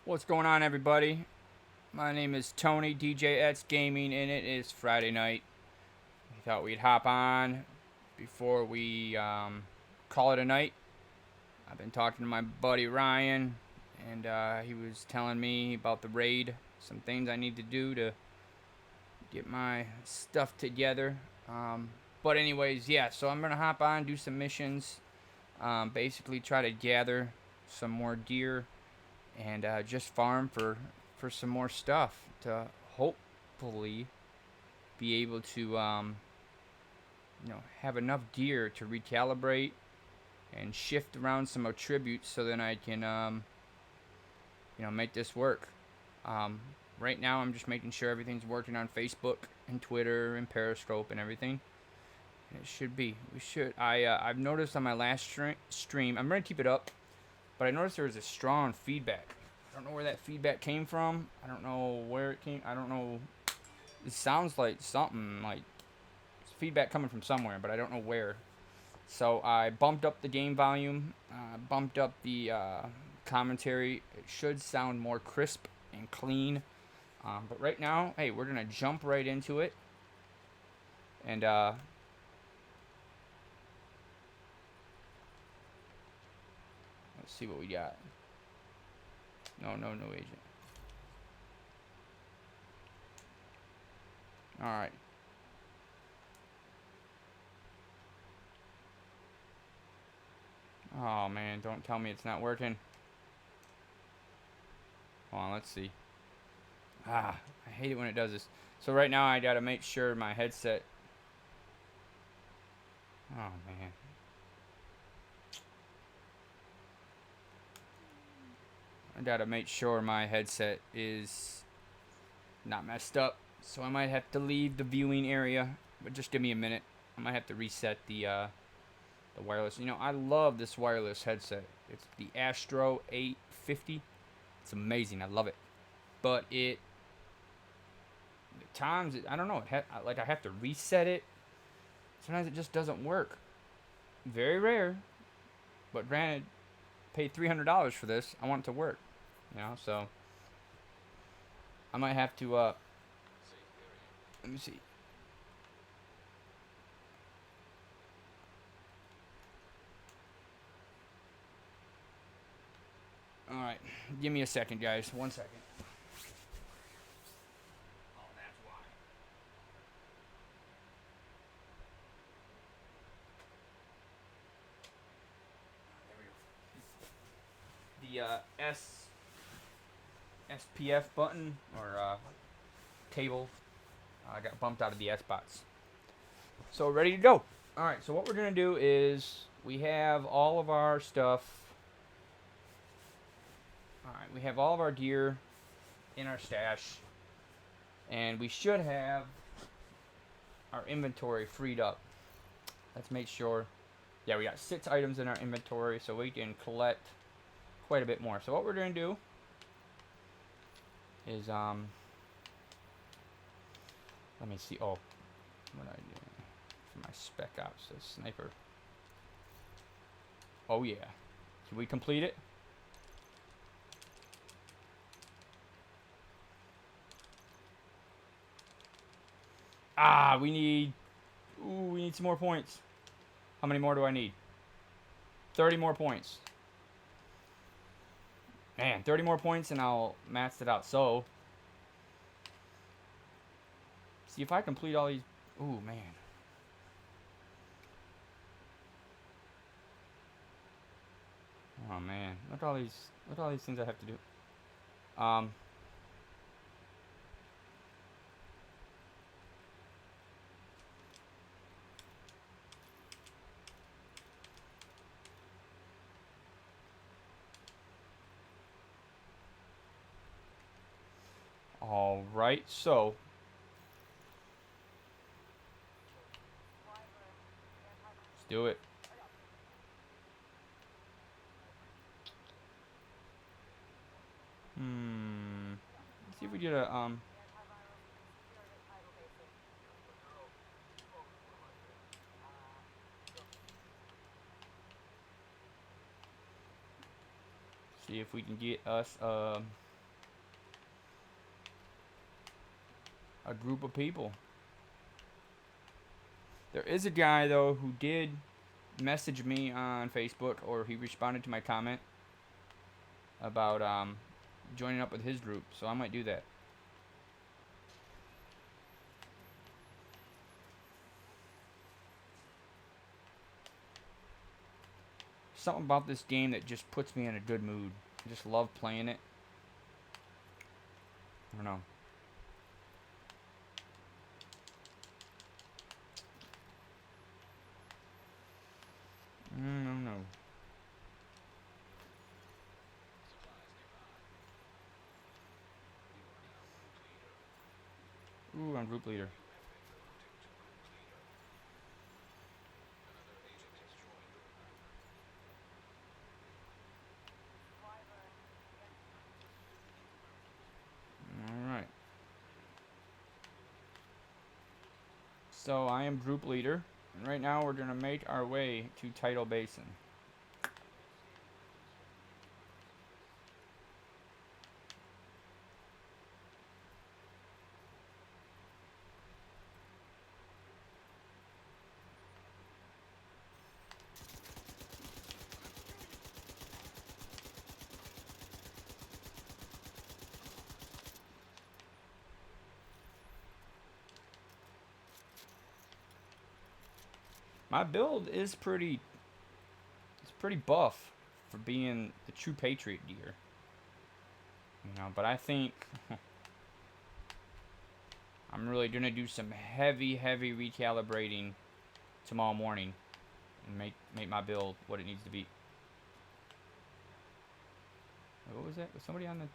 What's going on, everybody? My name is Tony, DJX Gaming, and it is Friday night. We thought we'd hop on before we call it a night. I've been talking to my buddy Ryan, and he was telling me about the raid, some things I need to do to get my stuff together. But anyways, yeah, so I'm going to hop on, do some missions, basically try to gather some more deer and just farm for some more stuff to hopefully be able to have enough deer to recalibrate and shift around some attributes so then I can make this work. Right now I'm just making sure everything's working on Facebook and Twitter and Periscope and everything. And it should be. We should. I've noticed on my last stream, I'm gonna keep it up, but I noticed there was a strong feedback. I don't know where that feedback came from. I don't know where it came. I don't know. It sounds like something like feedback coming from somewhere, but I don't know where. So I bumped up the game volume, bumped up the commentary. It should sound more crisp and clean. But right now, hey, we're gonna jump right into it, and let's see what we got. No agent. All right. Oh man, don't tell me it's not working. Hold on, let's see. I hate it when it does this. So right now I gotta make sure my headset. Oh man. I gotta make sure my headset is not messed up. So I might have to leave the viewing area, but just give me a minute. I might have to reset the wireless. I love this wireless headset. It's the Astro 850. It's amazing. I love it. But at times, I don't know. I have to reset it. Sometimes it just doesn't work. Very rare. But granted, paid $300 for this. I want it to work. So I might have to, let me see. Alright, give me a second, guys. 1 second. Oh, that's why. There we go. The SPF button, or table, got bumped out of the S spots. So ready to go. Alright, so what we're going to do is we have all of our stuff. Alright, we have all of our gear in our stash. And we should have our inventory freed up. Let's make sure. Yeah, we got 6 items in our inventory, so we can collect quite a bit more. So what we're going to do is, let me see. Oh, what I do for my spec ops, the sniper. Oh yeah, can we complete it? We need some more points. How many more do I need? 30 more points. Man, 30 more points and I'll max it out. So, see if I complete all these. Ooh, man. Oh man, look at all these things I have to do. All right, so let's do it. Let's see if we get a see if we can get us a group of people. There is a guy though who did message me on Facebook, or he responded to my comment about joining up with his group, so I might do that. Something about this game that just puts me in a good mood. I just love playing it. I don't know. I don't know. Ooh, I'm group leader. Alright. So I am group leader. And right now we're going to make our way to Tidal Basin. My build is pretty buff for being the true Patriot gear. You know, but I think I'm really gonna do some heavy recalibrating tomorrow morning and make my build what it needs to be. What was that? Was somebody on the...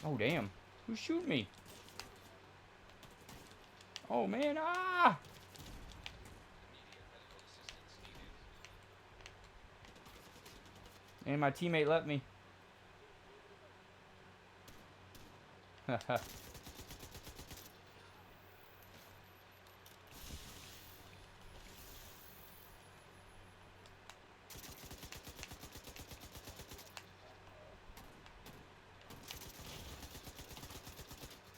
Oh, damn. Who's shooting me? Oh, man. Ah! And my teammate left me.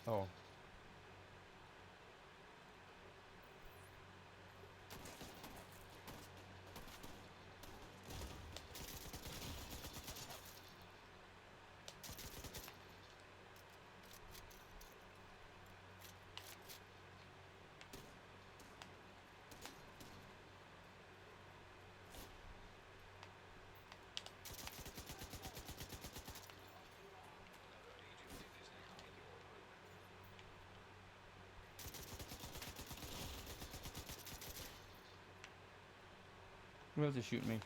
Oh. Who else is shooting me?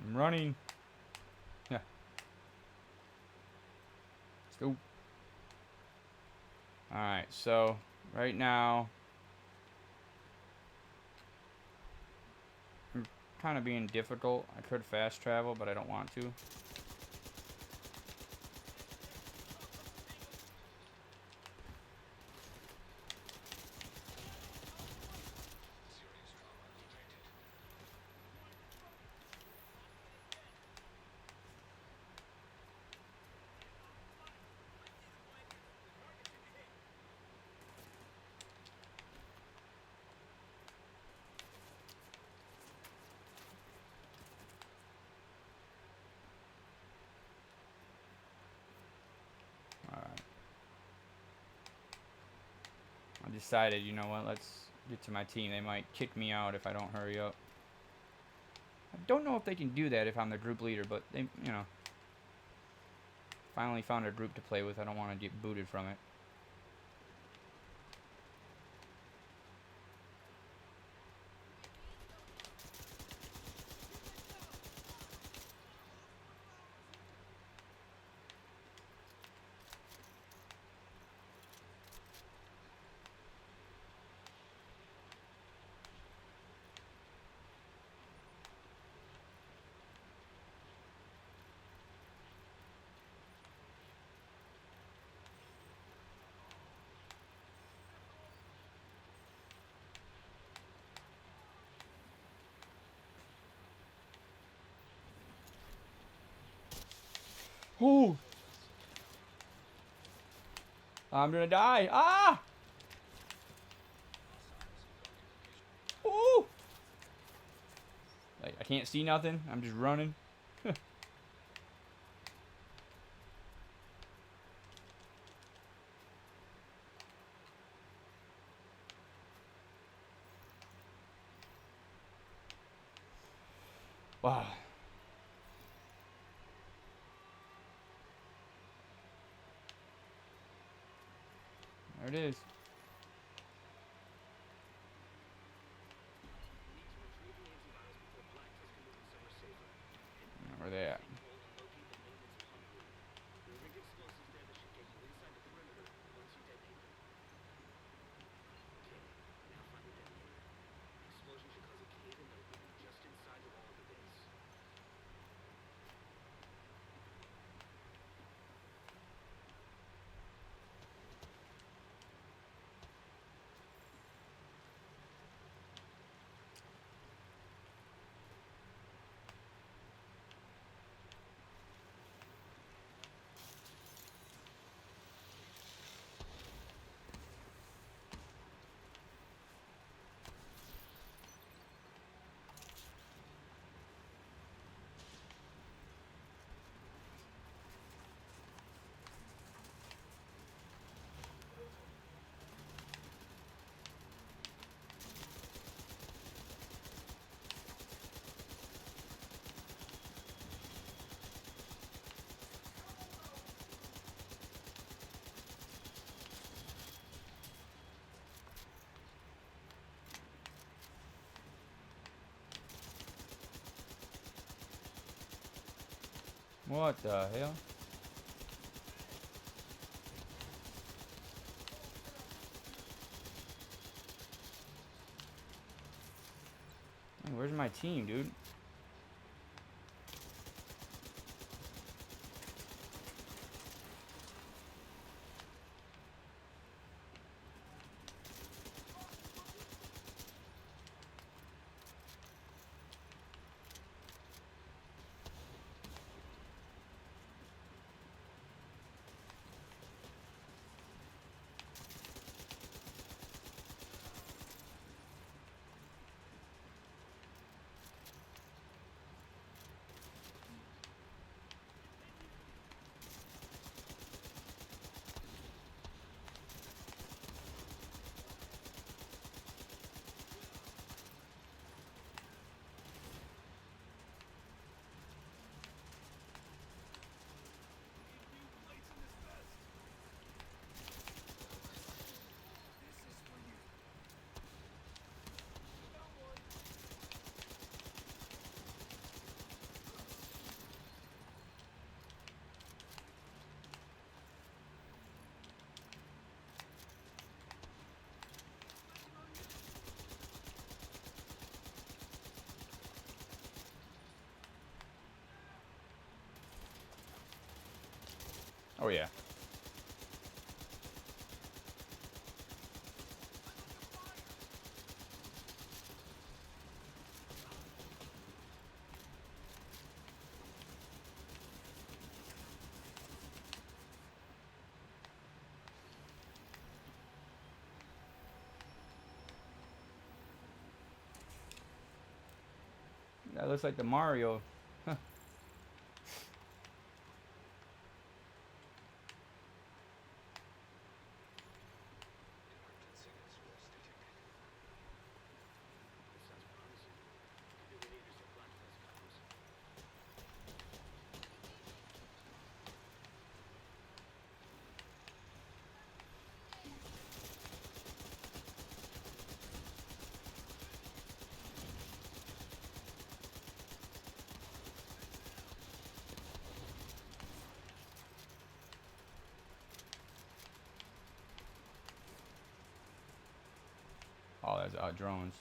I'm running. Yeah. Let's go. Alright, so right now I'm kind of being difficult. I could fast travel, but I don't want to. decided, you know what, let's get to my team. They might kick me out if I don't hurry up. I don't know if they can do that if I'm the group leader, but they, you know, finally found a group to play with. I don't want to get booted from it. Ooh! I'm gonna die. Ah! Ooh! Like, I can't see nothing. I'm just running. Wow. There it is. Where they at? What the hell? Hey, where's my team, dude? Oh yeah. That looks like the Mario. Huh. drones.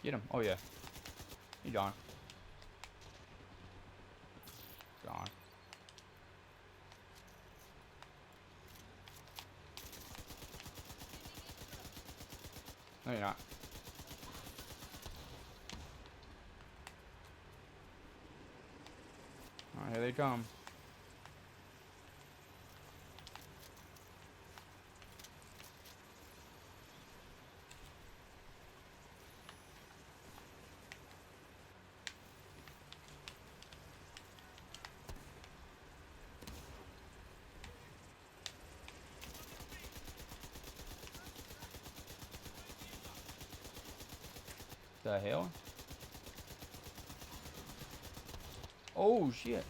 Get him. Oh, yeah. He gone. Gone. No, you're not. Oh, here they come. The hell? Oh, shit.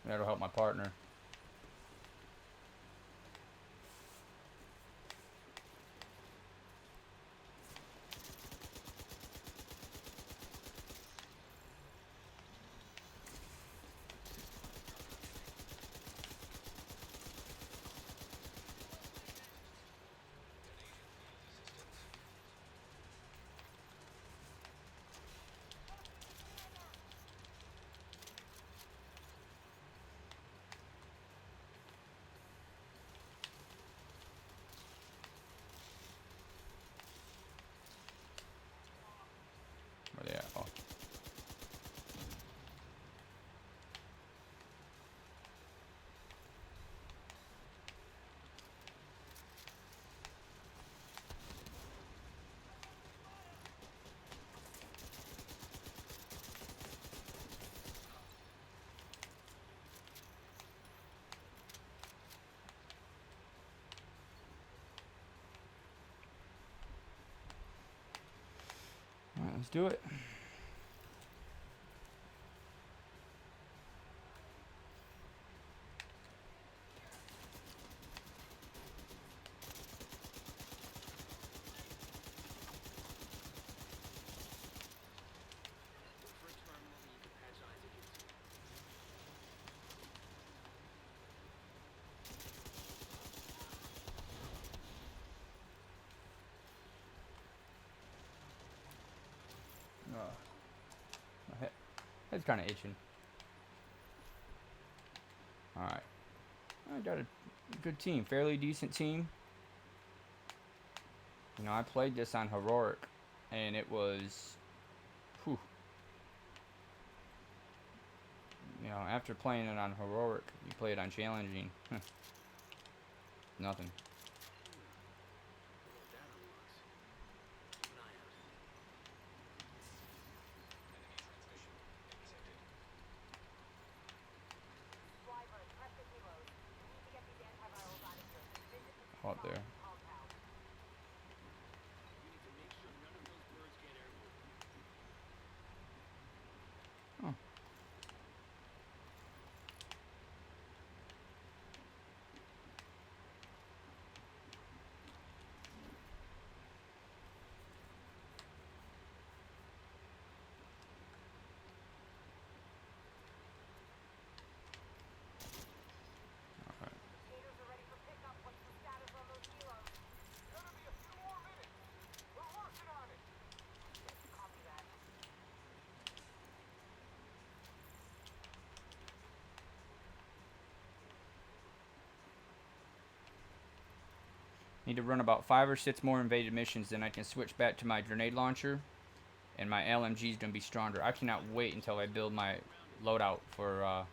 That'll help my partner. Where they at? Oh. Alright, let's do it. My head's kind of itching. Alright. I got a good team. Fairly decent team. You know, I played this on Heroic, and it was... Whew. You know, after playing it on Heroic, you play it on Challenging. Nothing. Up there. Oh. Need to run about 5 or 6 more invaded missions, then I can switch back to my grenade launcher, and my LMG is gonna be stronger. I cannot wait until I build my loadout for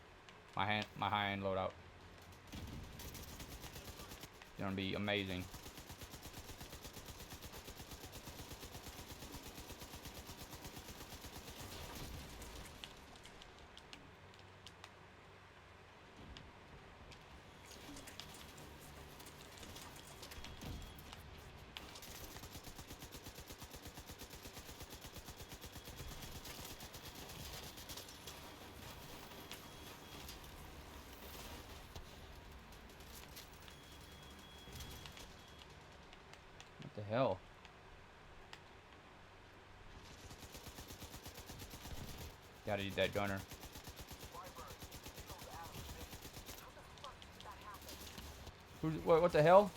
my high-end loadout. It's gonna be amazing. The hell? Gotta eat that gunner. Who's what the hell?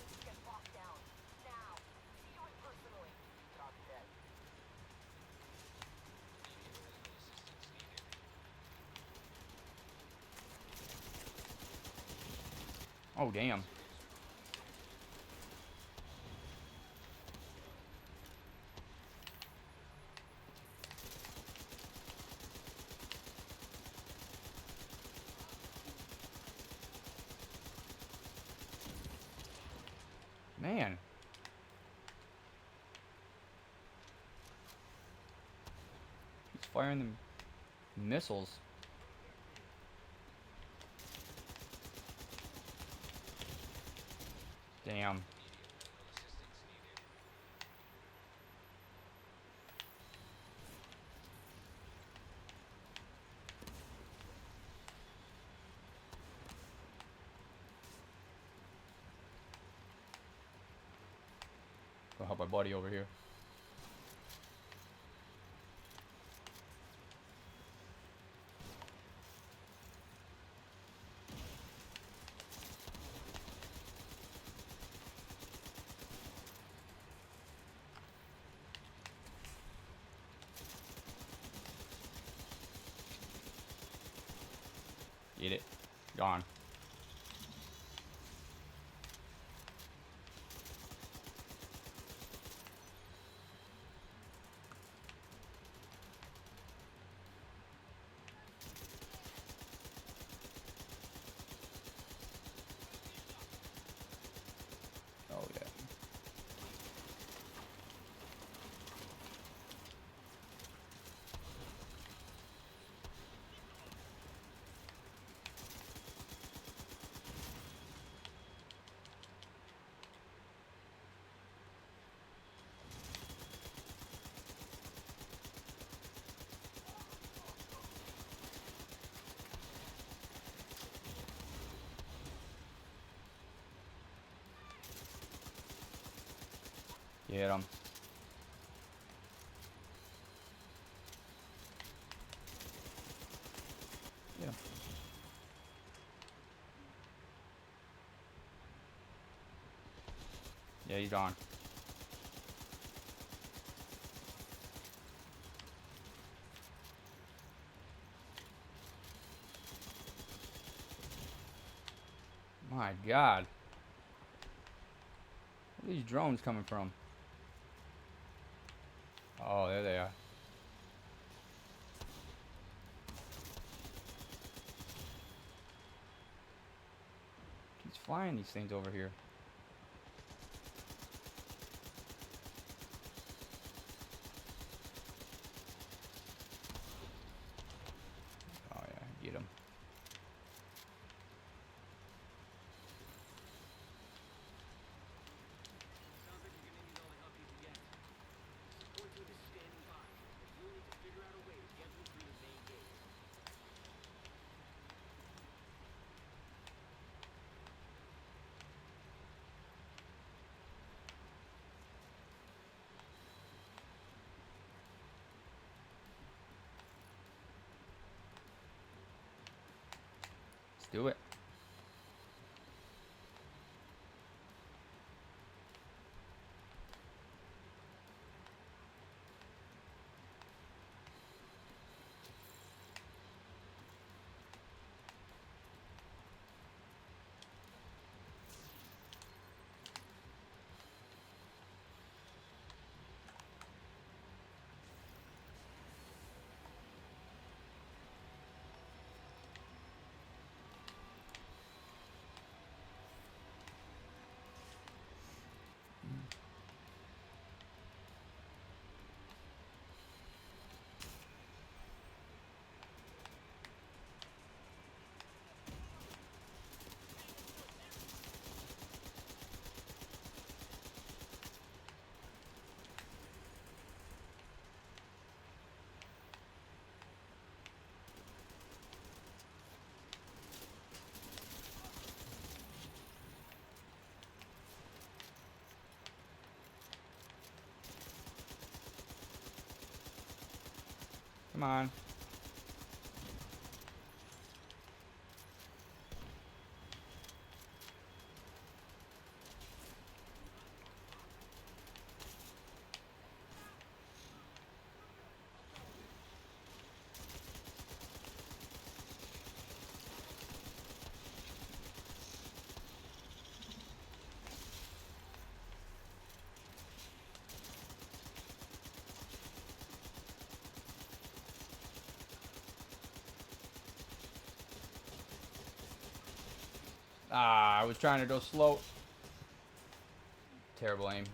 Oh damn. Man. He's firing the missiles. Damn. Go help my buddy over here. Get it. Gone. Oh yeah. Get him. Yeah. Yeah, he's gone. My God. Where are these drones coming from? Oh, there they are. He's flying these things over here. Oh yeah, get him. Let's do it. Come on. Ah, I was trying to go slow. Terrible aim.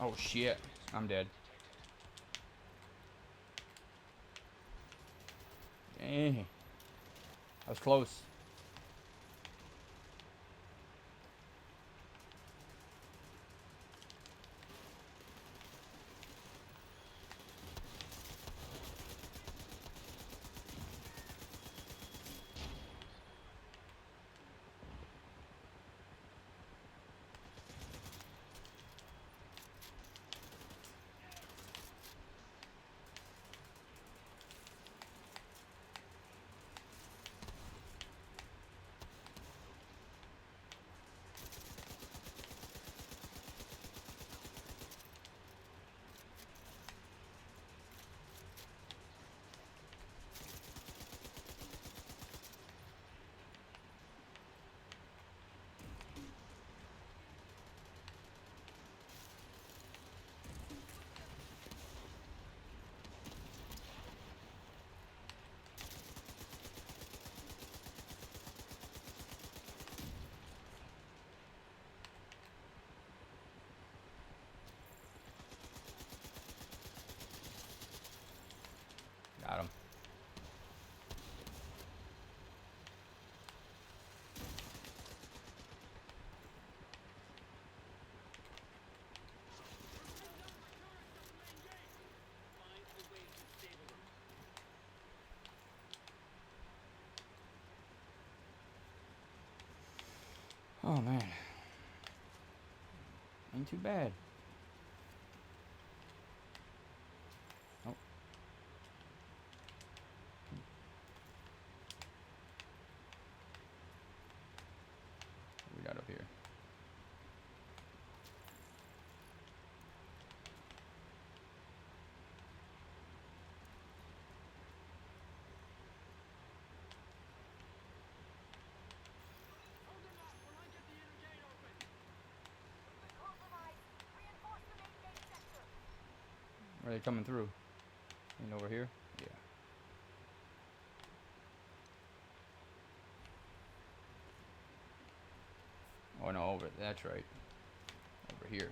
Oh shit. I'm dead. Dang. I was close. Got him. Oh man. Ain't too bad. Oh. What we got up here? Where are they coming through? Ain't over here? Yeah. Oh no, over. That's right. Over here.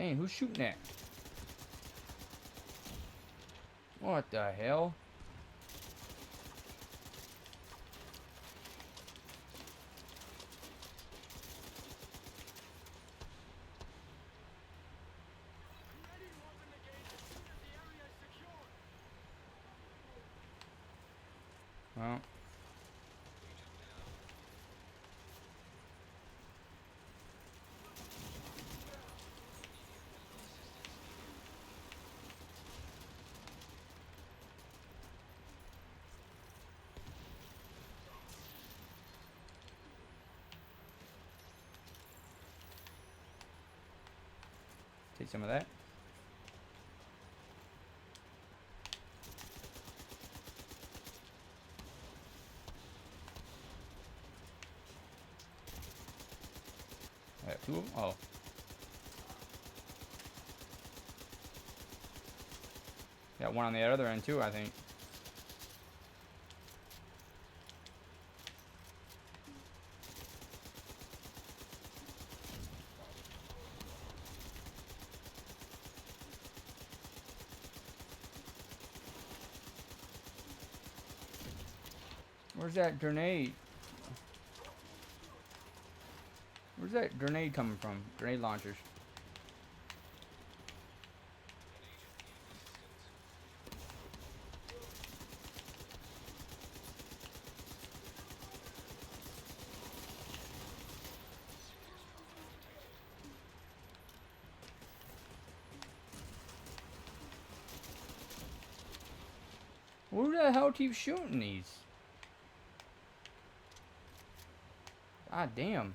Dang, who's shooting that? What the hell? Well. Take some of that. I have two of them? Oh. Got one on the other end too, I think. Where's that grenade? Where's that grenade coming from? Grenade launchers. Who the hell keeps shooting these? God damn.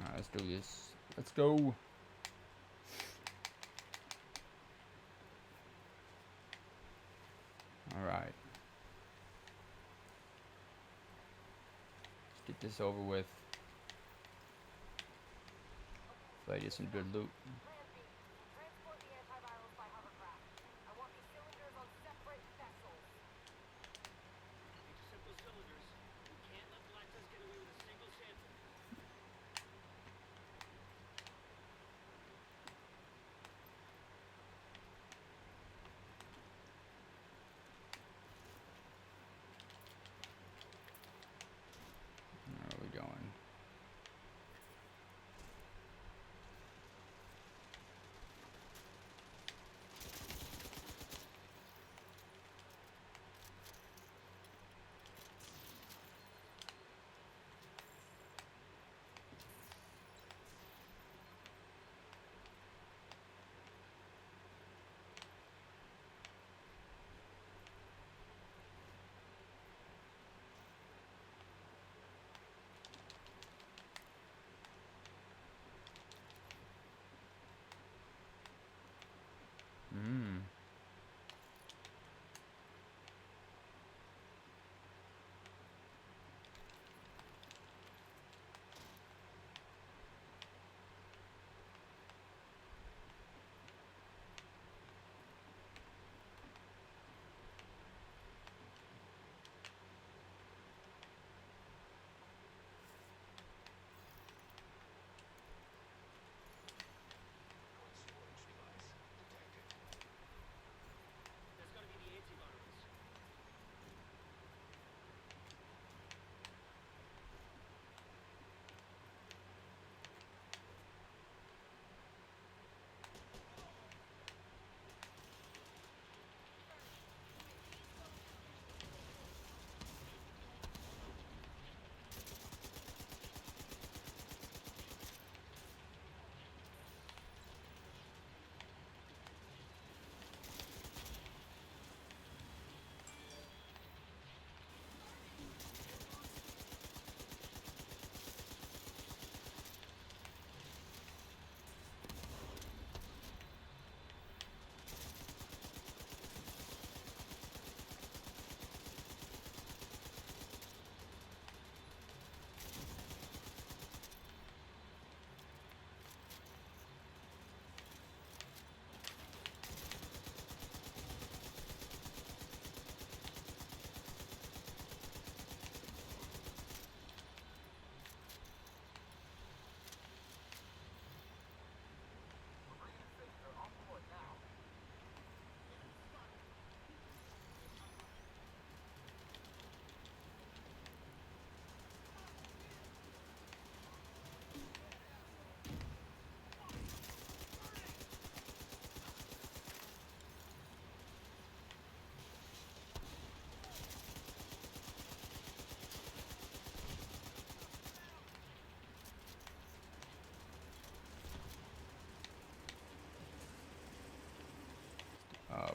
Alright, let's do this. Let's go. Alright. Let's get this over with. So I get some good loot. Clancy, transport the antivirals by hovercraft. I want these cylinders on separate vessels. These are simple cylinders. We can't let the Lactose get away with a single sample. Where are we going?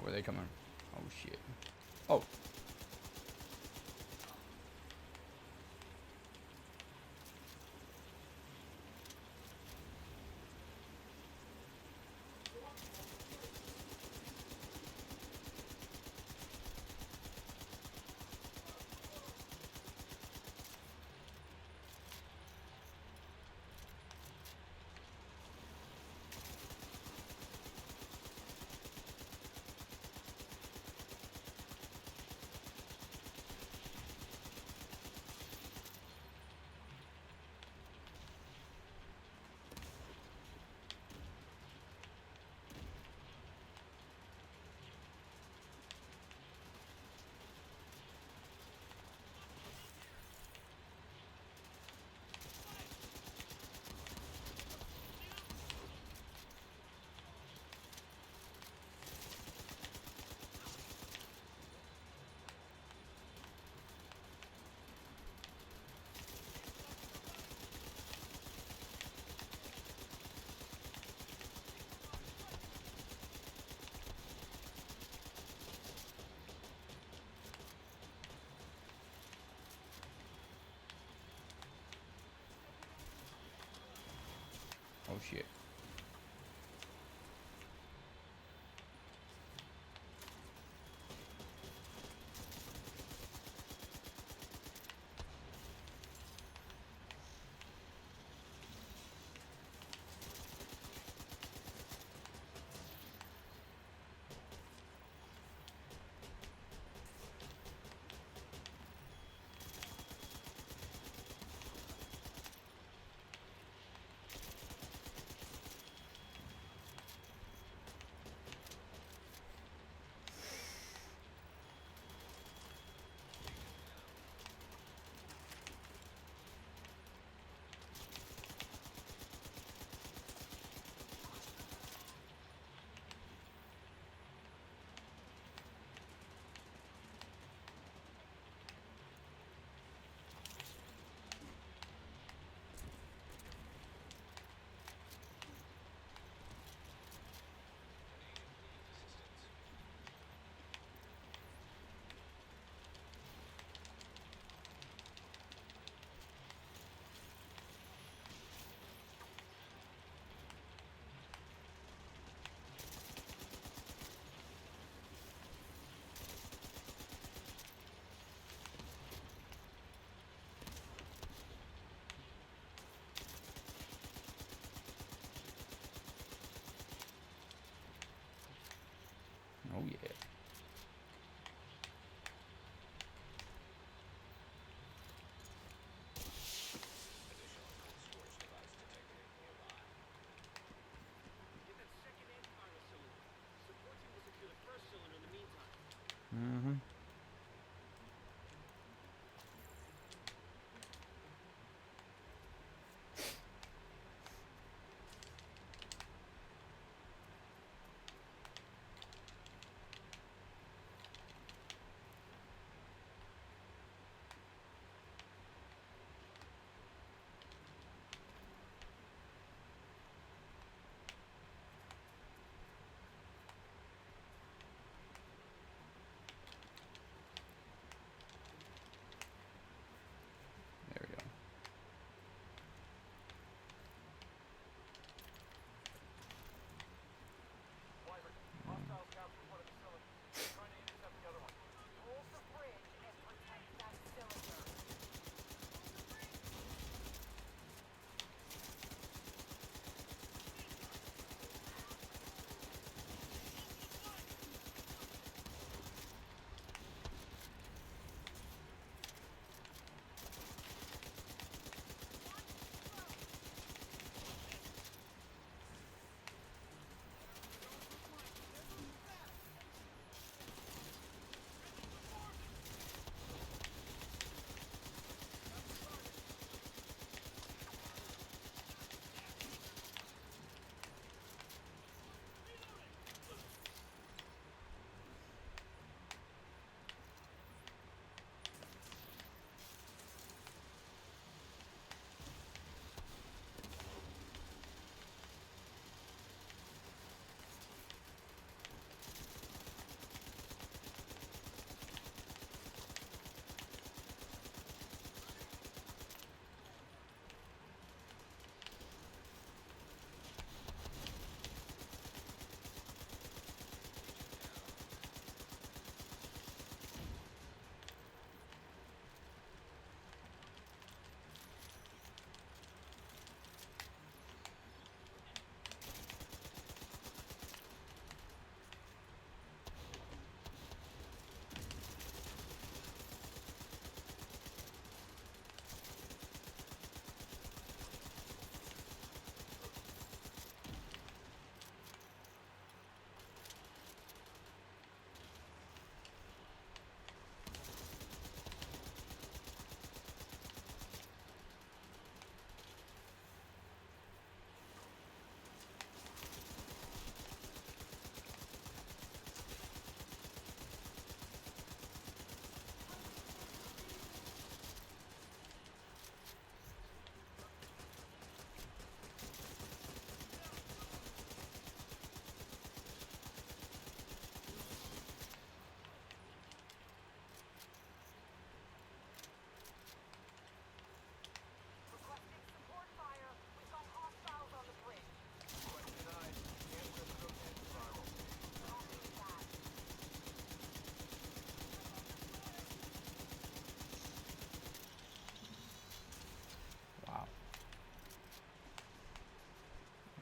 Where are they coming? Oh shit. Oh. Oh shit.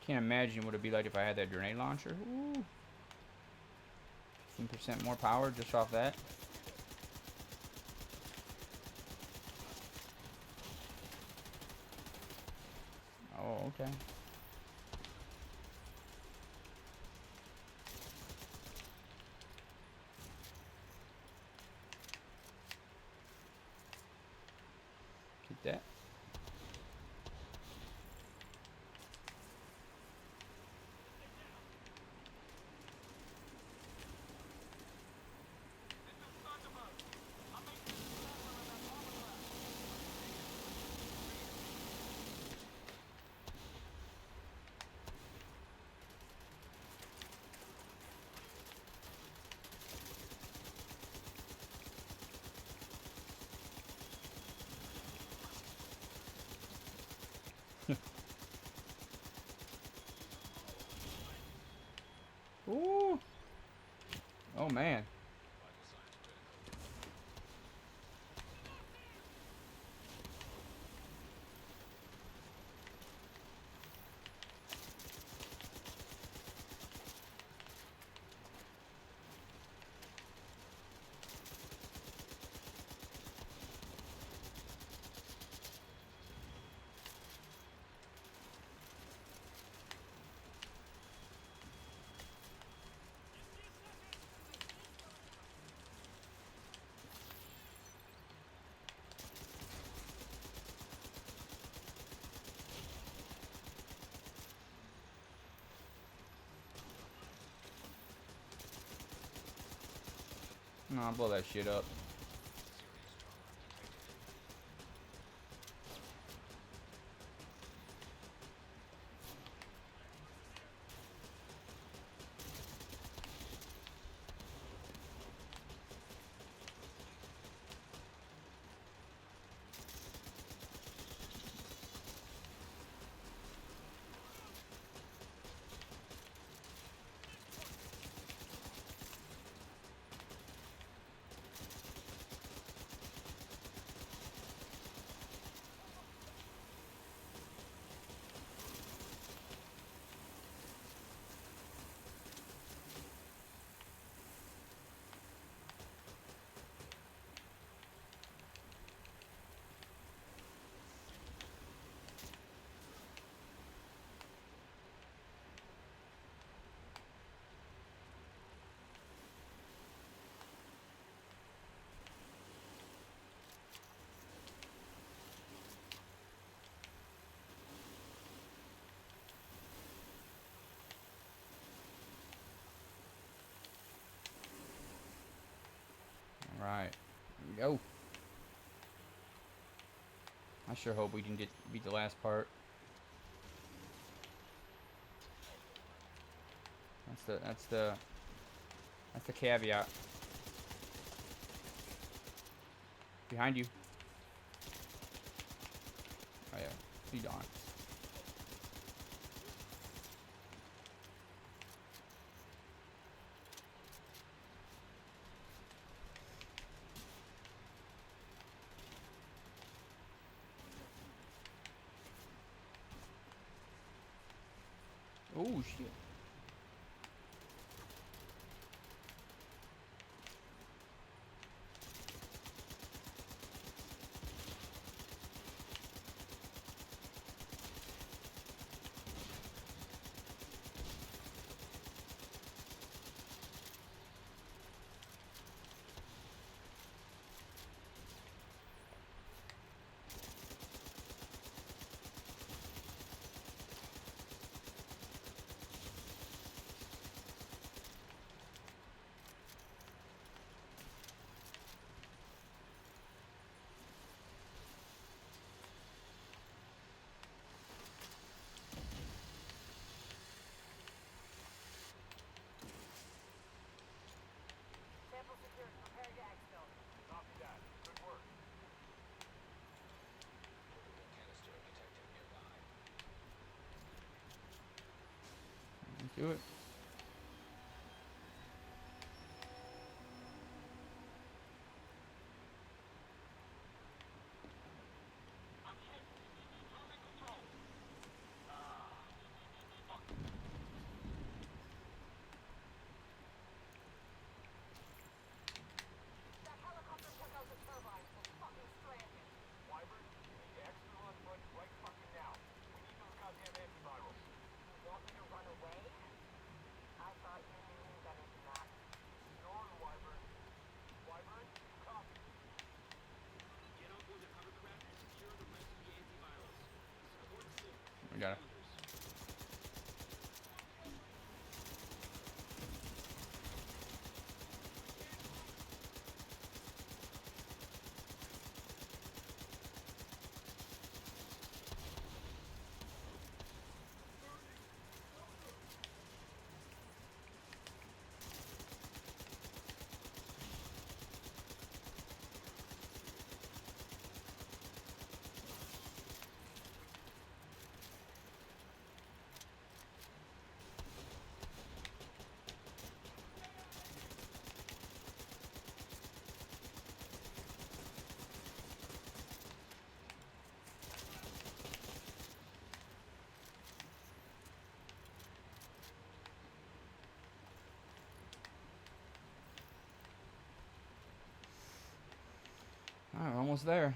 Can't imagine what it'd be like if I had that grenade launcher. Ooh. 15% more power just off that. Oh, okay. Keep that. Ooh. Oh man. No, I'll blow that shit up. Right. Here we go. I sure hope we can beat the last part. That's the caveat. Behind you. Oh yeah. Be gone. Oh shit. Sample secured. Preparing to exfil. Copy that. Good work. Let's do it. gotta. All right, we're almost there.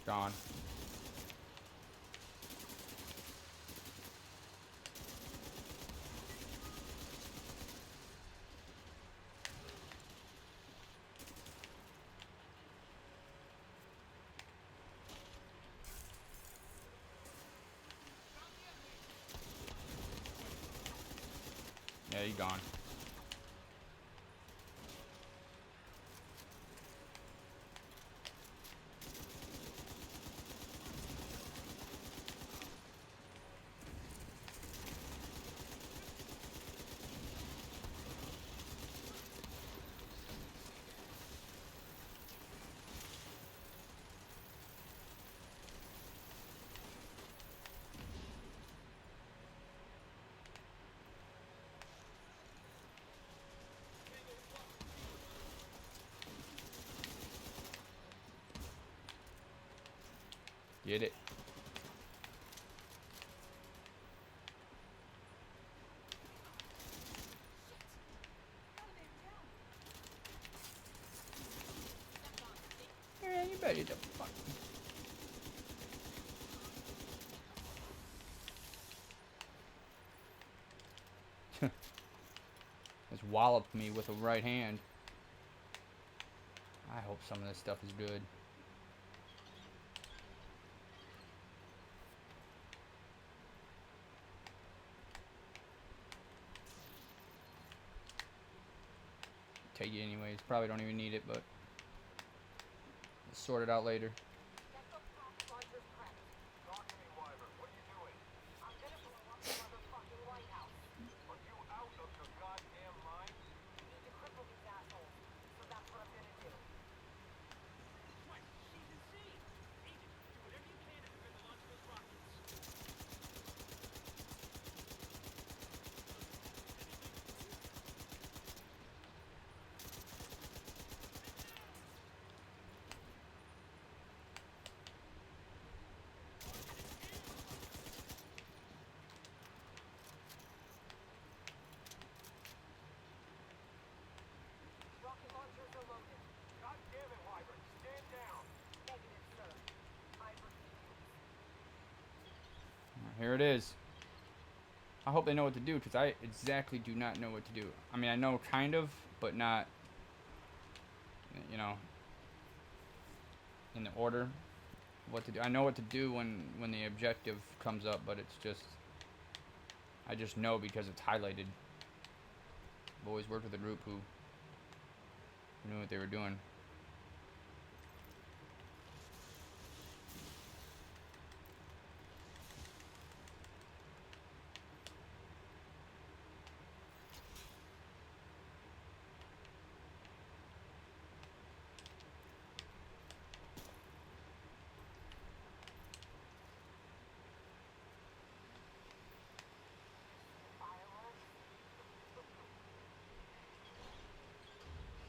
Gone. Yeah, you gone. Get it. Yeah, you better the fuck. Just walloped me with a right hand. I hope some of this stuff is good. Take it anyways. Probably don't even need it, but we'll sort it out later. Get the rocket launchers prepped. Talk to me, Wyvern. What are you doing? I'm gonna blow up the motherfucking White House. Are you out of your goddamn mind? We need to cripple these assholes. So that's what I'm gonna do. What? She's insane. Agent, do whatever you can to prevent the launch of those rockets. Rocket launchers are loaded. God damn it, Wyvern. Stand down. Negative, sir. I refuse. Here it is. I hope they know what to do, because I exactly do not know what to do. I mean, I know kind of, but not, you know, in the order of what to do. I know what to do when the objective comes up, but it's just, I just know because it's highlighted. I've always worked with a group who knew what they were doing. Violence.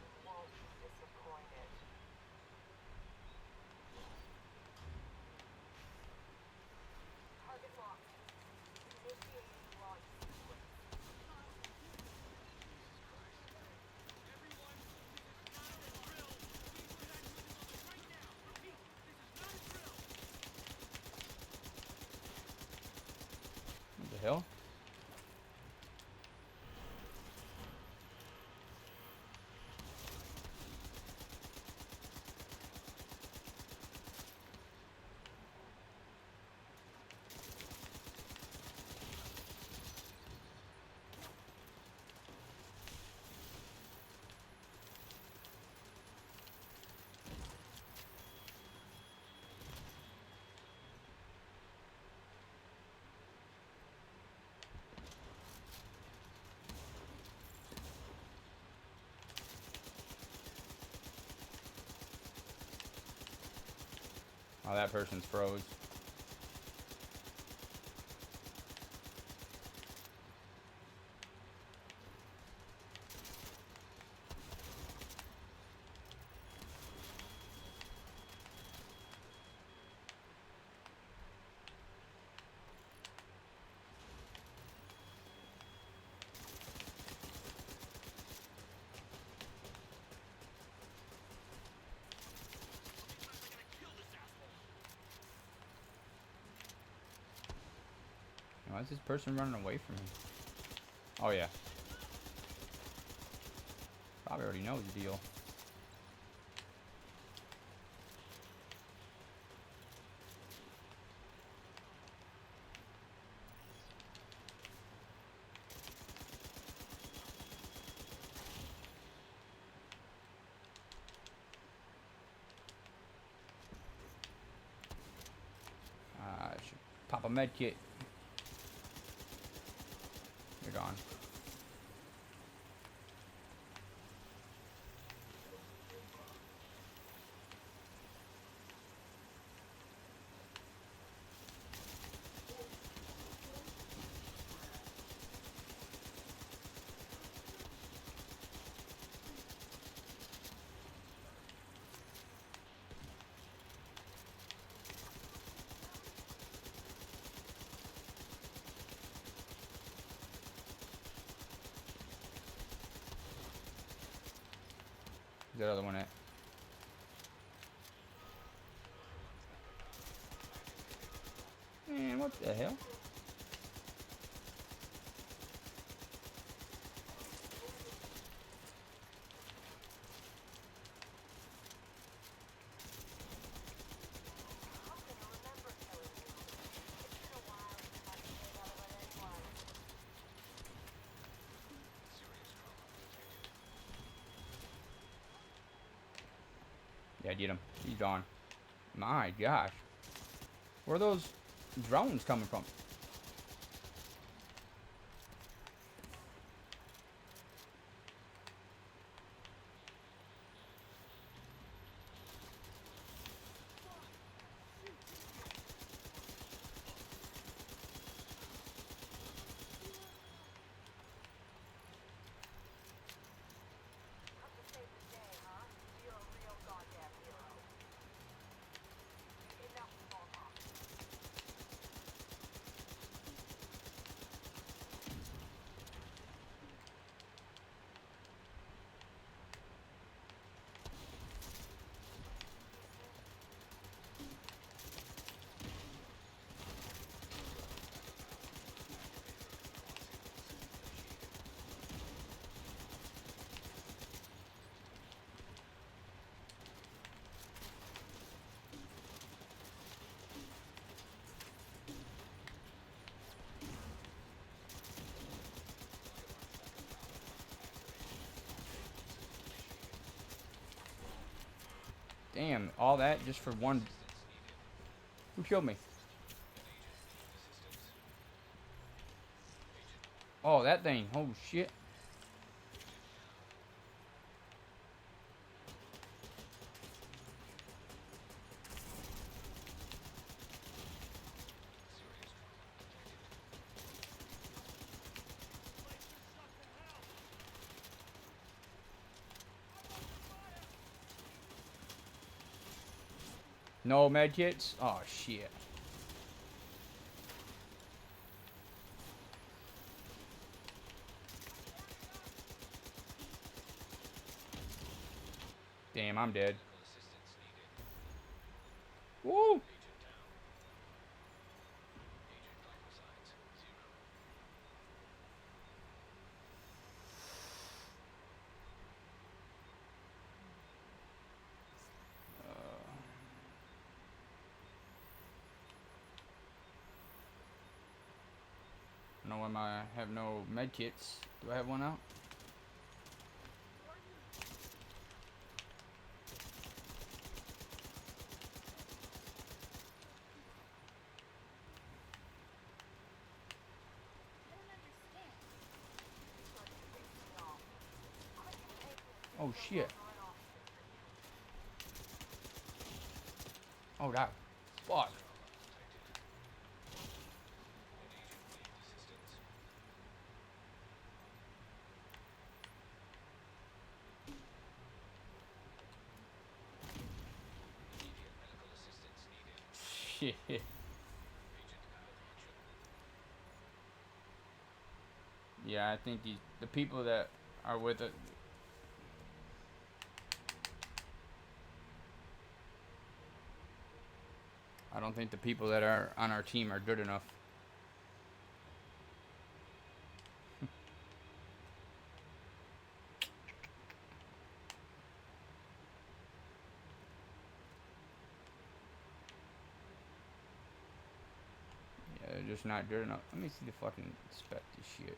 You won't disappoint. hell? Oh, that person's froze. Why is this person running away from me? Oh, yeah. Probably already knows the deal. I should pop a med kit. You're gone. Where's that other one at? Man, what the hell? I'm gonna remember telling you. It's been a while since I stayed out of it anyway. Yeah, get him. He's gone. My gosh. Where are those drones coming from? Come to save the day, huh? You're a real goddamn hero. Enough small talk. Damn, all that just for one. Who killed me? Oh, that thing. Oh, shit. No med kits? Oh, shit. Damn, I'm dead. Woo! I have no med kits. Do I have one out? Oh shit. Oh that. Fuck. Shit. Yeah, I think the people that are with it. I don't think the people that are on our team are good enough. Yeah, they're just not good enough. Let me see the fucking spec this shit.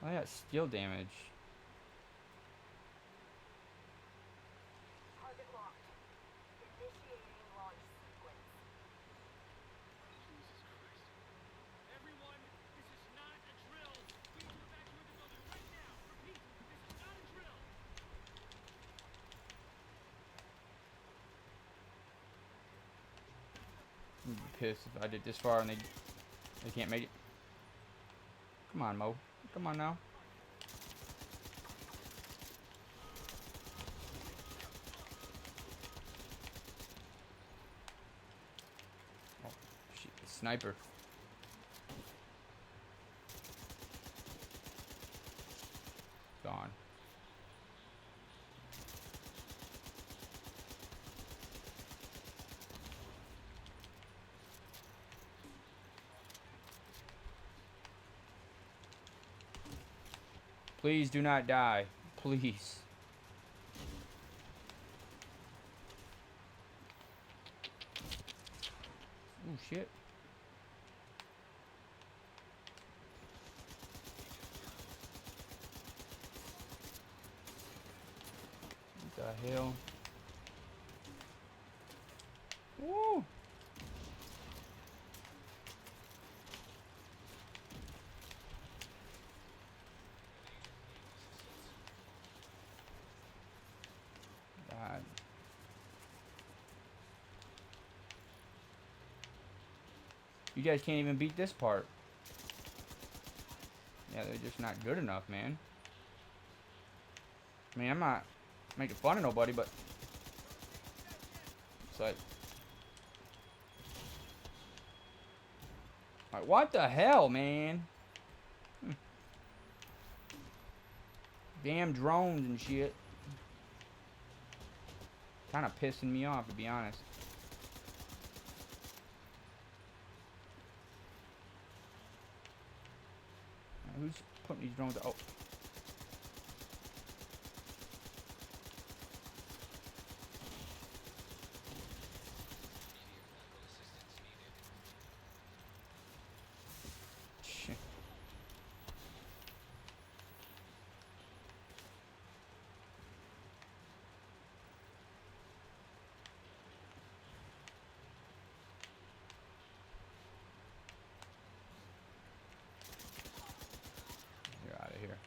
Oh yeah, skill damage. Target locked. Initiating launch sequence. Jesus Christ. Everyone, this is not a drill. We need to evacuate the building right now. Repeat, this is not a drill. I'd be pissed if I did this far and they can't make it. Come on, Mo. Come on now. Oh, shit. Sniper. Gone. Please do not die. Please. Oh shit. What the hell? Woo! God. You guys can't even beat this part. Yeah, they're just not good enough, man. I mean, I'm not making fun of nobody, but it's like what the hell, man? Damn drones and shit. Kind of pissing me off, to be honest. Who's putting these drones? Oh. Shit. You're out of here.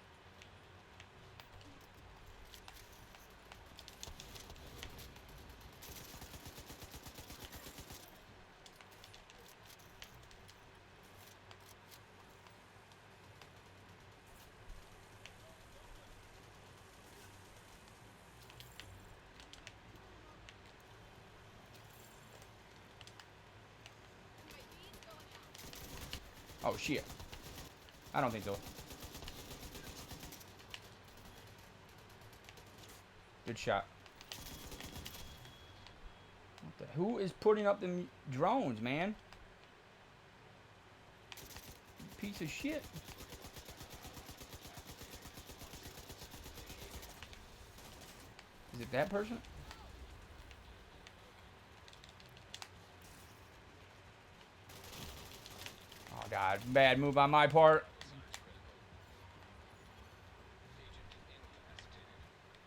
Oh shit. I don't think so. Good shot. What the, who is putting up them drones, man? Piece of shit. it that person? Oh god, bad move on my part.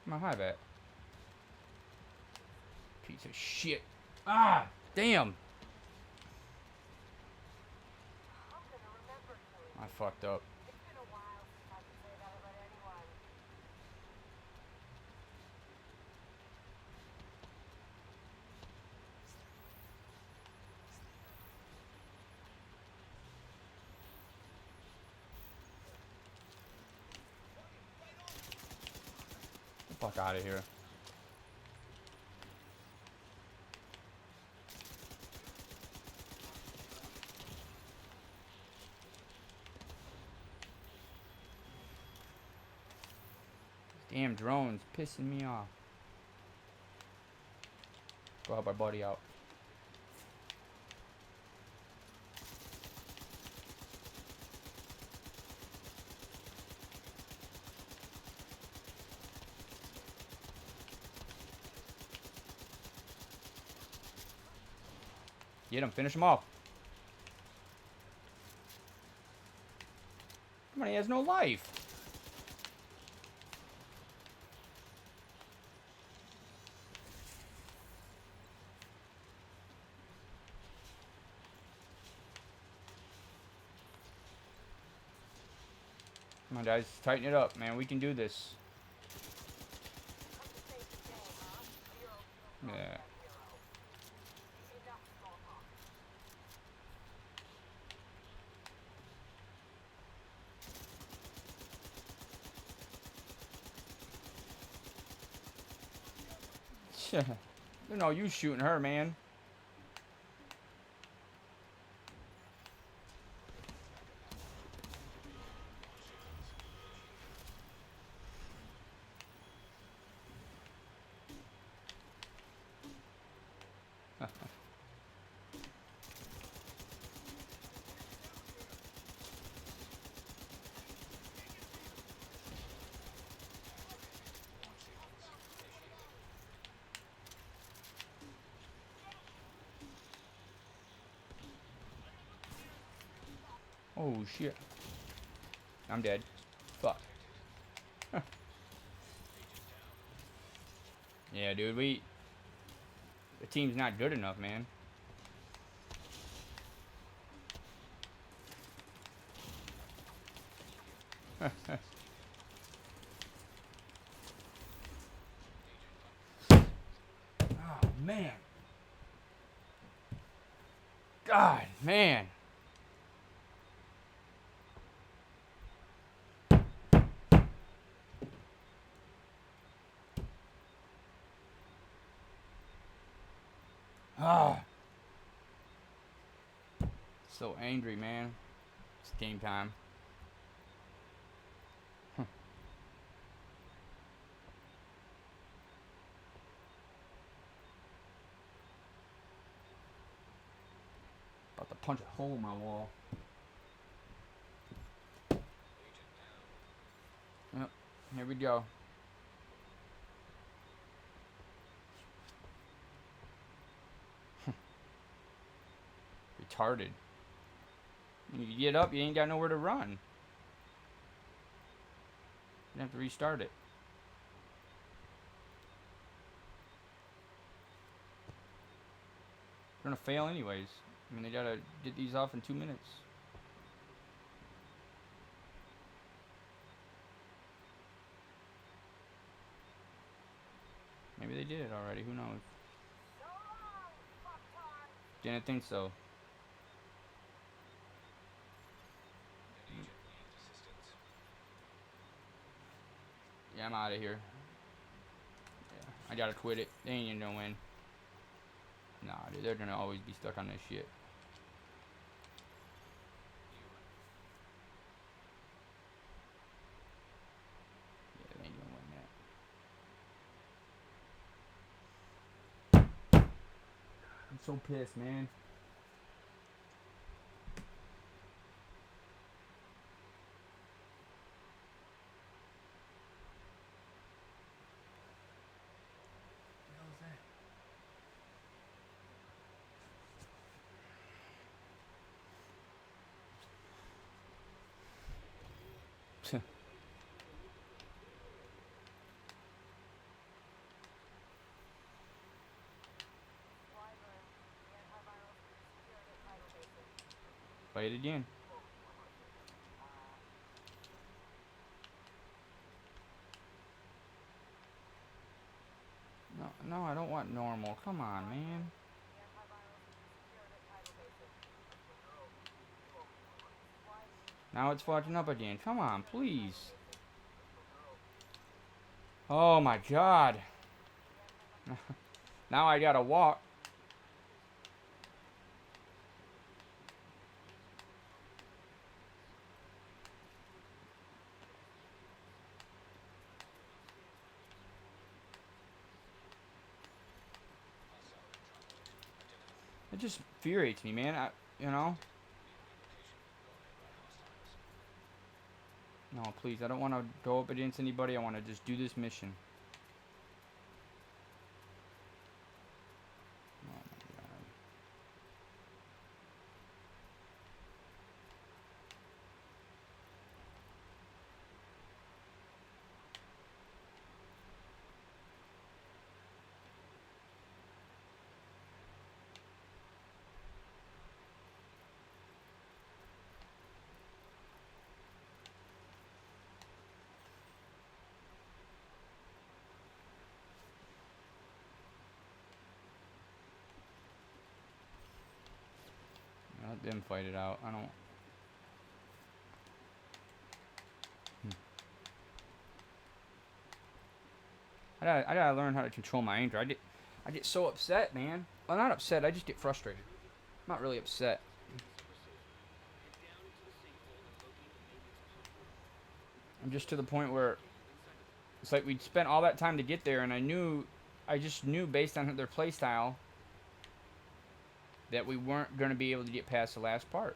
My hive at? Piece of shit. Ah, damn. I'm gonna remember you. I fucked up. It's been a while since I could say that about anyone. Get the fuck out of here. Damn drones pissing me off. Go help our buddy out. Get him, finish him off. Come on, he has no life. Come on, guys, tighten it up, man. We can do this. Come to save the day, huh? Zero kills Yeah. that hero. Enough small talk. You know you shooting her, man. Oh shit. I'm dead. Fuck. Yeah, dude, the team's not good enough, man. Oh man. God, man. Ah. So angry, man. It's game time. About to punch a hole in my wall. Yep. Here we go. Retarded. You get up, you ain't got nowhere to run. You have to restart it. You're gonna fail anyways. I mean, they gotta get these off in 2 minutes. Maybe they did it already. Who knows? So long, fucktard. Didn't think so. Yeah, I'm out of here. Yeah, I gotta quit it. They ain't gonna win. Nah, dude, they're gonna always be stuck on this shit. Yeah, they ain't gonna win that. I'm so pissed, man. Play it again. No, no, I don't want normal. Come on, man. The antivirals will be secured at tidal basin. Now it's fucking up again. Come on, please. Basin. Oh my god. Now I gotta walk. It just infuriates me, man. You know? No, please. I don't want to go up against anybody. I want to just do this mission. Oh my god. Let them fight it out. I don't. I gotta learn how to control my anger. I get so upset, man. Well, not upset. I just get frustrated. I'm not really upset. I'm just to the point where it's like we spent all that time to get there, and I just knew based on their playstyle that we weren't going to be able to get past the last part.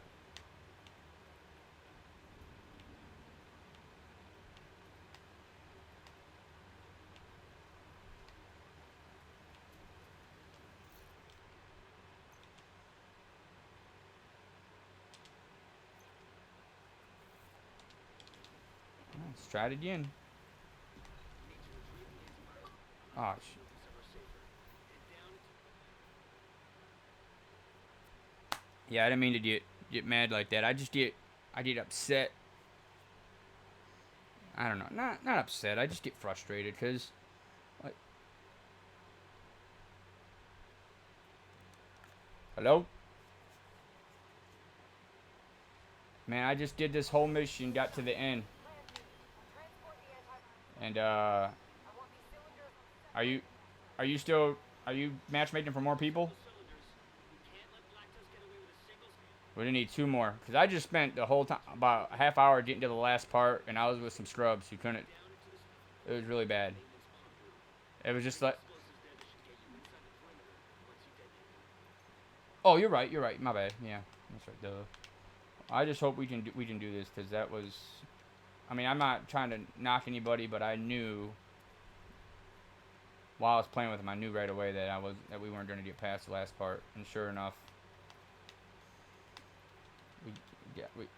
Let's try it again. Oh, yeah, I didn't mean to get mad like that. I get upset. I don't know, not upset. I just get frustrated because, like, hello, man. I just did this whole mission, got to the end, Clancy, transport the antivirals. and I want these cylinders on are you, are you matchmaking for more people? We're gonna need 2 more, because I just spent the whole time, about a half hour getting to the last part, and I was with some scrubs who couldn't. It was really bad. It was just like, oh, you're right, my bad. Yeah, that's right. Duh. I just hope we can do this, because that was, I mean, I'm not trying to knock anybody, but I knew while I was playing with them, I knew right away that we weren't going to get past the last part, and sure enough.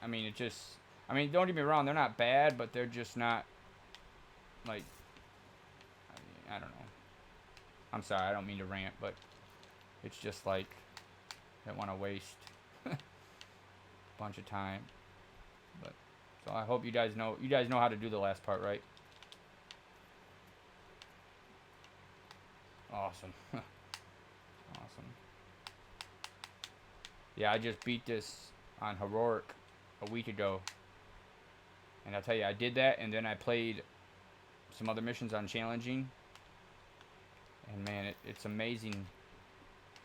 I mean, it just, I mean, don't get me wrong, they're not bad, but they're just not, like, I don't know. I'm sorry, I don't mean to rant, but it's just like, I don't want to waste a bunch of time. But, so I hope you guys know how to do the last part, right? Awesome. Awesome. Yeah, I just beat this on Heroic a week ago, and I'll tell you, I did that, and then I played some other missions on challenging, and man, it's amazing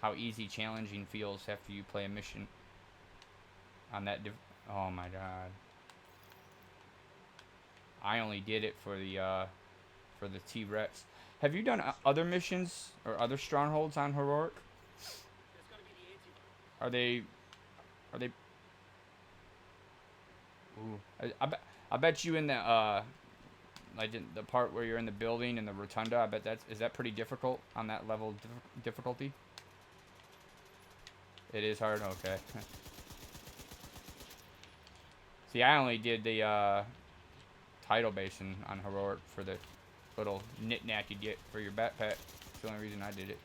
how easy challenging feels after you play a mission on that. Oh my god, I only did it for the T-Rex. Have you done other missions or other strongholds on Heroic? Are they? Ooh, I bet you in the like in the part where you're in the building in the rotunda. I bet is that pretty difficult on that level of difficulty. It is hard. Okay. See, I only did the tidal basin on Heroic for the little knick-knack you get for your backpack. That's the only reason I did it.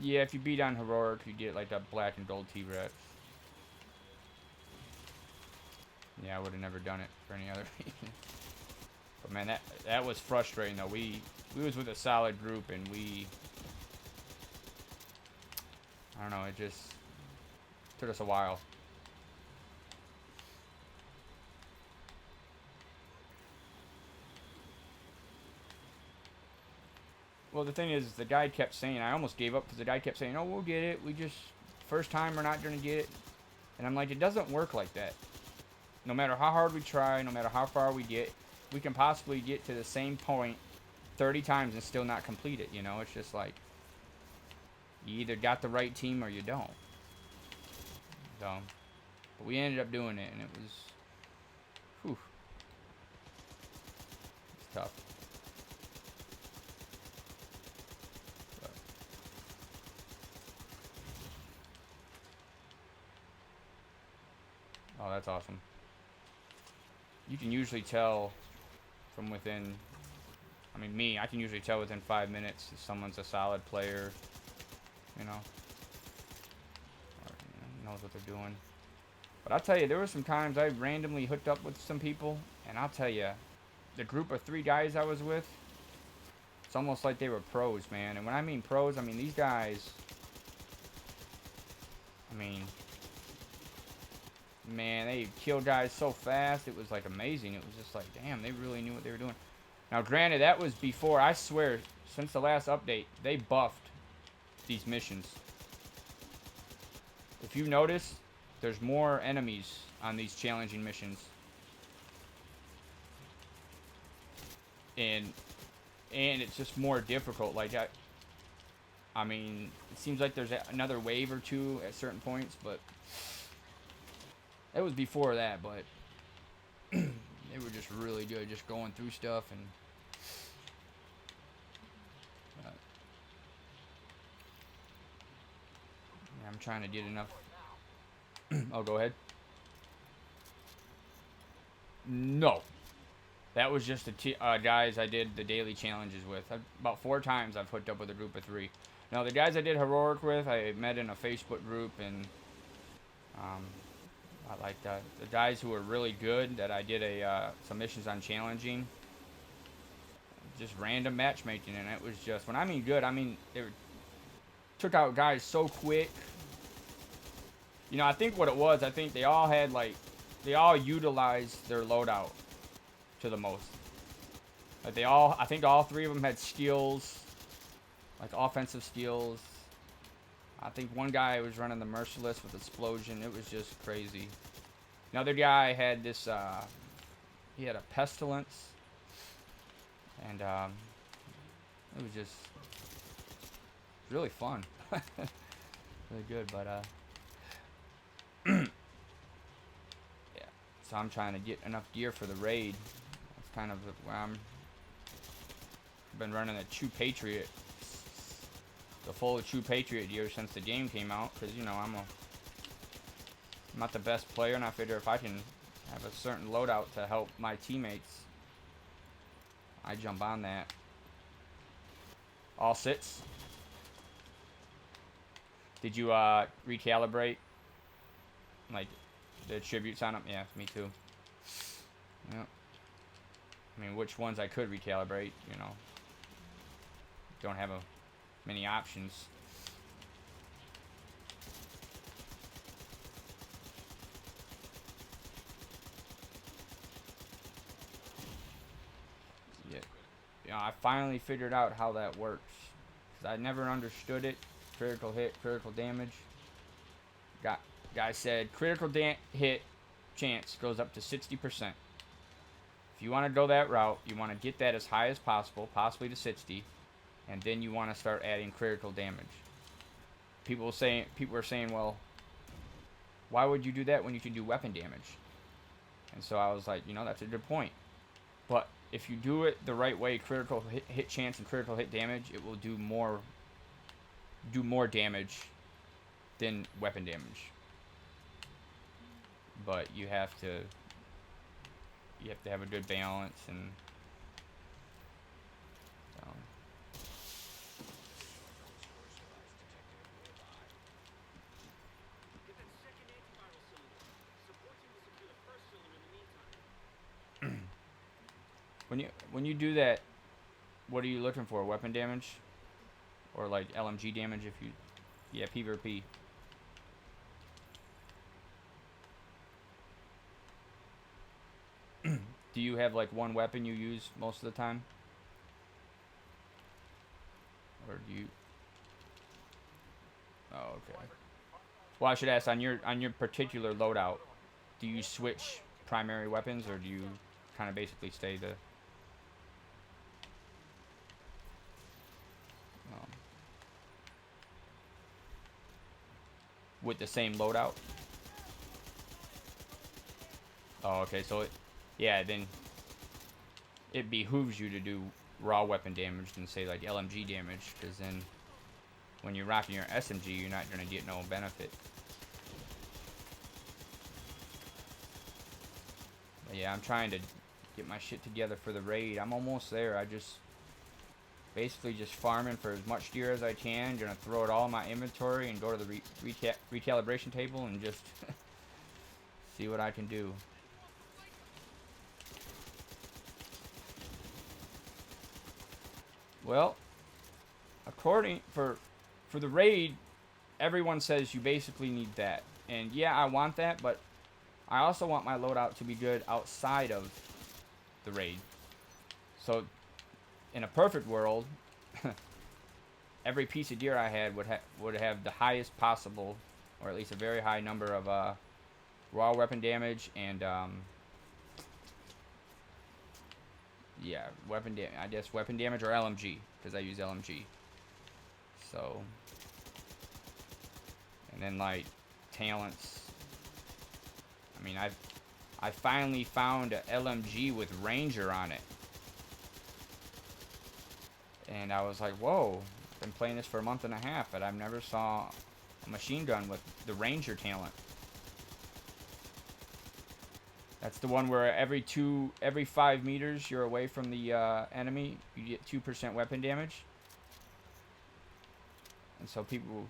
Yeah, if you beat on heroic, you get like that black and gold T-Rex. Yeah, I would have never done it for any other reason. But man, that was frustrating though. We was with a solid group and I don't know, it just took us a while. Well, the thing is, the guy kept saying, I almost gave up because the guy kept saying, oh, we'll get it. We just, first time we're not going to get it. And I'm like, it doesn't work like that. No matter how hard we try, no matter how far we get, we can possibly get to the same point 30 times and still not complete it, you know? It's just like, you either got the right team or you don't. So, but we ended up doing it, and it was, whew, it's tough. But, oh, that's awesome. You can usually tell from within, I mean, me, I can usually tell within 5 minutes if someone's a solid player, you know, or knows what they're doing. But I'll tell you, there were some times I randomly hooked up with some people, and I'll tell you, the group of 3 guys I was with, it's almost like they were pros, man. And when I mean pros, I mean these guys, I mean, man, they killed guys so fast, it was like amazing. It was just like, damn, they really knew what they were doing. Now, granted, that was before, I swear, since the last update, they buffed these missions. If you notice, there's more enemies on these challenging missions. And it's just more difficult. Like, I mean, it seems like there's another wave or two at certain points, but it was before that, but they were just really good, just going through stuff and yeah, I'm trying to get enough. Oh, go ahead. No, that was just the guys I did the daily challenges with. About 4 times I've hooked up with a group of 3. Now the guys I did heroic with, I met in a Facebook group, and I like the guys who were really good that I did some missions on challenging. Just random matchmaking, and it was just, when I mean good, I mean they took out guys so quick. You know, I think what it was, I think they all had like, they all utilized their loadout to the most. Like I think all 3 of them had skills, like offensive skills. I think one guy was running the Merciless with Explosion. It was just crazy. Another guy had this, he had a Pestilence. And it was just really fun. Really good, but yeah. So I'm trying to get enough gear for the raid. That's kind of where I've been running a True Patriot, the full True Patriot gear since the game came out, because you know I'm not the best player, and I figure if I can have a certain loadout to help my teammates, I jump on that. All sits. Did you recalibrate like the tributes on them? Yeah, me too. Yeah. I mean, which ones I could recalibrate, you know. Don't have many options. Yeah. You know, I finally figured out how that works. 'Cause I never understood it. Critical hit, critical damage. Guy said critical hit chance goes up to 60%. If you want to go that route, you want to get that as high as possible, possibly to 60, and then you want to start adding critical damage. People were saying, well, why would you do that when you can do weapon damage? And so I was like, you know, that's a good point. But if you do it the right way, critical hit chance and critical hit damage, it will do more damage than weapon damage. But you have to have a good balance, and When you do that, what are you looking for? Weapon damage, or like LMG damage? If you, yeah, PvP. Do you have like one weapon you use most of the time, or do you? Oh, okay. Well, I should ask on your particular loadout, do you switch primary weapons, or do you kind of basically stay the um, with the same loadout? Oh, okay. So it, yeah, then it behooves you to do raw weapon damage than say like LMG damage, because then when you're rocking your SMG, you're not gonna get no benefit. But yeah, I'm trying to get my shit together for the raid. I'm almost there. I just basically just farming for as much gear as I can. Gonna throw it all in my inventory and go to the recalibration table and just see what I can do. Well, according for the raid, everyone says you basically need that. And yeah, I want that, but I also want my loadout to be good outside of the raid. So in a perfect world, every piece of gear I had would have the highest possible, or at least a very high number of raw weapon damage and yeah, I guess weapon damage or LMG, because I use LMG. So, and then like talents. I mean, I finally found a LMG with Ranger on it, and I was like, whoa! I've been playing this for a month and a half, but I've never saw a machine gun with the Ranger talent. That's the one where every 5 meters you're away from the enemy, you get 2% weapon damage. And so people,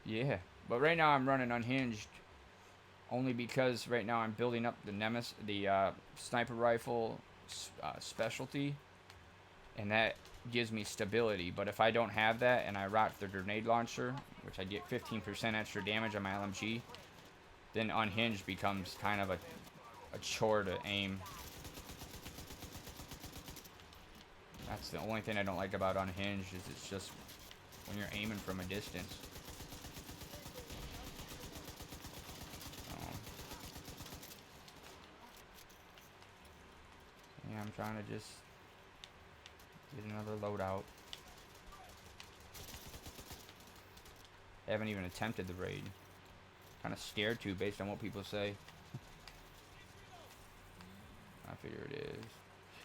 yeah. But right now I'm running unhinged, only because right now I'm building up the Nemesis, the sniper rifle specialty, and that gives me stability. But if I don't have that and I rock the grenade launcher, which I get 15% extra damage on my LMG, then unhinged becomes kind of a chore to aim. That's the only thing I don't like about unhinged, is it's just when you're aiming from a distance. Yeah, I'm trying to just get another loadout. Haven't even attempted the raid. Kind of scared to, based on what people say. I figure it is.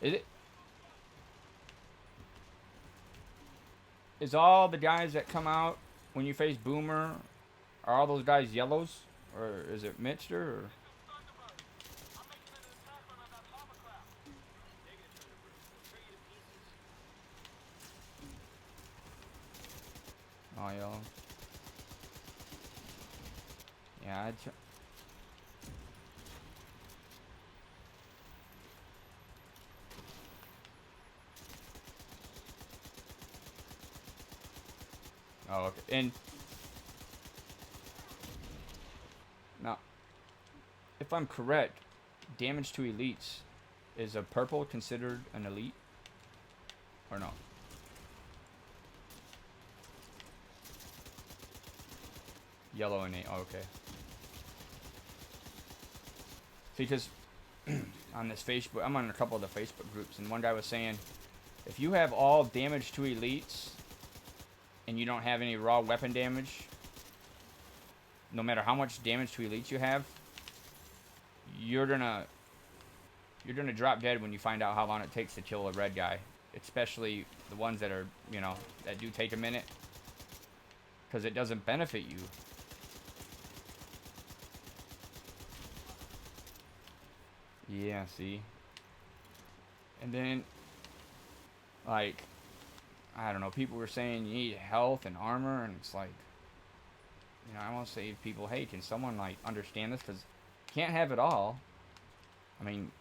Is it? Is all the guys that come out when you face Boomer, are all those guys yellows? Or is it mixed or? Oh, yellow. Yeah, oh, okay. And now, if I'm correct, damage to elites, is a purple considered an elite? Or no? Yellow and eight. Oh, okay. Because on this Facebook, I'm on a couple of the Facebook groups, and one guy was saying, if you have all damage to elites and you don't have any raw weapon damage, no matter how much damage to elites you have, you're gonna drop dead when you find out how long it takes to kill a red guy, especially the ones that are, you know, that do take a minute, because it doesn't benefit you. Yeah, see. And then, like, I don't know, people were saying you need health and armor, and it's like, you know, I want to say to people, hey, can someone, like, understand this? Because you can't have it all. I mean,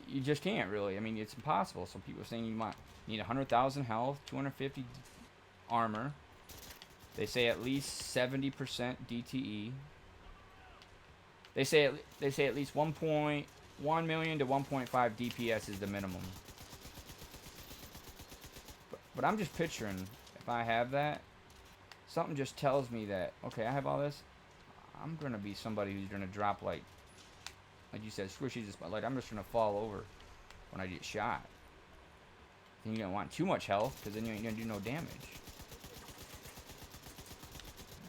you just can't really. I mean, it's impossible. So people are saying you need 100,000 health, 250 armor. They say at least 70% DTE. They say at least 1.1 million to 1.5 DPS is the minimum. But I'm just picturing if I have that, something just tells me that okay, I have all this. I'm gonna be somebody who's gonna drop like you said, squishy. Just like I'm just gonna fall over when I get shot. And you don't want too much health because then you ain't gonna do no damage.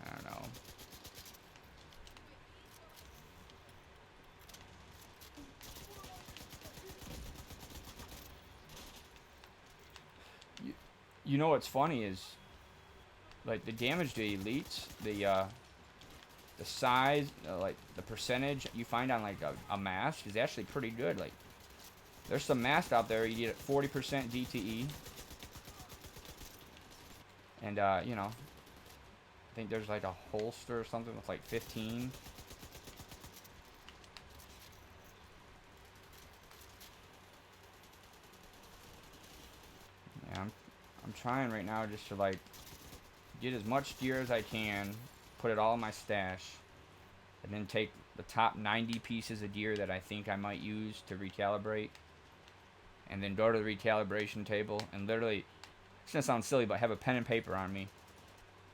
I don't know. You know what's funny is like the damage to elites, the size, like the percentage you find on like a mask is actually pretty good. Like there's some masks out there you get 40% DTE, and you know, I think there's like a holster or something with like 15. Yeah, I'm trying right now just to like get as much gear as I can, put it all in my stash, and then take the top 90 pieces of gear that I think I might use to recalibrate, and then go to the recalibration table and literally, it's gonna sound silly, but have a pen and paper on me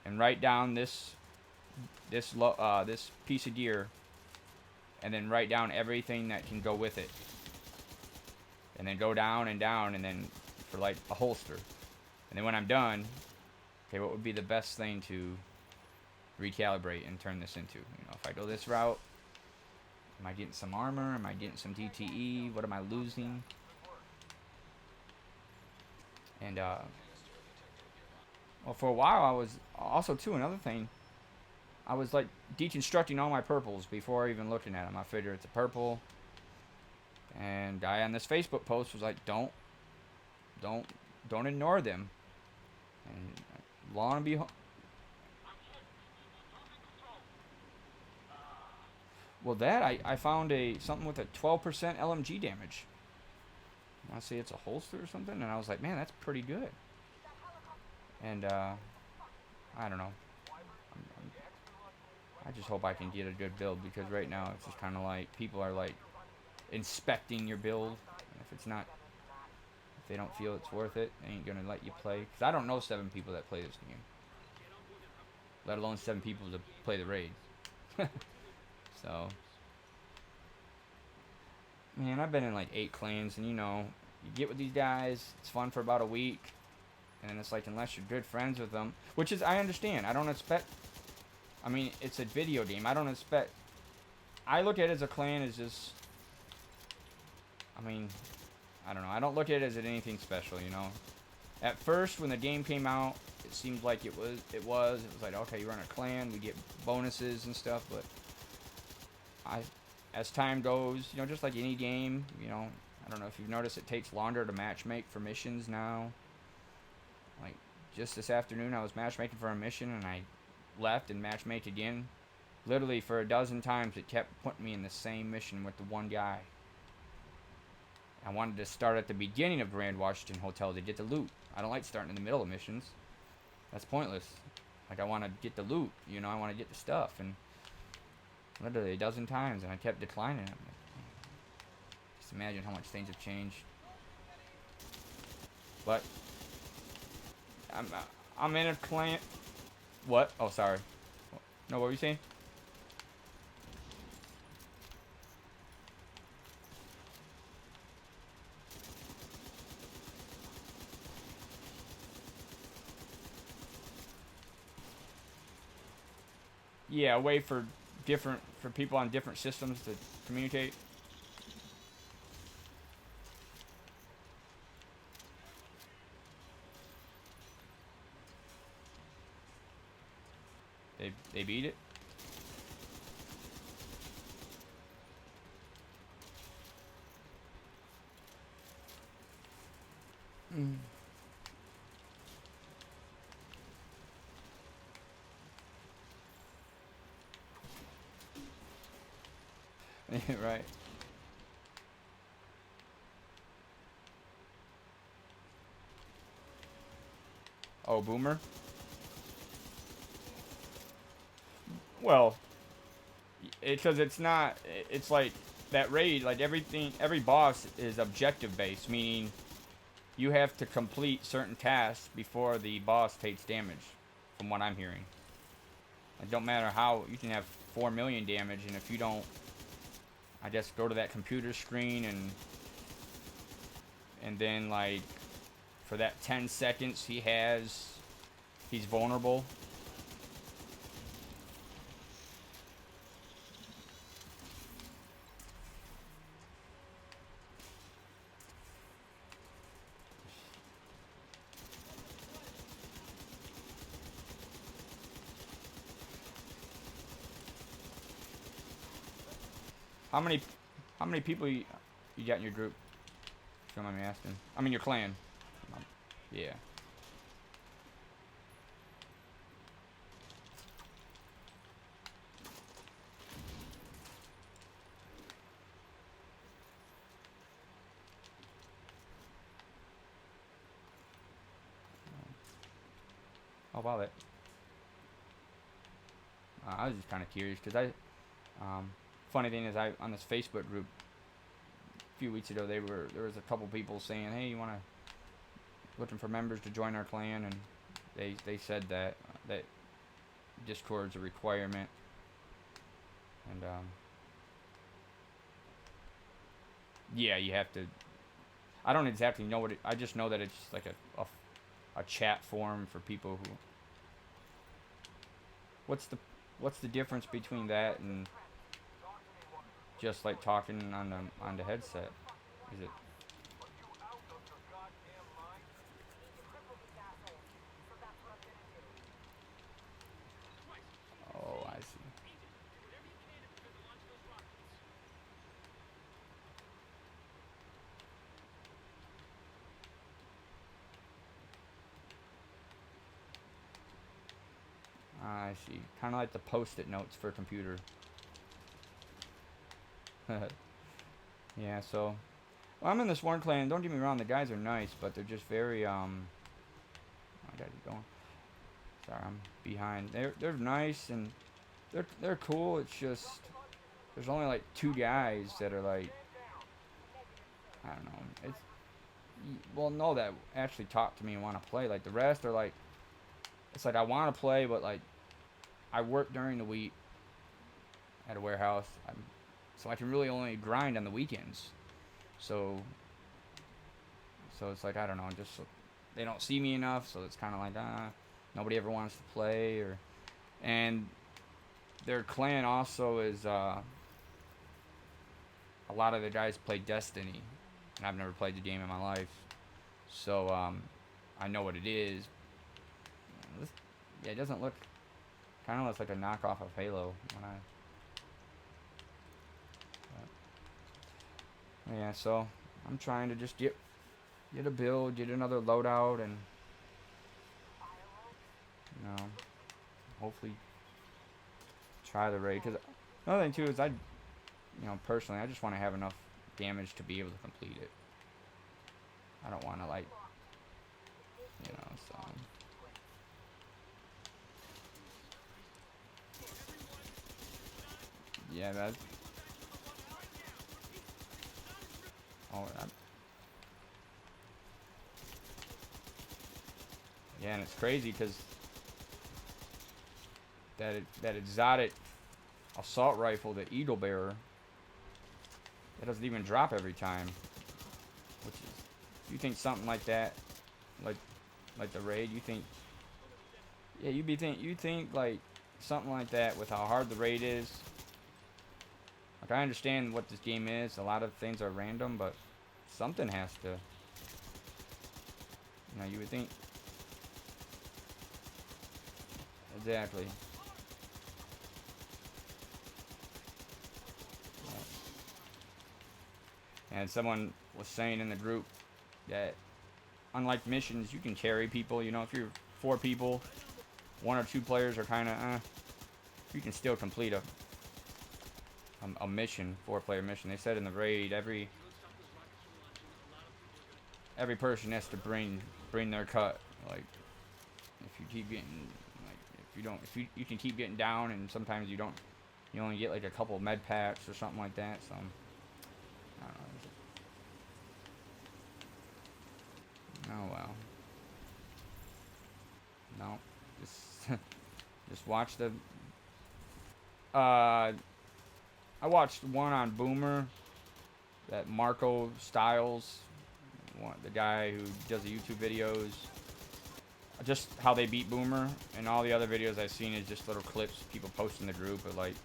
and write down this piece of gear, and then write down everything that can go with it, and then go down and down, and then for like a holster, and then when I'm done, okay, what would be the best thing to recalibrate and turn this into? You know, if I go this route, am I getting some armor? Am I getting some DTE? What am I losing? And well, for a while I was also too another thing. I was like deconstructing all my purples before even looking at them. I figured it's a purple, and guy on this Facebook post was like, don't ignore them. And lo and behold, well, that I found something with a 12% LMG damage. I see it's a holster or something, and I was like, man, that's pretty good. And I don't know. I just hope I can get a good build, because right now it's just kind of like people are like inspecting your build, and if they don't feel it's worth it, they ain't gonna let you play. Because I don't know 7 people that play this game, let alone 7 people to play the raid. So, man, I've been in like 8 clans, and you know, you get with these guys, it's fun for about a week, and then it's like, unless you're good friends with them, which is, I understand. I don't expect, I mean, it's a video game. I don't expect, I look at it as a clan as just, I mean, I don't know. I don't look at it as anything special, you know. At first, when the game came out, it seemed like it was like, okay, you run a clan, we get bonuses and stuff, but as time goes, you know, just like any game, you know, I don't know if you've noticed, it takes longer to matchmake for missions now. Like, just this afternoon, I was matchmaking for a mission, and I left and matchmaked again. Literally, for a dozen times, it kept putting me in the same mission with the one guy. I wanted to start at the beginning of Grand Washington Hotel to get the loot. I don't like starting in the middle of missions. That's pointless. Like, I want to get the loot, you know, I want to get the stuff, and literally a dozen times, and I kept declining it. Just imagine how much things have changed. But I'm in a clan. What? Oh, sorry. No, what were you saying? Yeah, a way for people on different systems to communicate. They beat it. Mm. Right. Oh, Boomer? Well, because it's not. It's like that raid. Like everything, every boss is objective based, meaning you have to complete certain tasks before the boss takes damage. From what I'm hearing, it don't matter how you can have 4 million damage, and if you don't, I just go to that computer screen and then like for that 10 seconds he's vulnerable. How many people you got in your group? If you don't mind me asking. I mean your clan. Yeah. How about it? I was just kind of curious because funny thing is, I on this Facebook group a few weeks ago, there was a couple people saying, "Hey, you want to looking for members to join our clan?" And they said that Discord's a requirement, and yeah, you have to. I don't exactly know what it. I just know that it's like a chat forum for people who. What's the difference between that and just like talking on the headset? Is it? Are you out of your goddamn mind? We need to cripple these assholes, so that's what I'm gonna do. Christ, Oh, I see. Agent, do whatever you can to prepare the launch of those rockets. I see. Kind of like the post-it notes for a computer. Yeah. So, well, I'm in this one clan. Don't get me wrong. The guys are nice, but they're just very I gotta keep going. Sorry, I'm behind. They're nice and they're cool. It's just there's only like 2 guys that are like I don't know. It's well, no, that actually talk to me and want to play. Like the rest are like it's like I want to play, but like I work during the week at a warehouse, so I can really only grind on the weekends. So it's like I don't know, just they don't see me enough, so it's kind of like nobody ever wants to play and their clan also is a lot of the guys play Destiny, and I've never played the game in my life, so I know what it is. Yeah, it doesn't look kind of looks like a knockoff of Halo when I. Yeah, so I'm trying to just get a build, get another loadout, and you know, hopefully try the raid. Because another thing too is personally, I just want to have enough damage to be able to complete it. I don't want to like, so. Yeah, that's. Oh, yeah, and it's crazy because that exotic assault rifle, the Eagle Bearer, that doesn't even drop every time. Which is, you think something like that, like the raid, you think, yeah, you think like something like that with how hard the raid is. Like I understand what this game is. A lot of things are random, but something has to. You would think. Exactly. And someone was saying in the group that unlike missions, you can carry people. If you're 4 people, 1 or 2 players are kind of, you can still complete a mission, 4-player mission. They said in the raid, every person has to bring their cut. Like, keep getting like if you can keep getting down, and sometimes you don't. You only get like a couple med packs or something like that. So I don't know. Oh well. No, just just watch the. I watched one on Boomer, that Marco Styles, the guy who does the YouTube videos. Just how they beat Boomer, and all the other videos I've seen is just little clips people post in the group of like,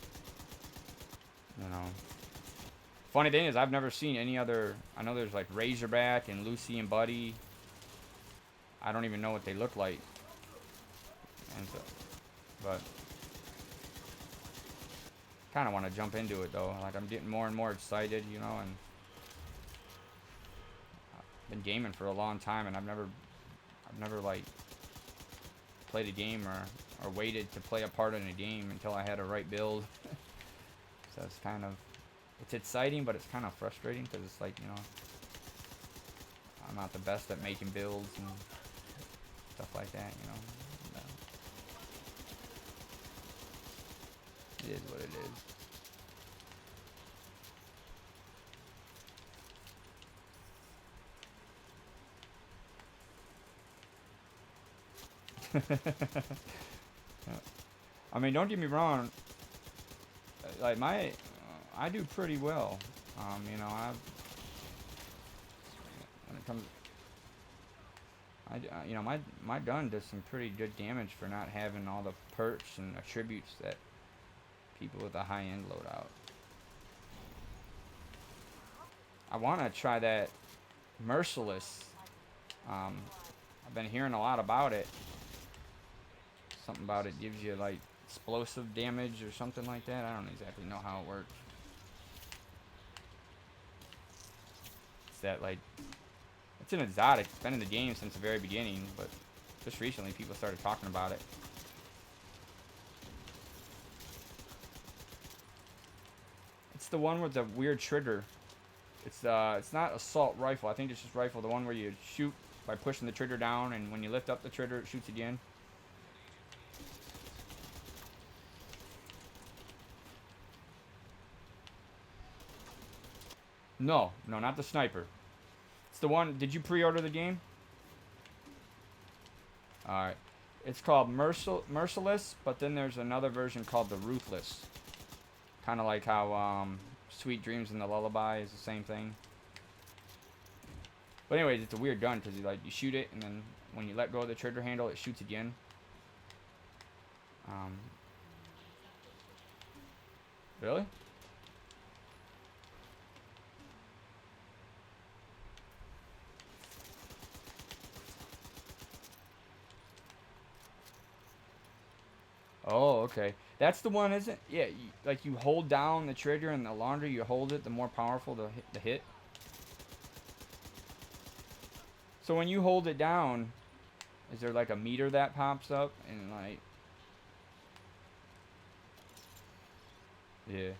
you know. Funny thing is, I've never seen any other. I know there's like Razorback and Lucy and Buddy. I don't even know what they look like. And so, but kind of want to jump into it though. Like I'm getting more and more excited, you know, and I've been gaming for a long time, and I've never like played a game or waited to play a part in a game until I had a right build. So it's kind of, it's exciting, but it's kind of frustrating because it's like, you know, I'm not the best at making builds and stuff like that, you know. It is what it is. I mean, don't get me wrong. Like I do pretty well. You know, when it comes, you know, my gun does some pretty good damage for not having all the perks and attributes that people with a high end loadout. I want to try that Merciless. I've been hearing a lot about it. Something about it gives you like explosive damage or something like that. I don't exactly know how it works. It's that like, it's an exotic. It's been in the game since the very beginning, but just recently people started talking about it. It's the one with the weird trigger. It's not assault rifle. I think it's just rifle. The one where you shoot by pushing the trigger down, and when you lift up the trigger, it shoots again. No, not the sniper. It's the one. Did you pre-order the game? All right. It's called Merciless, but then there's another version called the Ruthless. Kind of like how Sweet Dreams and the Lullaby is the same thing. But anyways, it's a weird gun because you shoot it, and then when you let go of the trigger handle, it shoots again. Really? Oh, okay. That's the one, isn't? Yeah, like you hold down the trigger, and the longer you hold it, the more powerful the hit. So when you hold it down, is there like a meter that pops up and like? Yeah.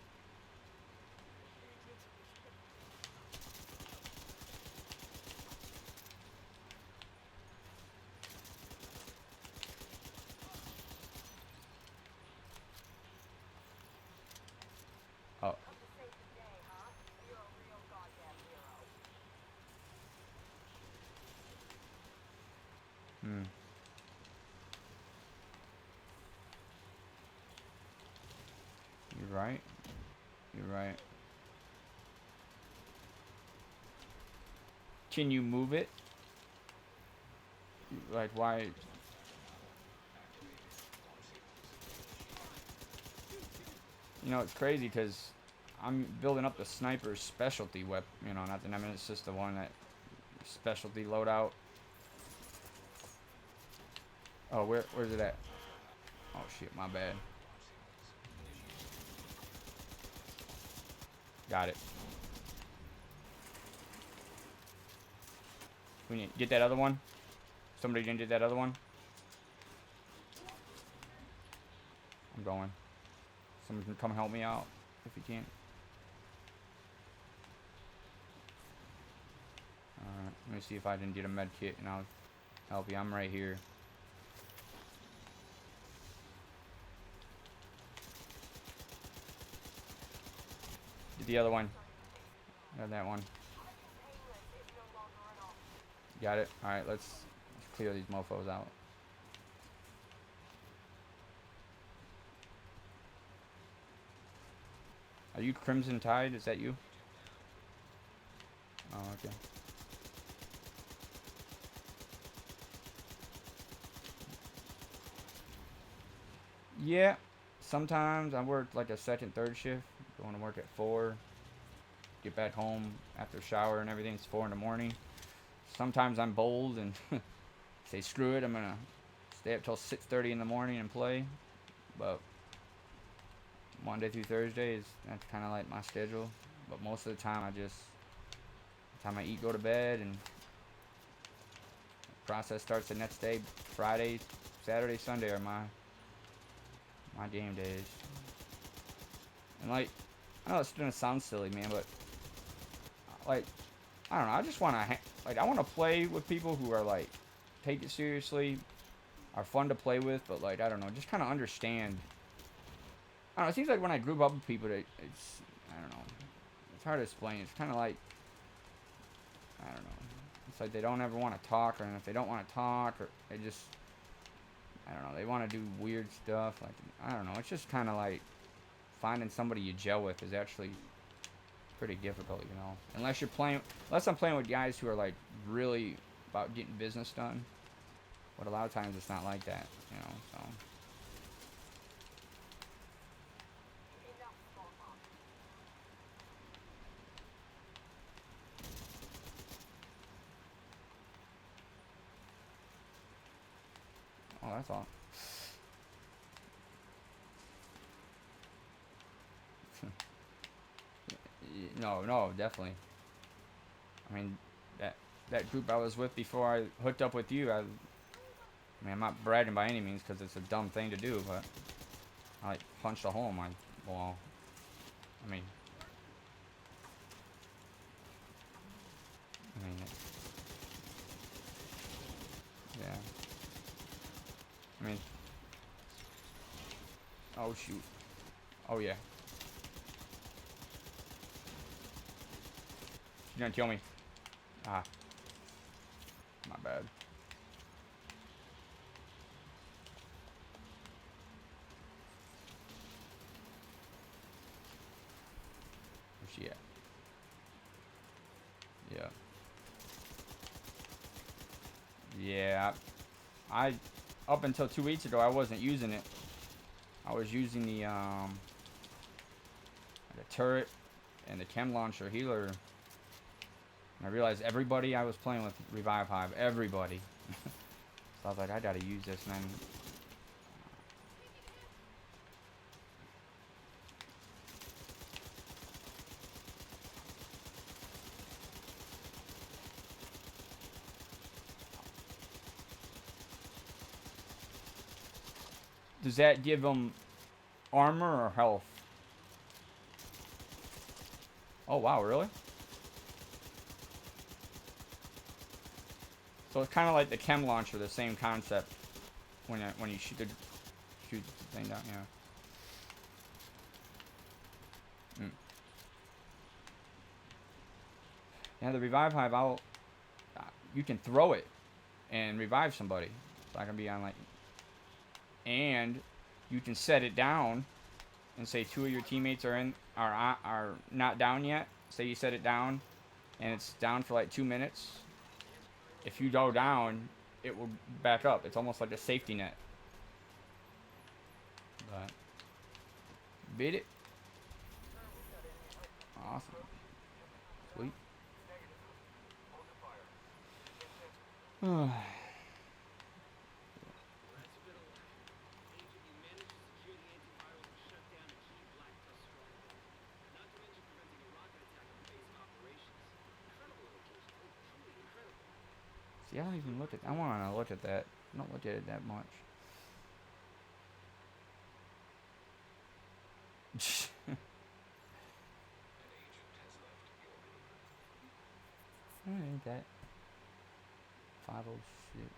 Oh. Come to save the day, huh? You're a real goddamn hero. Hmm. You're right. You're right. Can you move it? Like why? You know, it's crazy because I'm building up the sniper's specialty weapon. You know, not the. I mean, it's just the one that specialty loadout. Oh, where's it at? Oh shit, my bad. Got it. We need get that other one. Somebody didn't get that other one. I'm going. Someone can come help me out if you can. Alright, let me see if I didn't get a med kit, and I'll help you. I'm right here. the other one. Got that one. Painless if no longer an option. Got it. All right, let's clear these mofos out. Are you Crimson Tide? Is that you? Oh, okay. Yeah. Sometimes I work like a second, third shift. Going to work at 4. Get back home after shower and everything. It's 4 in the morning. Sometimes I'm bold and say screw it. I'm gonna stay up till 6:30 in the morning and play. But Monday through Thursday is that's kind of like my schedule. But most of the time time I eat, go to bed, and the process starts the next day. Friday, Saturday, Sunday are my game days. And like, I know it's gonna sound silly, man, but like, I don't know. I just want to I want to play with people who are like take it seriously, are fun to play with, but like I don't know, just kind of understand. I don't know. It seems like when I grew up with people, it's I don't know. It's hard to explain. It's kind of like I don't know. It's like they don't ever want to talk, or if they don't want to talk, or they just I don't know. They want to do weird stuff. Like I don't know. It's just kind of like finding somebody you gel with is actually pretty difficult, you know. Unless I'm playing with guys who are like really about getting business done. But a lot of times it's not like that, you know. So. Enough small talk. Oh, that's all. No, definitely. I mean, that group I was with before I hooked up with you, I mean, I'm not bragging by any means because it's a dumb thing to do, but I like punched a hole in my wall. I mean, yeah. I mean, oh shoot. Oh yeah. She's gonna kill me. Ah, my bad. Where's she at? Yeah. Yeah. I up until 2 weeks ago I wasn't using it. I was using the turret and the chem launcher healer. And I realized everybody I was playing with Revive Hive, everybody. So I was like, I gotta use this, and then does that give them armor or health? Oh wow, really? So it's kind of like the chem launcher, the same concept. When you shoot the thing down, yeah. Yeah, the revive hive, you can throw it and revive somebody. So I can be on like, and you can set it down, and say 2 of your teammates are not down yet. Say you set it down, and it's down for like 2 minutes. If you go down, it will back up. It's almost like a safety net. But beat it. Awesome. Sweet. That's a bit of luck. Agent, you managed to secure the antivirals and shut down a key black dust stronghold. Not to mention preventing a rocket attack on base of operations. Incredible location. Truly incredible. See, I don't even look at. I want to look at that. I don't look at it that much. Ain't that 50 shit.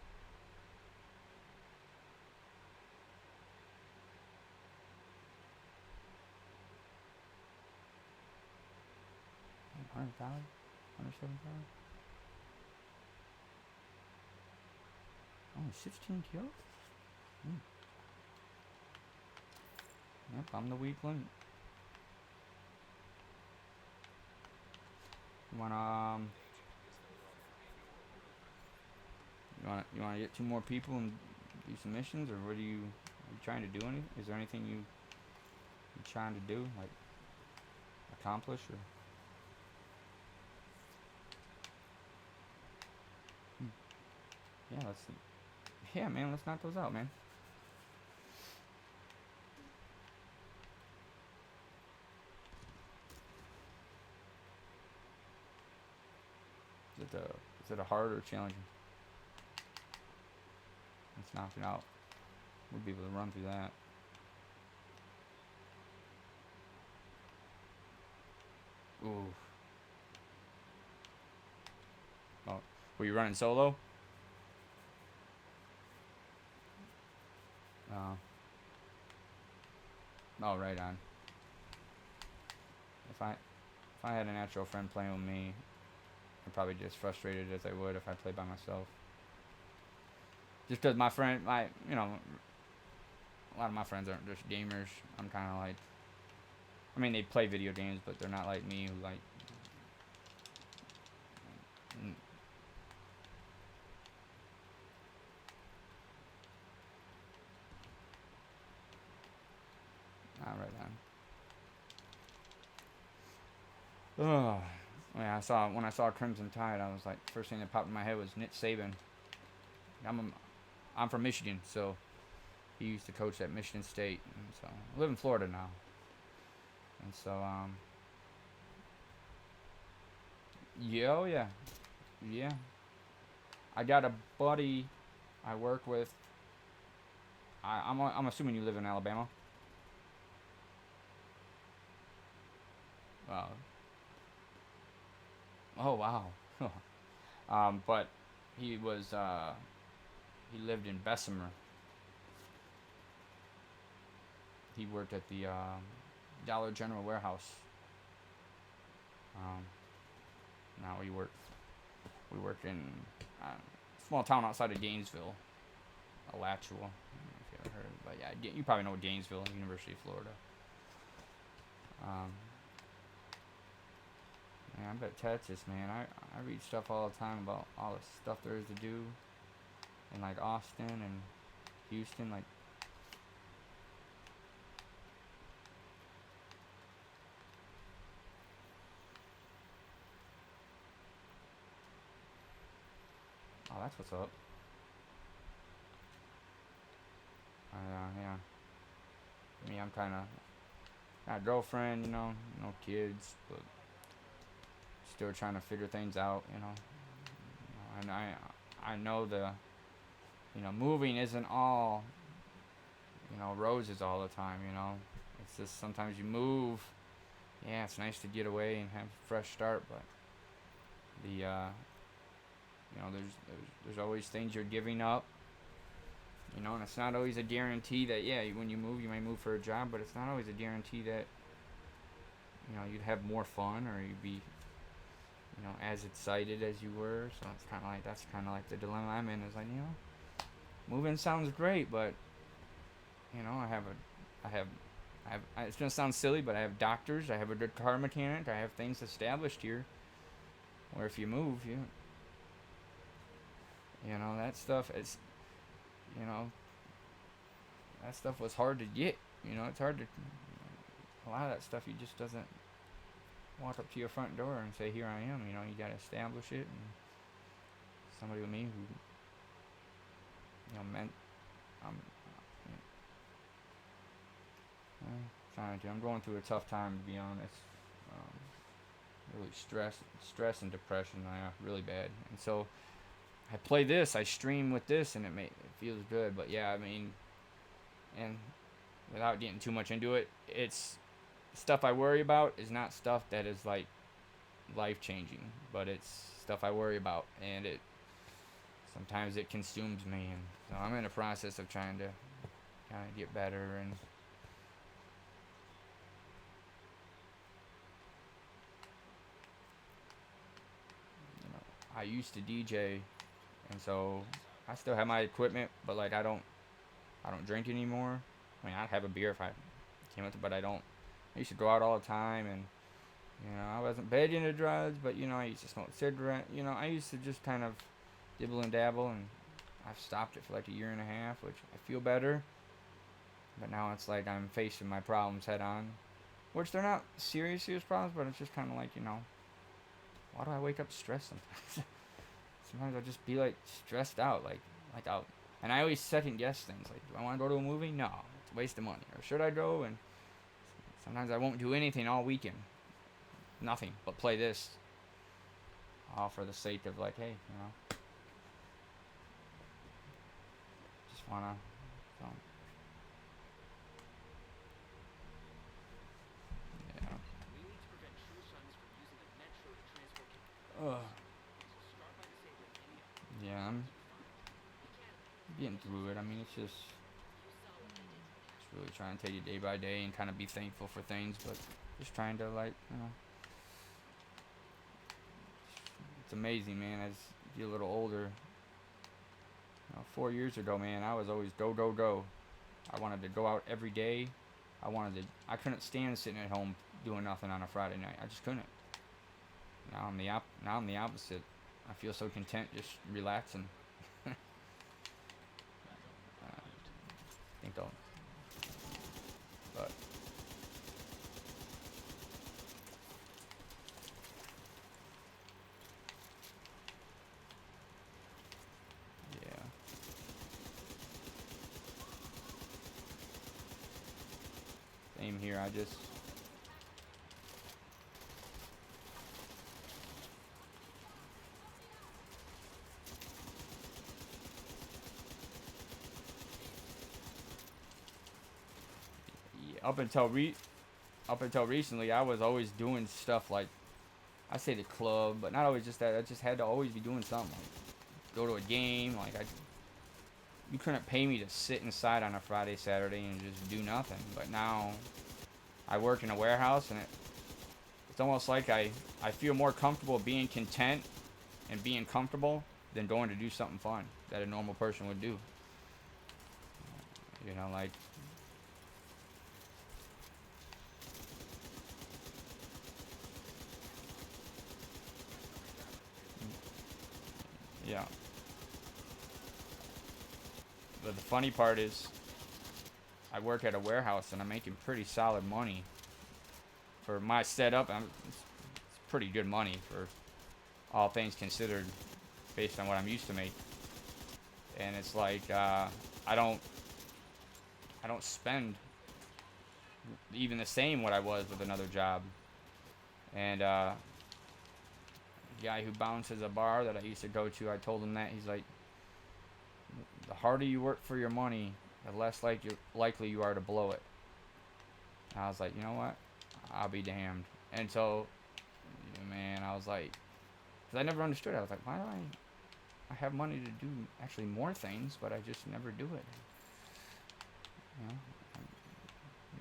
100,000? 107,000? Only 16 kills? Yep, I'm the weak link. You wanna you wanna get 2 more people and do some missions, or what are you trying to do? Is there anything you trying to do, like accomplish, or? Yeah, man, let's knock those out, man. Is it a hard or challenging? Let's knock it out. We'll be able to run through that. Ooh. Oh, were you running solo? Oh, right on. If I had a natural friend playing with me, I'd probably just frustrated as I would if I played by myself. Just because a lot of my friends aren't just gamers. I'm kind of like, I mean, they play video games, but they're not like me who like. Right on. Oh, yeah. When I saw Crimson Tide, I was like, first thing that popped in my head was Nick Saban. I'm from Michigan, so he used to coach at Michigan State, and so I live in Florida now, and so yeah, oh yeah, yeah. I got a buddy I work with. I'm assuming you live in Alabama. Uh, oh wow. But he was he lived in Bessemer. He worked at the Dollar General warehouse. Now we worked in a small town outside of Gainesville, Alachua. I don't know if you ever heard, but yeah, you probably know Gainesville, University of Florida. Man, I bet Texas, man. I read stuff all the time about all the stuff there is to do in like Austin and Houston, like. Oh, that's what's up. Yeah. Me, I'm kind of got a girlfriend, no kids, but still trying to figure things out, And I know moving isn't all, roses all the time, It's just sometimes you move. Yeah, it's nice to get away and have a fresh start, but there's always things you're giving up. And it's not always a guarantee that, when you move, you may move for a job, but it's not always a guarantee that, you'd have more fun or you'd be, as excited as you were. So it's that's kind of like the dilemma I'm in. Is like, moving sounds great, but, it's gonna sound silly, but I have doctors, I have a good car mechanic, I have things established here. Where if you move, that stuff is. That stuff was hard to get. It's hard to. A lot of that stuff you just doesn't walk up to your front door and say, "Here I am." You gotta establish it. And somebody with me who, meant. I'm. Trying to. I'm going through a tough time, to be honest. Really stress and depression. Really bad, and so. I play this, I stream with this, and it feels good. But yeah, I mean, and without getting too much into it, it's stuff I worry about is not stuff that is like life changing, but it's stuff I worry about, and sometimes it consumes me, and so I'm in a process of trying to kind of get better and. I used to DJ, and so I still have my equipment, but like I don't drink anymore. I mean, I'd have a beer if I came with it, but I don't. I used to go out all the time, and I wasn't big into drugs, but I used to smoke cigarette. I used to just kind of dibble and dabble, and I've stopped it for like a year and a half, which I feel better. But now it's like I'm facing my problems head on, which they're not serious problems, but it's just kind of like why do I wake up stressed sometimes? Sometimes I'll just be like stressed out, like out, and I always second guess things. Like, do I want to go to a movie? No, it's a waste of money. Or should I go? And sometimes I won't do anything all weekend, nothing but play this, all for the sake of like, hey, just wanna. So, yeah. We need to prevent true sons from using the metro to transport chemicals. Ugh. So start by disabling any of them. Yeah, I'm You can't getting through it. I mean, it's just really trying to take it day by day and kind of be thankful for things, but just trying to like, it's amazing, man. As you get a little older, 4 years ago, man, I was always go go go. I wanted to go out every day. I couldn't stand sitting at home doing nothing on a Friday night. I just couldn't. Now I'm the opposite. I feel so content just relaxing. Think I'll, but yeah. Same here. I just yeah, up until recently, I was always doing stuff like I say the club, but not always just that. I just had to always be doing something. Like go to a game. You couldn't pay me to sit inside on a Friday, Saturday, and just do nothing. But now I work in a warehouse, and it's almost like I feel more comfortable being content and being comfortable than going to do something fun that a normal person would do. Like yeah. But the funny part is, I work at a warehouse and I'm making pretty solid money for my setup. It's pretty good money for all things considered, based on what I'm used to make. And it's like I don't spend even the same what I was with another job. And the guy who bounces a bar that I used to go to, I told him that. He's like, the harder you work for your money, the less likely you are to blow it. And I was like, you know what? I'll be damned. And so, man, I was like, because I never understood it. I was like, why do I have money to do actually more things, but I just never do it.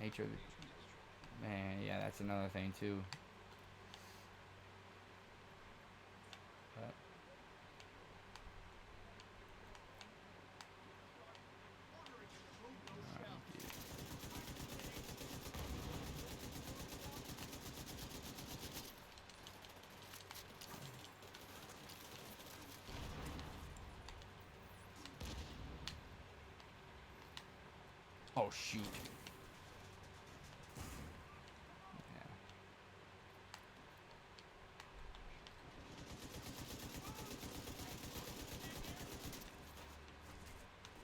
Nature of the, man, yeah, that's another thing too. But oh shoot. Yeah.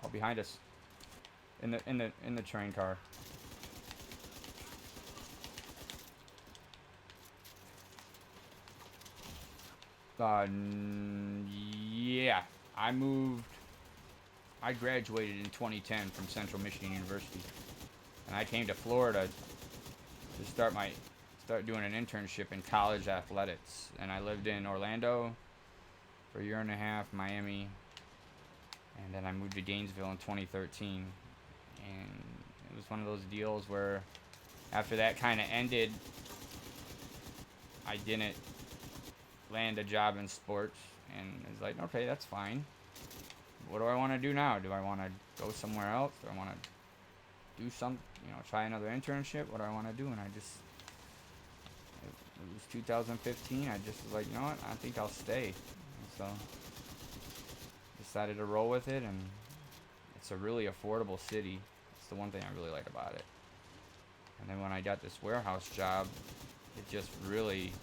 Oh, behind us. In the train car. Yeah. I graduated in 2010 from Central Michigan University, and I came to Florida to start doing an internship in college athletics. And I lived in Orlando for a year and a half, Miami, and then I moved to Gainesville in 2013. And it was one of those deals where after that kind of ended, I didn't land a job in sports, And it's like, okay, that's fine. What do I want to do now? Do I want to go somewhere else? Do I want to do some, try another internship? What do I want to do? And it was 2015. I just was like, you know what? I think I'll stay. And so decided to roll with it, and it's a really affordable city. That's the one thing I really like about it. And then when I got this warehouse job, it just really,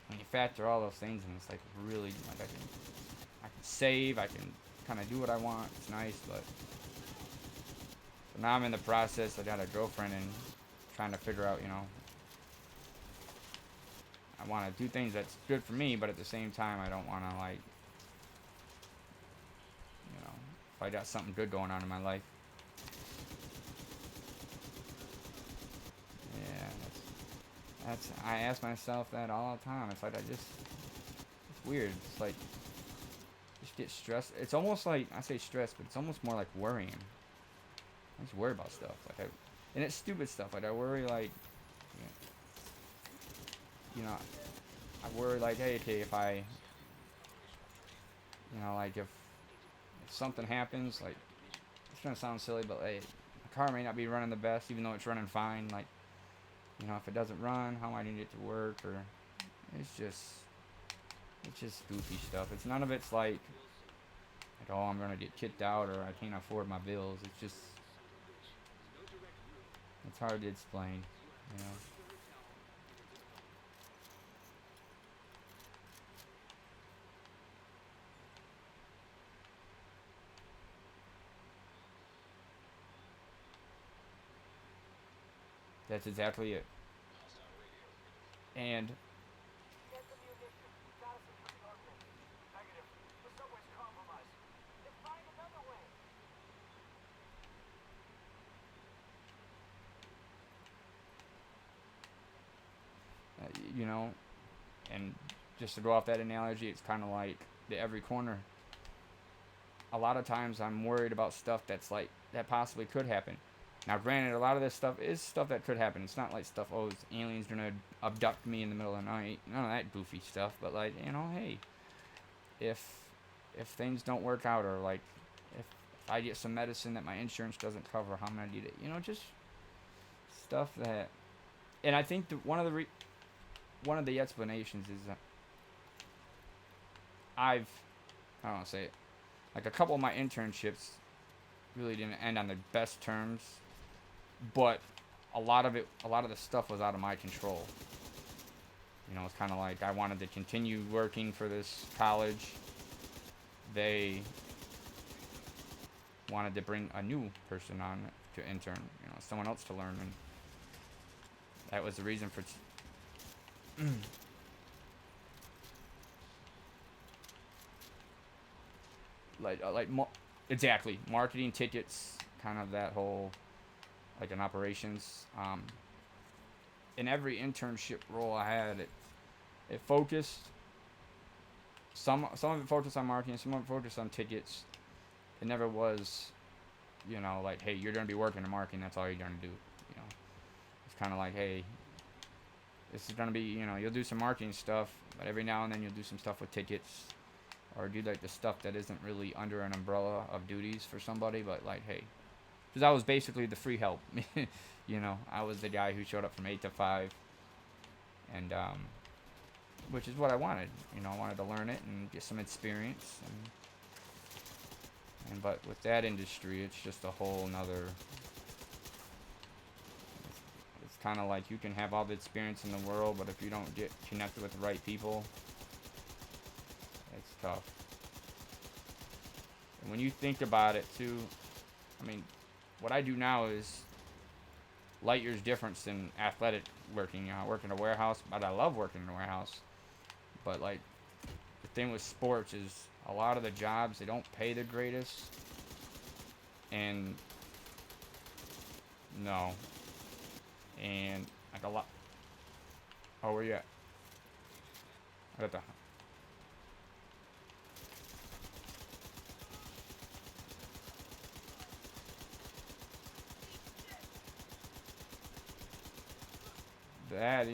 when you factor all those things, and it's like really, like I can save, I can kind of do what I want. It's nice, but now I'm in the process. I got a girlfriend and trying to figure out, I want to do things that's good for me, but at the same time, I don't want to like, if I got something good going on in my life. Yeah, that's I ask myself that all the time. It's like it's weird. It's like just get stressed. It's almost like I say stressed, but it's almost more like worrying. I just worry about stuff and it's stupid stuff. Like I worry like, I worry like, hey, okay, if I, like if something happens, like it's gonna sound silly, but like the car may not be running the best, even though it's running fine. Like, if it doesn't run, how am I gonna get to work? Or it's just goofy stuff. It's none of it's like oh, I'm gonna get kicked out or I can't afford my bills. It's just it's hard to explain, That's exactly it. And Get the munitions. Got us into the ordinance. Negative. The subway's compromised. Then find another way. you know, and just to go off that analogy, it's kind of like the every corner. A lot of times I'm worried about stuff that's like that possibly could happen. Now, granted, a lot of this stuff is stuff that could happen. It's not like stuff, oh, aliens gonna abduct me in the middle of the night. None of that goofy stuff. But like, hey, if things don't work out, or like if I get some medicine that my insurance doesn't cover, how am I gonna need it? Just stuff that. And I think one of the explanations is that I don't want to say it, like a couple of my internships really didn't end on the best terms, but a lot of the stuff was out of my control. It's kind of like I wanted to continue working for this college. They wanted to bring a new person on to intern, someone else to learn, and that was the reason for exactly marketing, tickets, kind of that whole like an operations. In every internship role I had, it focused. Some of it focused on marketing, some of it focused on tickets. It never was, like, hey, you're gonna be working in marketing. That's all you're gonna do. It's kind of like, hey, this is gonna be, you'll do some marketing stuff, but every now and then you'll do some stuff with tickets, or do like the stuff that isn't really under an umbrella of duties for somebody, but like, hey, because I was basically the free help. I was the guy who showed up from 8 to 5, and which is what I wanted. I wanted to learn it and get some experience, and but with that industry, it's just a whole nother. It's kind of like you can have all the experience in the world, but if you don't get connected with the right people, it's tough. And when you think about it too, I mean, what I do now is light years difference than athletic working. I work in a warehouse, but I love working in a warehouse. But like, the thing with sports is a lot of the jobs, they don't pay the greatest. And no. And like a lot. Oh, where you at? I got the. That.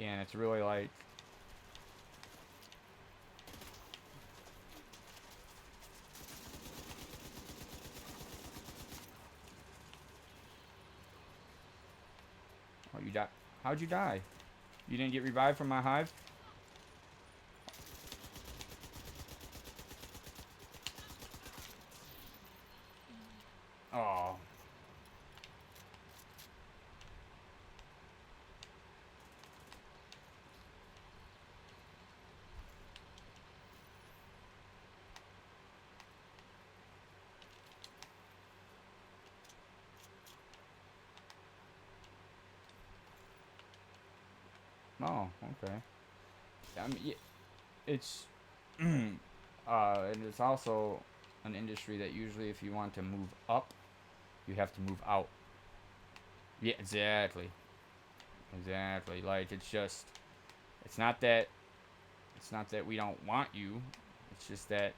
Yeah, and it's really like, oh, you died. How'd you die? You didn't get revived from my hive? Oh. Oh, okay. I mean, it's and it's also an industry that usually, if you want to move up, you have to move out. Yeah, exactly, exactly. Like it's just, it's not that, it's not that we don't want you. It's just that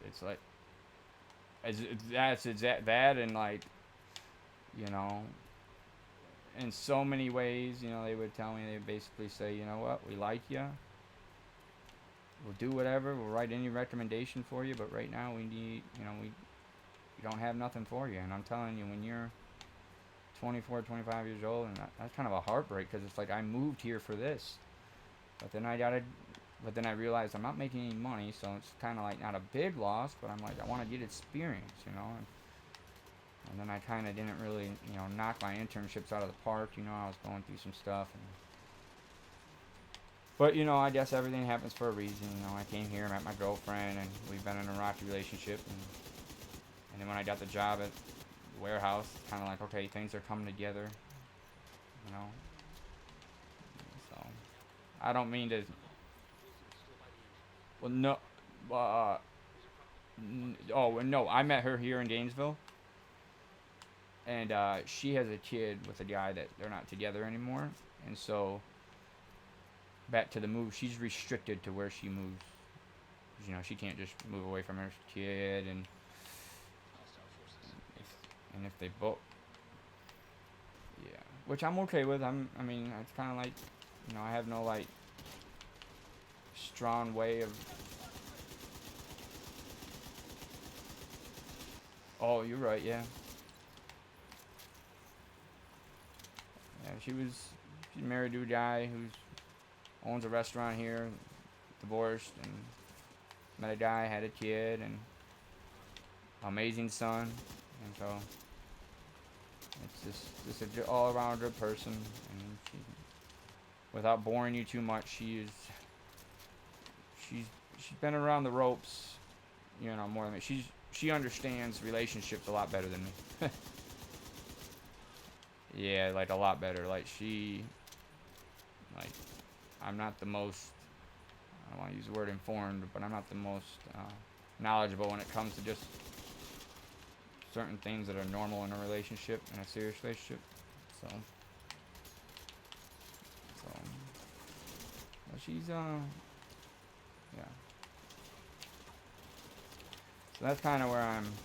it's like, that's exact that, and like, you know, in so many ways, you know, they would tell me, they basically say, you know what, we like you. We'll do whatever. We'll write any recommendation for you, but right now we need, you know, we don't have nothing for you. And I'm telling you, when you're 24, 25 years old, and that's kind of a heartbreak, because it's like I moved here for this, but then but then I realized I'm not making any money, so it's kind of like not a big loss, but I'm like, I want to get experience, you know. And then I kind of didn't really, you know, knock my internships out of the park. You know, I was going through some stuff, but you know, I guess everything happens for a reason. You know, I came here, met my girlfriend, and we've been in a rocky relationship, and then when I got the job at the warehouse, it's kind of like, okay, things are coming together, you know. So I don't mean to. Well, no. Oh, well, no. I met her here in Gainesville, and she has a kid with a guy that they're not together anymore, and so back to the move, she's restricted to where she moves. You know, she can't just move away from her kid, and if they both, yeah, which I'm okay with. I mean, it's kind of like, you know, I have no like strong way of. Oh, you're right. Yeah. Yeah. She's married to a guy who's owns a restaurant here, divorced, and met a guy, had a kid, and amazing son, and so it's just a all around good person, and she, without boring you too much, she's she's been around the ropes, you know, more than me. She understands relationships a lot better than me. Yeah, like a lot better. Like I'm not the most. I don't want to use the word informed, but I'm not the most knowledgeable when it comes to just certain things that are normal in a relationship, in a serious relationship. So, but she's yeah. So that's kind of where I'm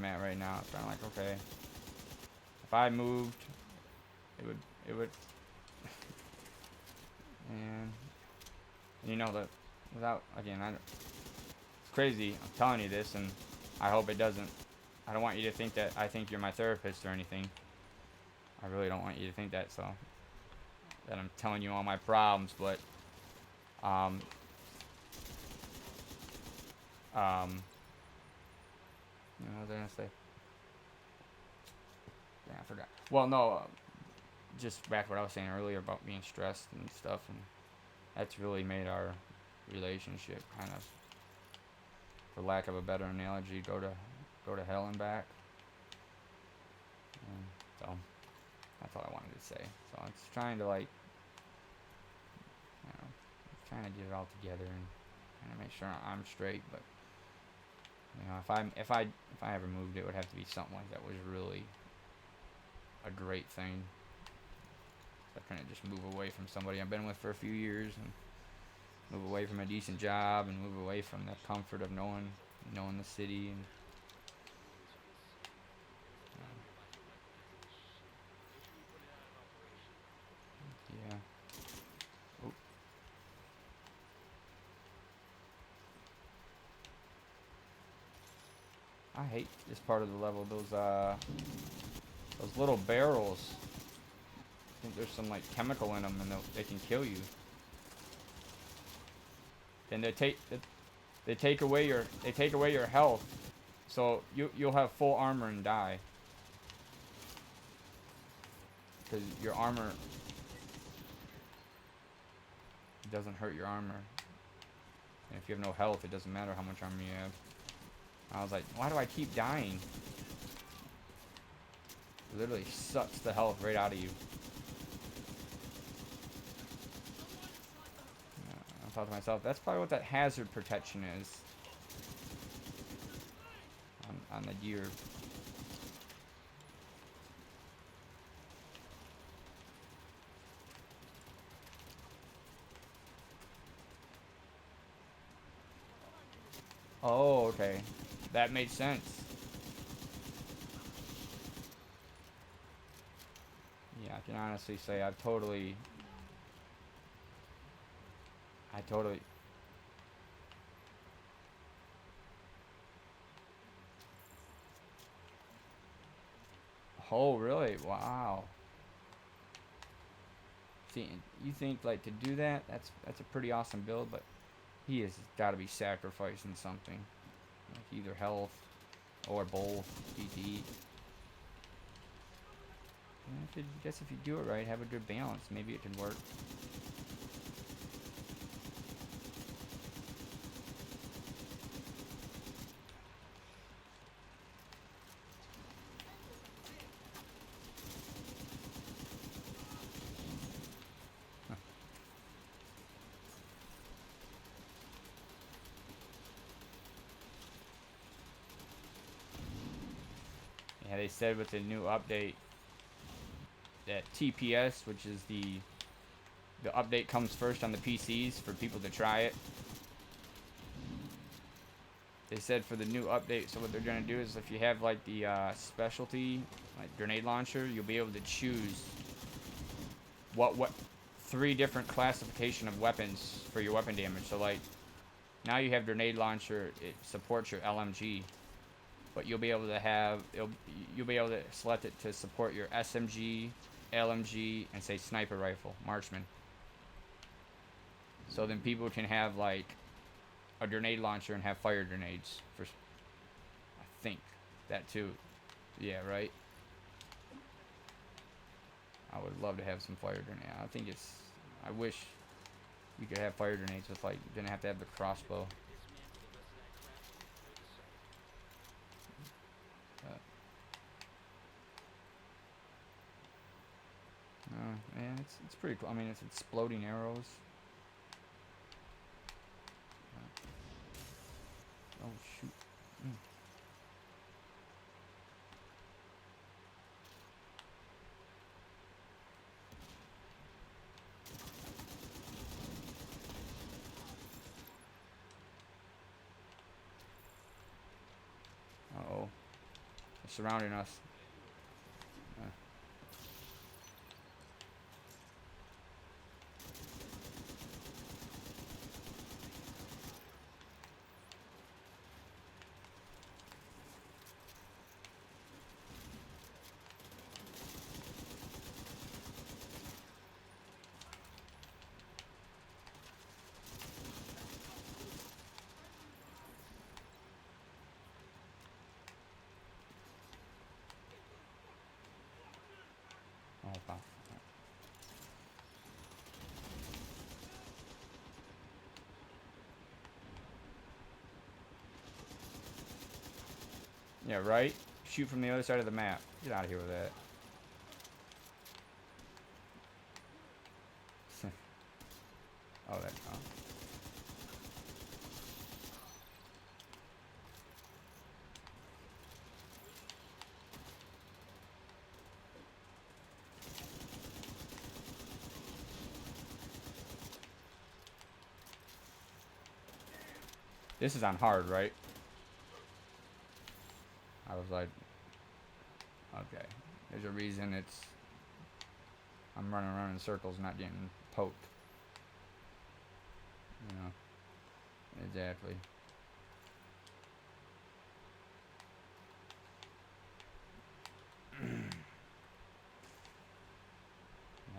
at right now. It's kind of like, okay, if I moved, it would, and you know that without again, it's crazy. I'm telling you this, and I hope it doesn't. I don't want you to think that I think you're my therapist or anything. I really don't want you to think that. So that I'm telling you all my problems, but um, you know, what was I gonna say? Yeah, I forgot. Well, no, just back to what I was saying earlier about being stressed and stuff, and that's really made our relationship kind of, for lack of a better analogy, go to hell and back. And so that's all I wanted to say. So it's trying to like, you know, trying to get it all together and kind of make sure I'm straight. But you know, if I ever moved, it would have to be something like that was really a great thing. I couldn't just move away from somebody I've been with for a few years and move away from a decent job and move away from the comfort of knowing the city and. I hate this part of the level. Those little barrels. I think there's some like chemical in them, and they can kill you. And they take away your health, so you'll have full armor and die. Because your armor doesn't hurt your armor. And if you have no health, it doesn't matter how much armor you have. I was like, why do I keep dying? It literally sucks the health right out of you. I thought to myself, that's probably what that hazard protection is. On the gear. Oh, okay. That made sense. Yeah, I can honestly say I totally... Oh, really? Wow. See, you think, like, to do that, that's a pretty awesome build, but he has got to be sacrificing something. Like either health or both, GG. I guess if you do it right, have a good balance, maybe it can work. Yeah, they said with the new update that TPS, which is the update comes first on the PCs for people to try it. They said for the new update, so what they're gonna do is if you have like the specialty, like grenade launcher, you'll be able to choose what 3 different classification of weapons for your weapon damage. So like now you have grenade launcher, it supports your LMG, but you'll be able to select it to support your SMG, LMG, and say sniper rifle, marksman. So then people can have like a grenade launcher and have fire grenades for, I think that too. Yeah, right. I would love to have some fire grenade. I wish you could have fire grenades with like, you didn't have to have the crossbow. Yeah, it's pretty cool. I mean, it's exploding arrows. Oh shoot. Uh-oh. They're surrounding us. Oh, wow. Yeah, right? Shoot from the other side of the map. Get out of here with that. Oh, that. Oh. This is on hard, right? I was like, okay. There's a reason I'm running around in circles, not getting poked. You know, exactly.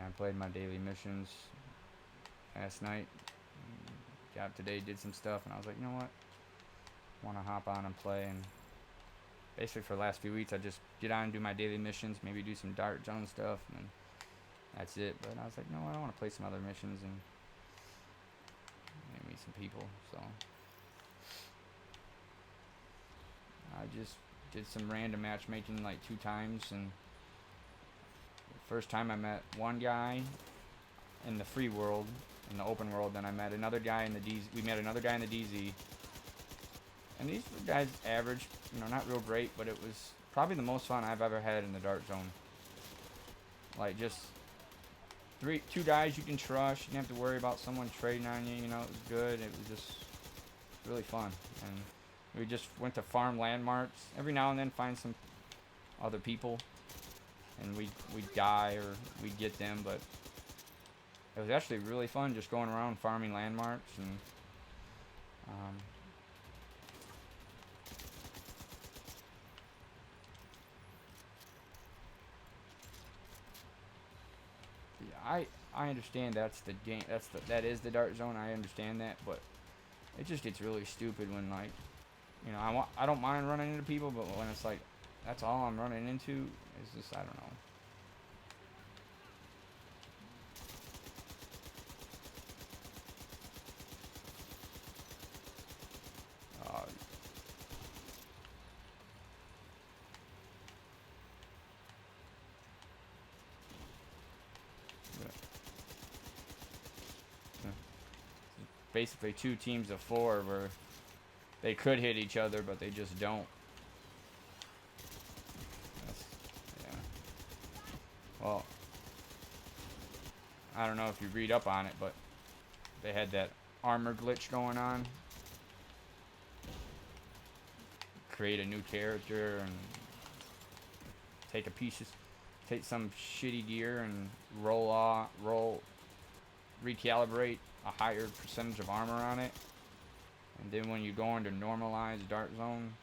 And I played my daily missions last night. Got up today, did some stuff, and I was like, you know what? I want to hop on and play. And basically for the last few weeks, I just get on and do my daily missions, maybe do some Dark Zone stuff, and then that's it. But I was like, no, I want to play some other missions and meet some people. So I just did some random matchmaking like 2 times, and the first time I met one guy in the free world, in the open world. Then I met another guy in the DZ. We met another guy in the DZ. And these guys average, not real great, but it was probably the most fun I've ever had in the Dark Zone. Like, just 2 guys you can trust. You didn't have to worry about someone trading on you. It was good. It was just really fun. And we just went to farm landmarks. Every now and then find some other people. And we'd die or we'd get them. But it was actually really fun just going around farming landmarks. And I understand that's the game. That is the Dark Zone. I understand that, but it just gets really stupid when I don't mind running into people, but when it's like that's all I'm running into, it's just I don't know. Uh, Basically 2 teams of 4 where they could hit each other, but they just don't. Yeah. Well, I don't know if you read up on it, but they had that armor glitch going on. Create a new character and take some shitty gear and recalibrate a higher percentage of armor on it, and then when you go into normalized Dark Zone,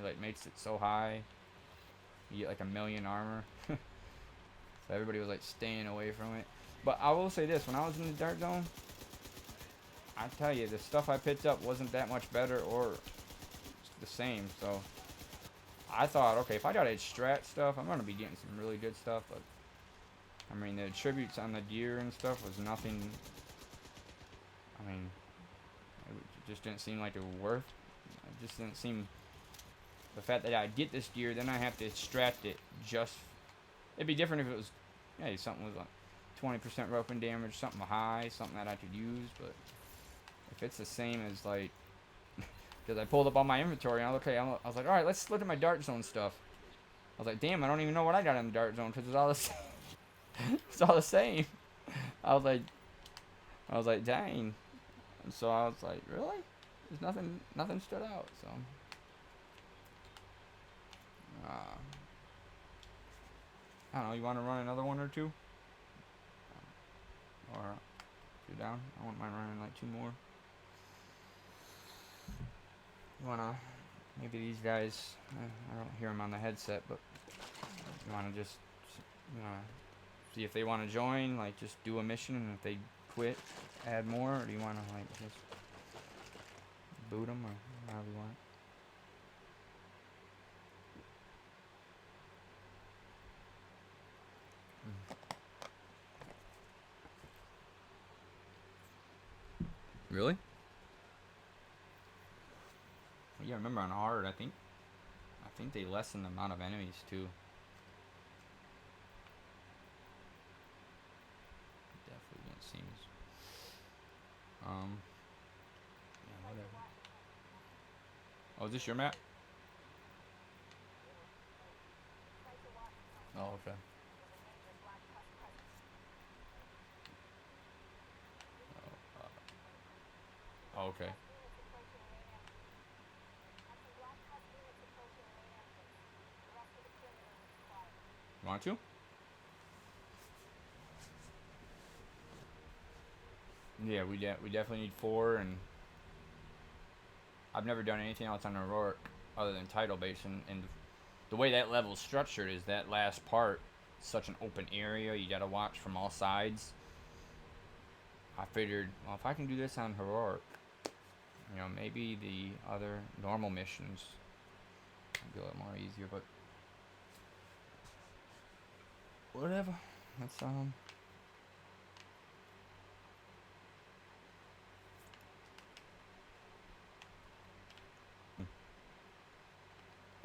it makes it so high you get like 1,000,000 armor. So everybody was staying away from it. But I will say this, when I was in the Dark Zone, I tell you, the stuff I picked up wasn't that much better or the same. So I thought, okay, if I gotta strat stuff, I'm gonna be getting some really good stuff. But I mean, the attributes on the gear and stuff was nothing. I mean, it just didn't seem like it was worth. It just didn't seem. The fact that I get this gear, then I have to extract it. It'd be different if it was, something with 20% weapon damage, something high, something that I could use. But if it's the same as because I pulled up on my inventory, and I was like, all right, let's look at my Dark Zone stuff. I was like, damn, I don't even know what I got in the Dark Zone because it's all the same. It's all the same. I was like, dang. And so I was like, really? There's nothing stood out. So, I don't know. You want to run another one or 2? Or 2 down? I wouldn't mind running 2 more. You wanna? Maybe these guys. I don't hear them on the headset, but you wanna just see if they want to join, just do a mission, and if they quit, add more, or do you want to just boot them, or however you want? Really? Yeah, remember on hard, I think they lessen the amount of enemies too. Definitely it seems. Yeah, whatever. Oh, is this your map? Oh, okay. Oh, okay. Want to? Yeah, we definitely need 4, and I've never done anything else on Aurora other than title base, and the way that level's structured is that last part such an open area. You gotta watch from all sides. I figured, well, if I can do this on heroic, you know, maybe the other normal missions would be a little more easier. But whatever. Let's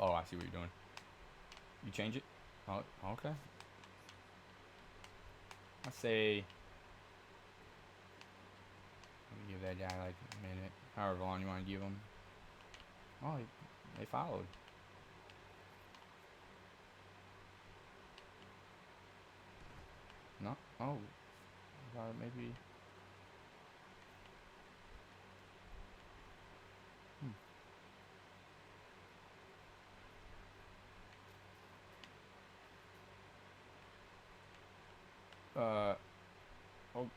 Oh, I see what you're doing. You change it? Oh, okay. Let's say. Let me give that guy like a minute, however long you want to give him. Oh, they followed. No. Oh, maybe. Hmm.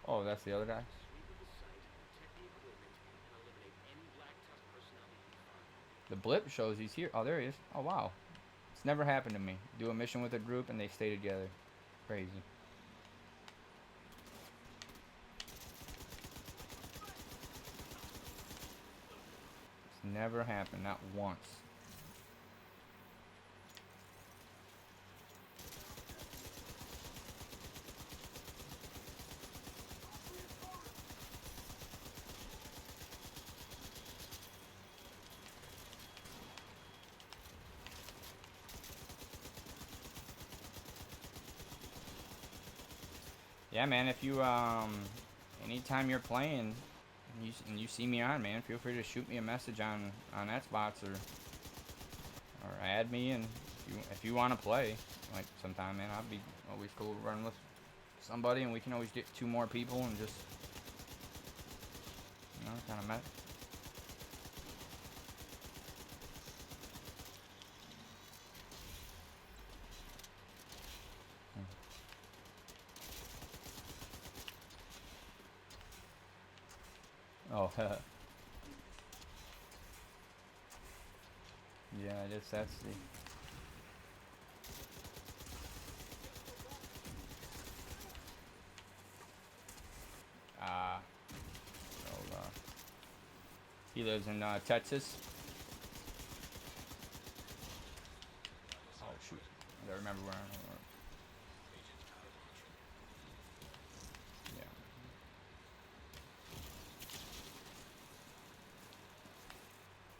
Oh, that's the other guy. Sweep of the site, protect the equipment, and eliminate any Black Tusk personnel that you can find. The blip shows he's here. Oh, there he is. Oh, wow. It's never happened to me. Do a mission with a group and they stay together. Crazy. It's never happened, not once. Yeah, man, if you, anytime you're playing and you see me on, man, feel free to shoot me a message on Xbox or add me, and if you want to play, like, sometime, man, I'd be always cool to run with somebody, and we can always get 2 more people and just, you know, kind of met. Oh, yeah, I guess that's the. Uh, so, he lives in Texas. Oh shoot, I gotta remember where. Yeah.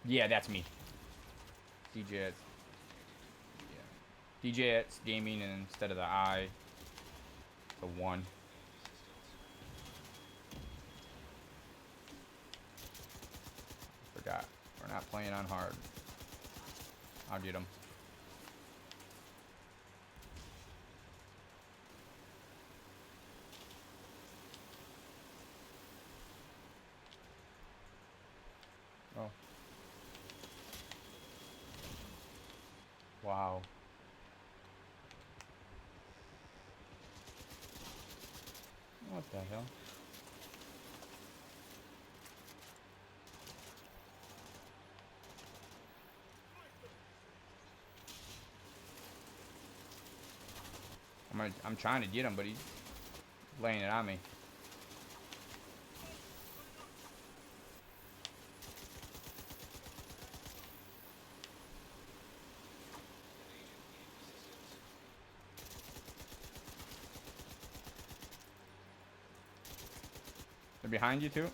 Yeah, that's me. DJ. Yeah. DJ Gaming, and instead of the I, the 1. Forgot. We're not playing on hard. I'll get him. Oh. Wow. What the hell? I'm trying to get him, but he's laying it on me. They're behind you too?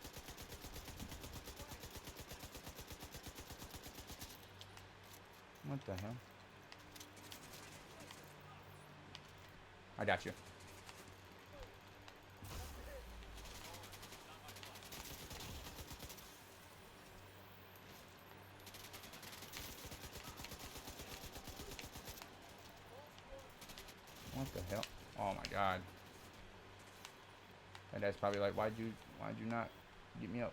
What the hell? I got you. What the hell? Oh my god. And that's probably like, why'd you not get me up?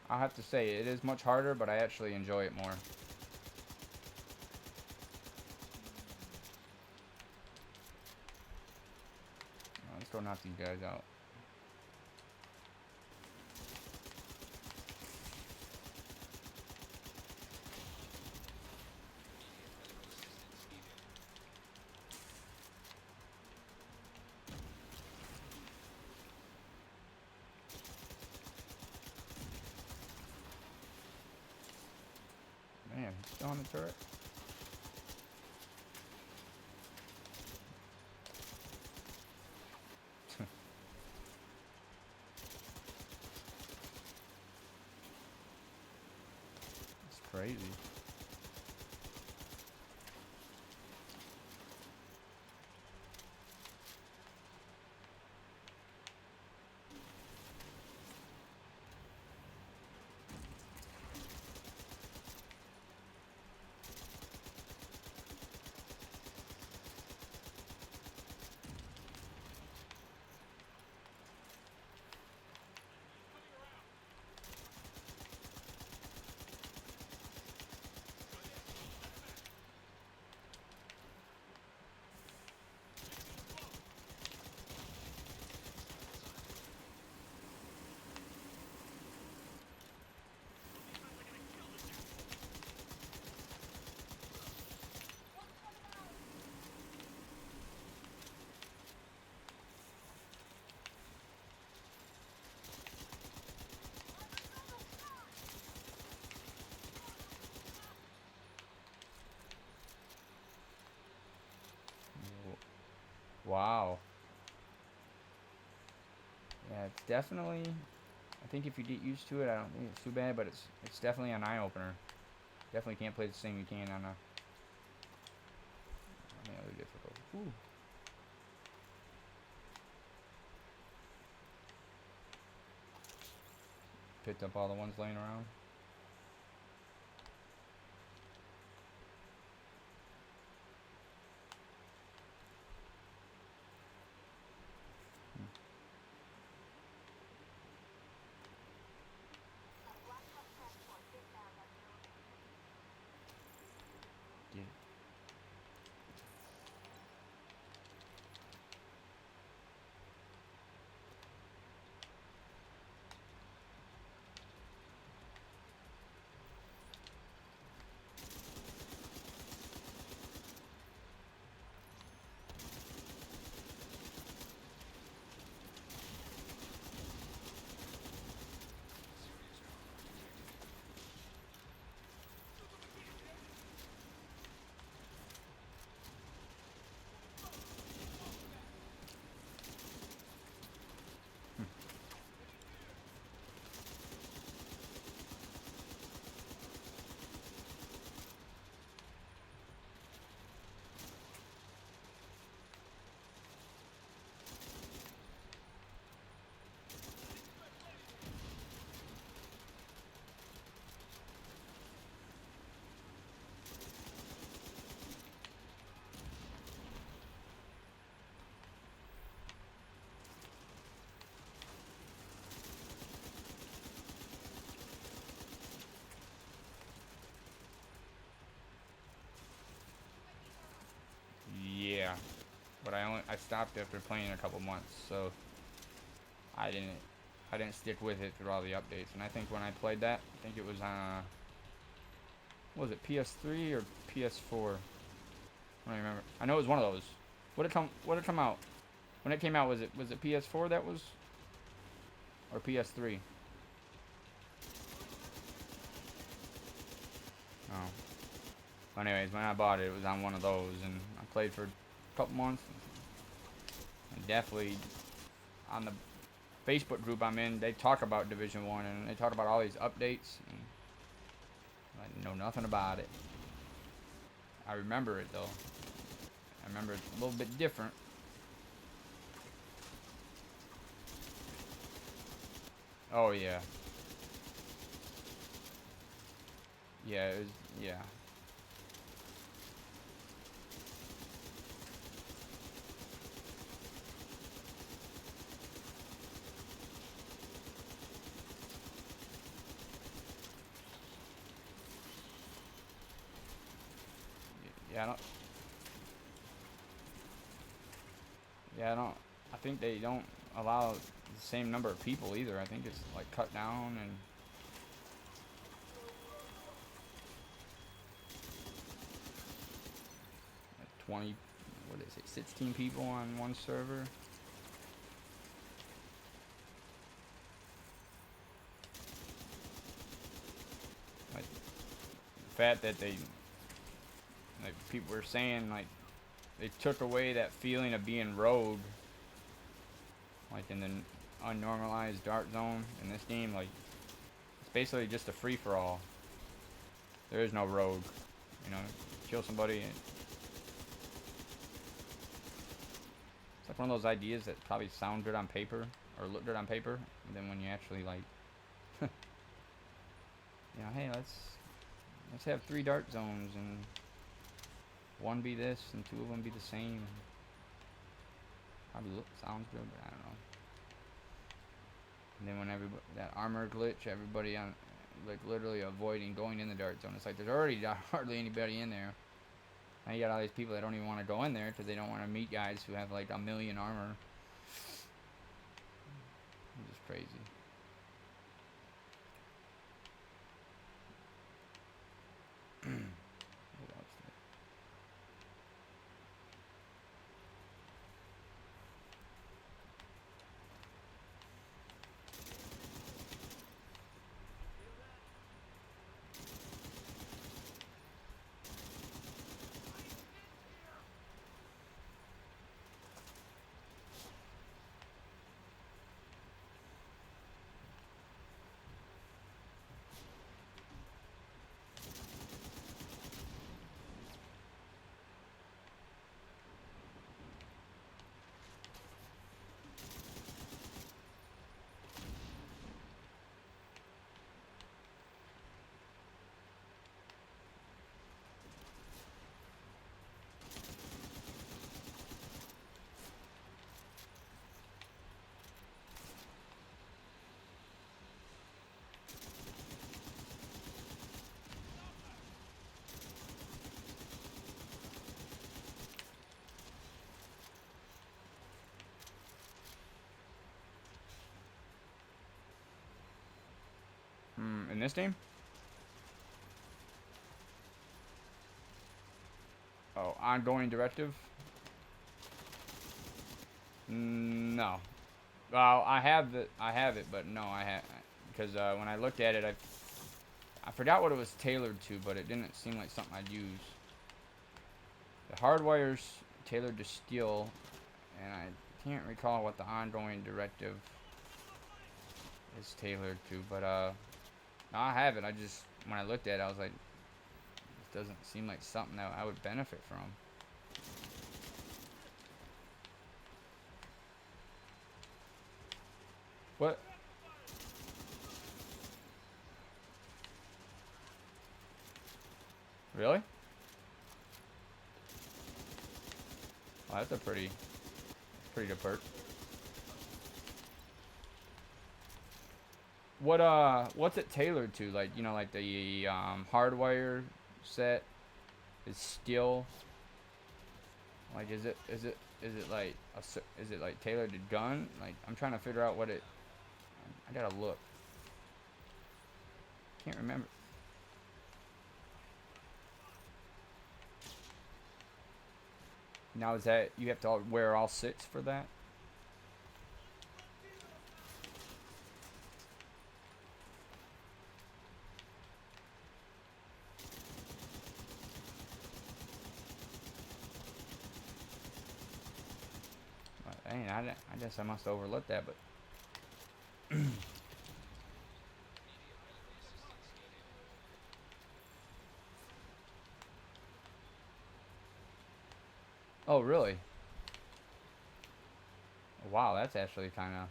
I'll have to say, it is much harder, but I actually enjoy it more. go knock these guys out. Man, he's still on the turret. It's crazy. Wow. Yeah, it's definitely. I think if you get used to it, I don't think it's too bad, but it's definitely an eye opener. Definitely can't play the same you can on the other difficult. Ooh. Picked up all the ones laying around. Got a black truck transport inbound on your location. Yeah. Yeah, but I stopped after playing a couple months, so I didn't stick with it through all the updates. And I think when I played that, I think it was on what was it, PS3 or PS4? I don't remember. I know it was one of those. What did it come out? When it came out, was it PS4 that was or PS3? Oh. Well, anyways, when I bought it, it was on one of those, and I played for a couple months. And definitely on the Facebook group I'm in, they talk about Division 1 and they talk about all these updates. And I know nothing about it. I remember it though. I remember it's a little bit different. Oh yeah. Yeah, it was, yeah. Yeah, I don't. Yeah, I don't. I think they don't allow the same number of people either. I think it's like cut down and. Like 20, what is it, 16 people on one server. Like the fact that they, like people were saying, like they took away that feeling of being rogue, like in the unnormalized dark zone in this game. Like it's basically just a free for all. There is no rogue, you know. Kill somebody and it's like one of those ideas that probably sound good on paper or look good on paper, and then when you actually like, you know, hey, let's have 3 dark zones and one be this and 2 of them be the same. Probably sounds good, but I don't know. And then when everybody that armor glitch, everybody on like literally avoiding going in the dark zone. It's like there's already hardly anybody in there. Now you got all these people that don't even want to go in there because they don't want to meet guys who have like 1,000,000 armor. It's just crazy. What else? In this game? Oh, ongoing directive? No. Well, I have it, but no, I have because when I looked at it, I forgot what it was tailored to, but it didn't seem like something I'd use. The hardwire's tailored to steel, and I can't recall what the ongoing directive is tailored to, but no, I have it. I just when I looked at it, I was like, this doesn't seem like something that I would benefit from. What? Really? Oh, that's a pretty good perk. What's it tailored to? Like, you know, like the hardwire set is steel. Like, is it like is it like tailored to gun? Like, I'm trying to figure out what it. I gotta look. Can't remember. Now is that you have to wear all 6 for that? Dang, I guess I must have overlooked that, but. Oh, really? Wow, that's actually kind of.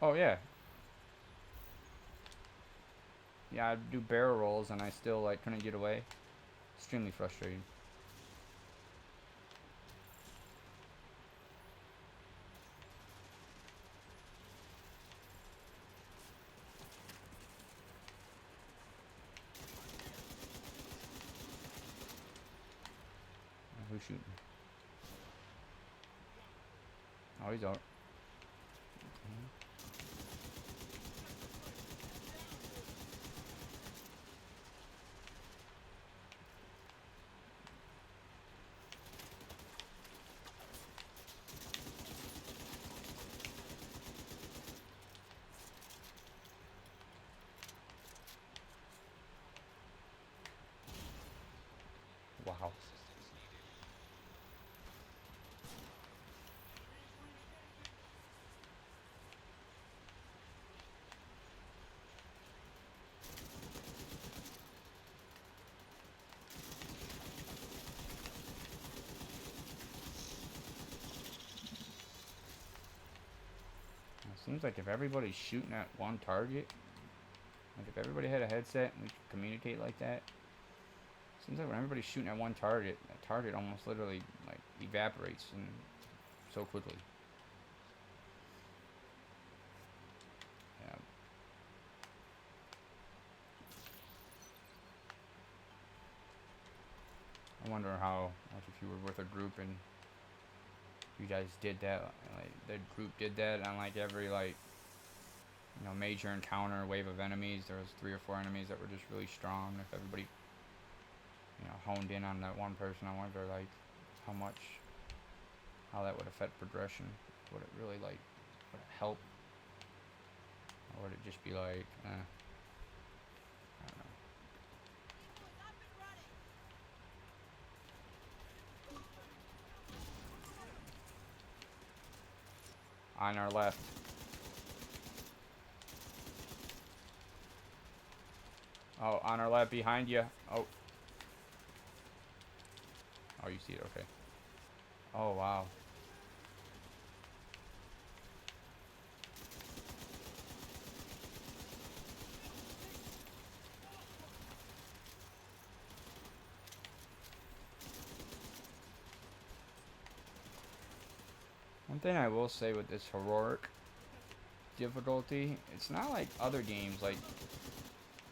Oh yeah. Yeah, I'd do barrel rolls and I still like couldn't get away. Extremely frustrating. Who's shooting? Oh, he's out. Wow. It seems like if everybody's shooting at one target, like if everybody had a headset and we could communicate like that, seems like when everybody's shooting at one target, that target almost literally like evaporates and so quickly. Yeah. I wonder how, like, if you were with a group and you guys did that, like the group did that on like every like major encounter, wave of enemies. There was 3 or 4 enemies that were just really strong. If everybody honed in on that one person, I wonder like how that would affect progression. Would it really like would it help, or would it just be like I don't know. On our left. Oh, on our left behind you. Oh. Oh, you see it. Okay. Oh, wow. One thing I will say with this heroic difficulty, it's not like other games. Like,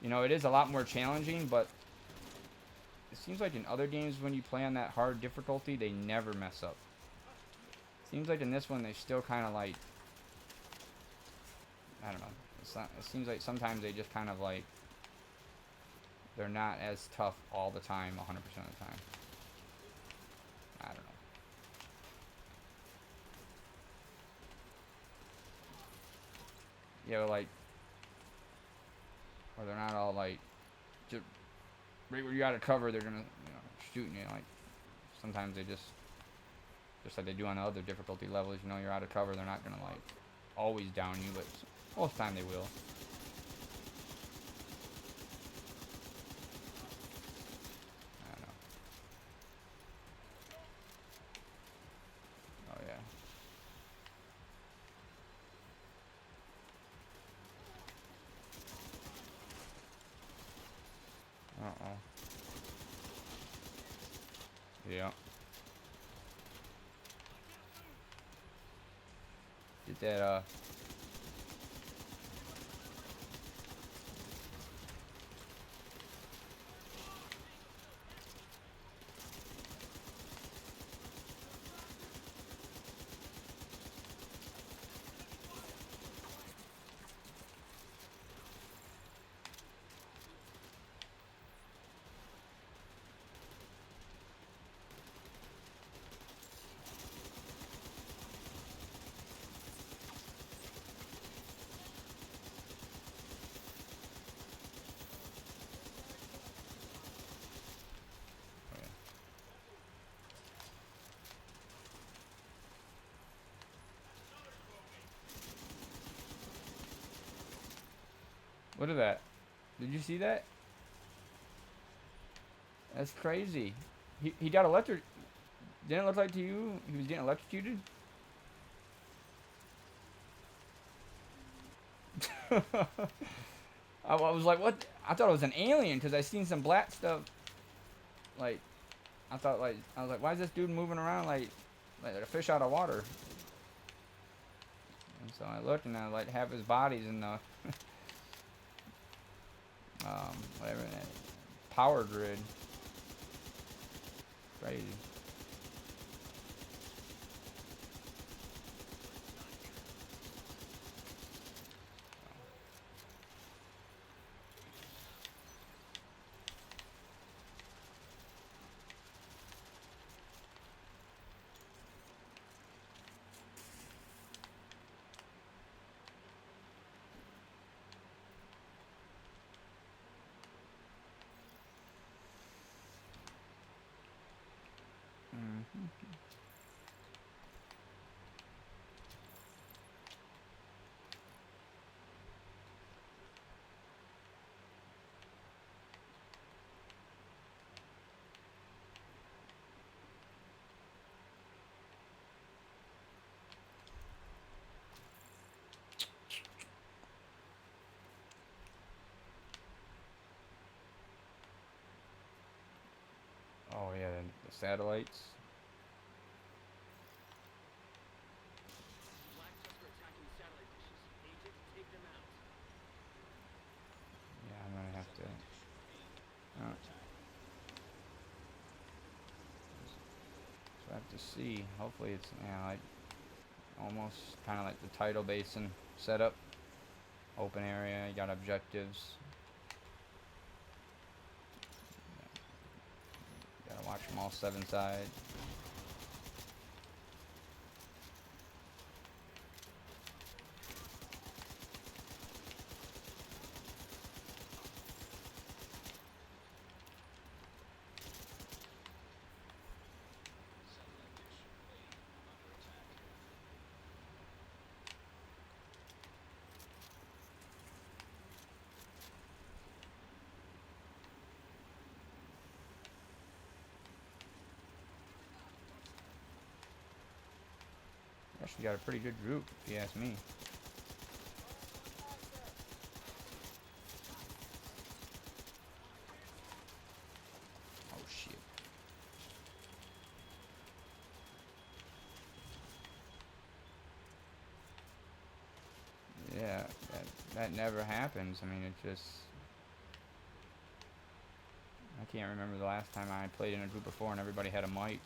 it is a lot more challenging, but it seems like in other games when you play on that hard difficulty, they never mess up. Seems like in this one, they still kind of like, I don't know. It seems like sometimes they just kind of like, they're not as tough all the time, 100% of the time. I don't know. Yeah, like, or they're not all like, just right where you're out of cover, they're gonna, shooting you. Like, sometimes they just like they do on the other difficulty levels, you're out of cover, they're not gonna like always down you, but most of the time they will. I don't know. Oh yeah. Uh-oh. Yeah. Get that, oh, yeah. Look at that. Did you see that? That's crazy. He got electric. Didn't it look like to you he was getting electrocuted? I was like, what? I thought it was an alien because I seen some black stuff. Like, I thought like I was like, why is this dude moving around like a fish out of water? And so I looked and I like half his body's in the whatever that power grid. Crazy. Hmm. Oh yeah, the satellites. Black Tusk are attacking the satellite dishes. Agent, take them out. Yeah, I'm gonna have to. So I have to see. Hopefully it's like almost kind of like the tidal basin setup. Open area. You got objectives. Gotta watch them all 7 sides. Actually got a pretty good group, if you ask me. Oh shit. Yeah, that never happens. I mean, it just. I can't remember the last time I played in a group before and everybody had a mic.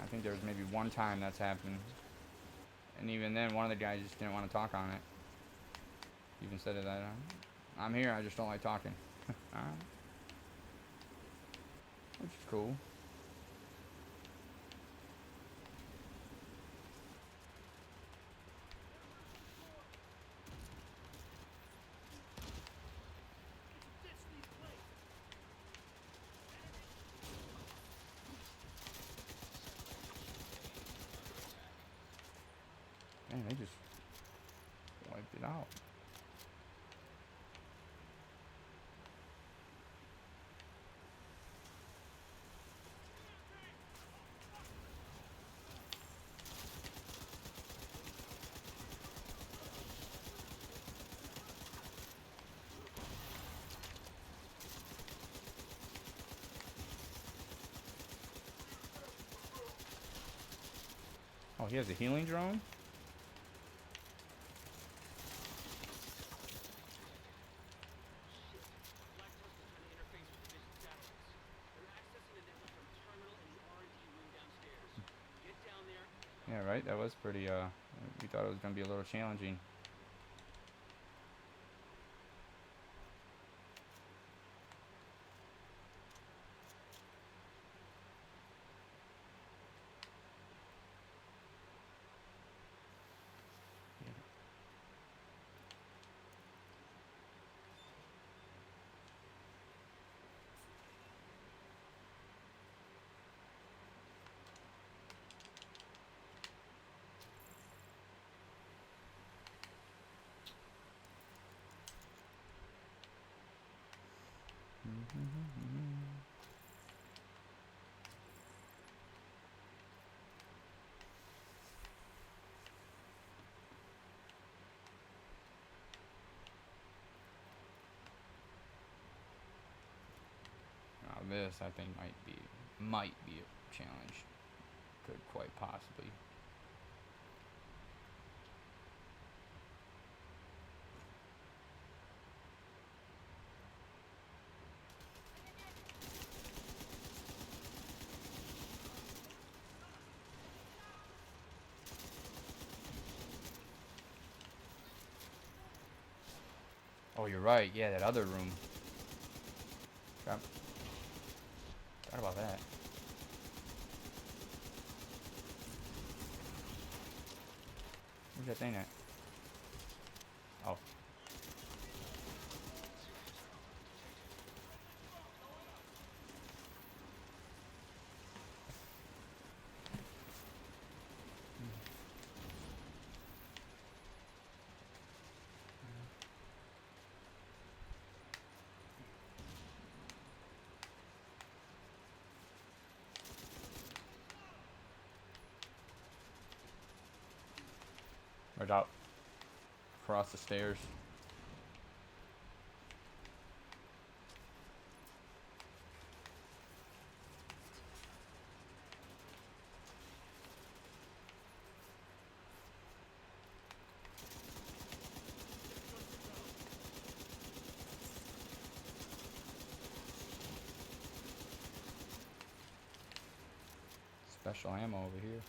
I think there was maybe one time that's happened. And even then, one of the guys just didn't want to talk on it. Even said it that I'm here, I just don't like talking. Which is cool. Man, they just wiped it out. Oh, he has a healing drone? Black Tusk are trying to interface with Division satellites. They're accessing the network from a terminal in the R&D room downstairs. Get down there. Yeah, right? That was pretty, we thought it was going to be a little challenging. This I think might be a challenge. Could quite possibly. Oh, you're right. Yeah, that other room. Forgot about that. Where's that thing at? Oh. Right out. Across the stairs. Special ammo over here.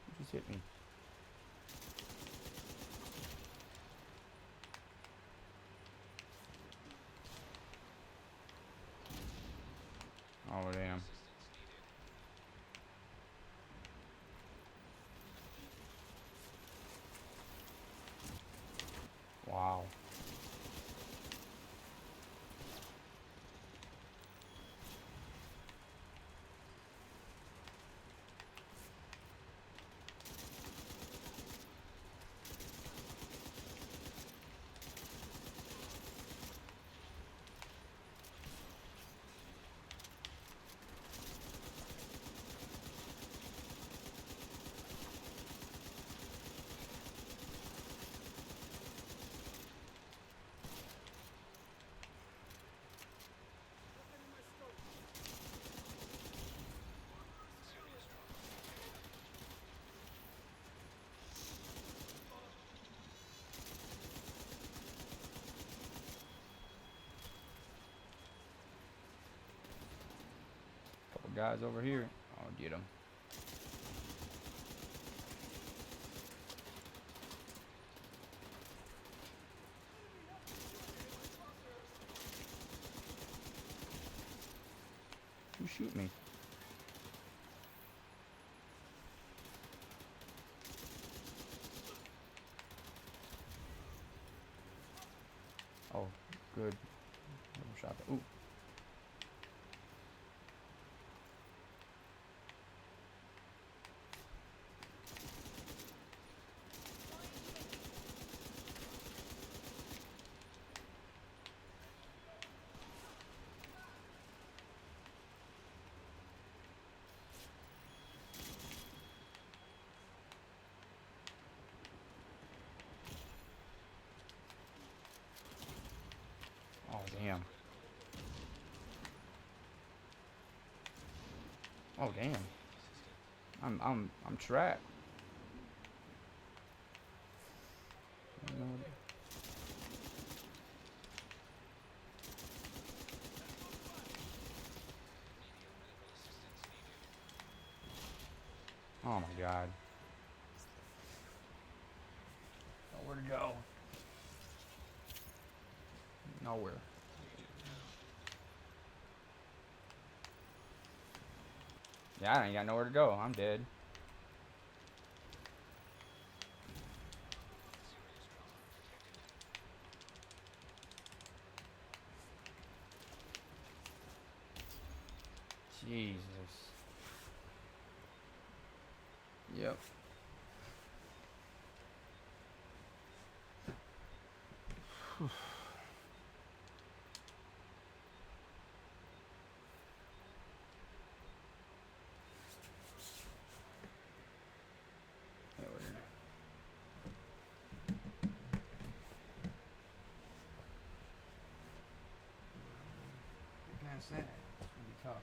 You just hit me. Oh damn. Wow. Couple guys over here. I'll get them. Who shoot me? Oh, good. Double shot. Ooh. Oh damn. Oh damn. I'm trapped. You know, oh my god. Nowhere to go. Nowhere. Yeah, I ain't got nowhere to go. I'm dead. Jesus. Yep. past that, it's gonna be tough.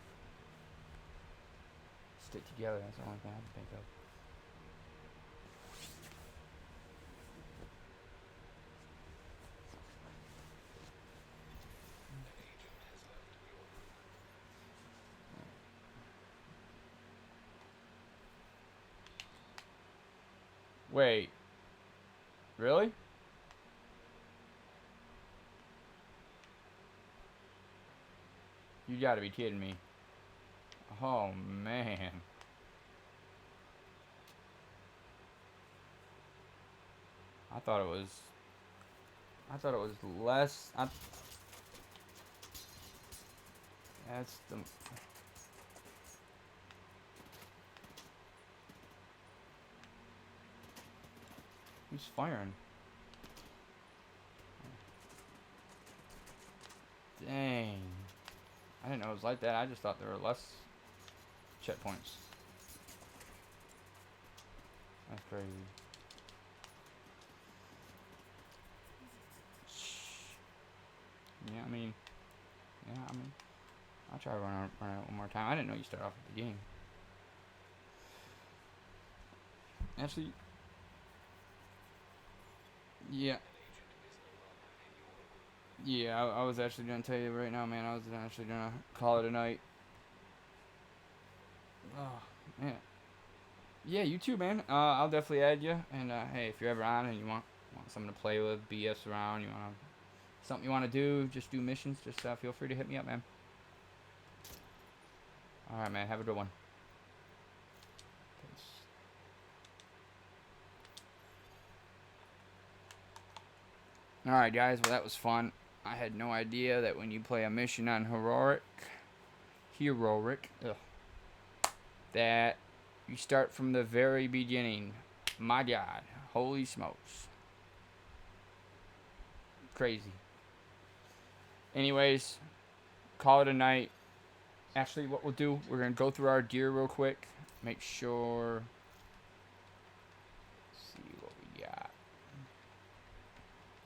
Stick together. That's the only thing I can think of. Wait. Really? You gotta be kidding me. Oh, man. I thought it was less. That's the. Who's firing? Dang. I didn't know it was like that. I just thought there were less checkpoints. That's crazy. Yeah, I mean, I'll try to run it one more time. I didn't know you start off at the beginning. Actually, yeah. Yeah, I was actually gonna tell you right now, man. I was actually gonna call it a night. Oh, man. Yeah, you too, man. I'll definitely add you. And hey, if you're ever on and you want someone to play with, BS around, you want something you want to do, just do missions, just feel free to hit me up, man. All right, man. Have a good one. Peace. All right, guys. Well, that was fun. I had no idea that when you play a mission on heroic, ugh, that you start from the very beginning. My God, holy smokes, crazy. Anyways, call it a night. Actually, what we'll do, we're gonna go through our gear real quick, make sure. See what we got.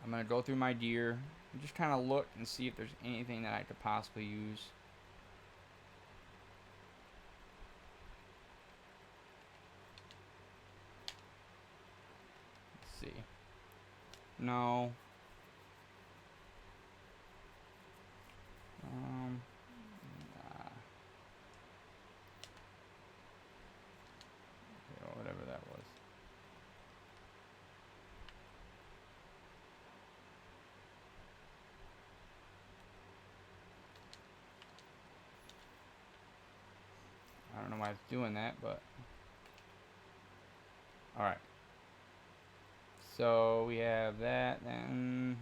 I'm gonna go through my gear and just kind of look and see if there's anything that I could possibly use. Let's see. No. Nah. Okay, whatever that was. I don't know why it's doing that, but all right. So we have that then.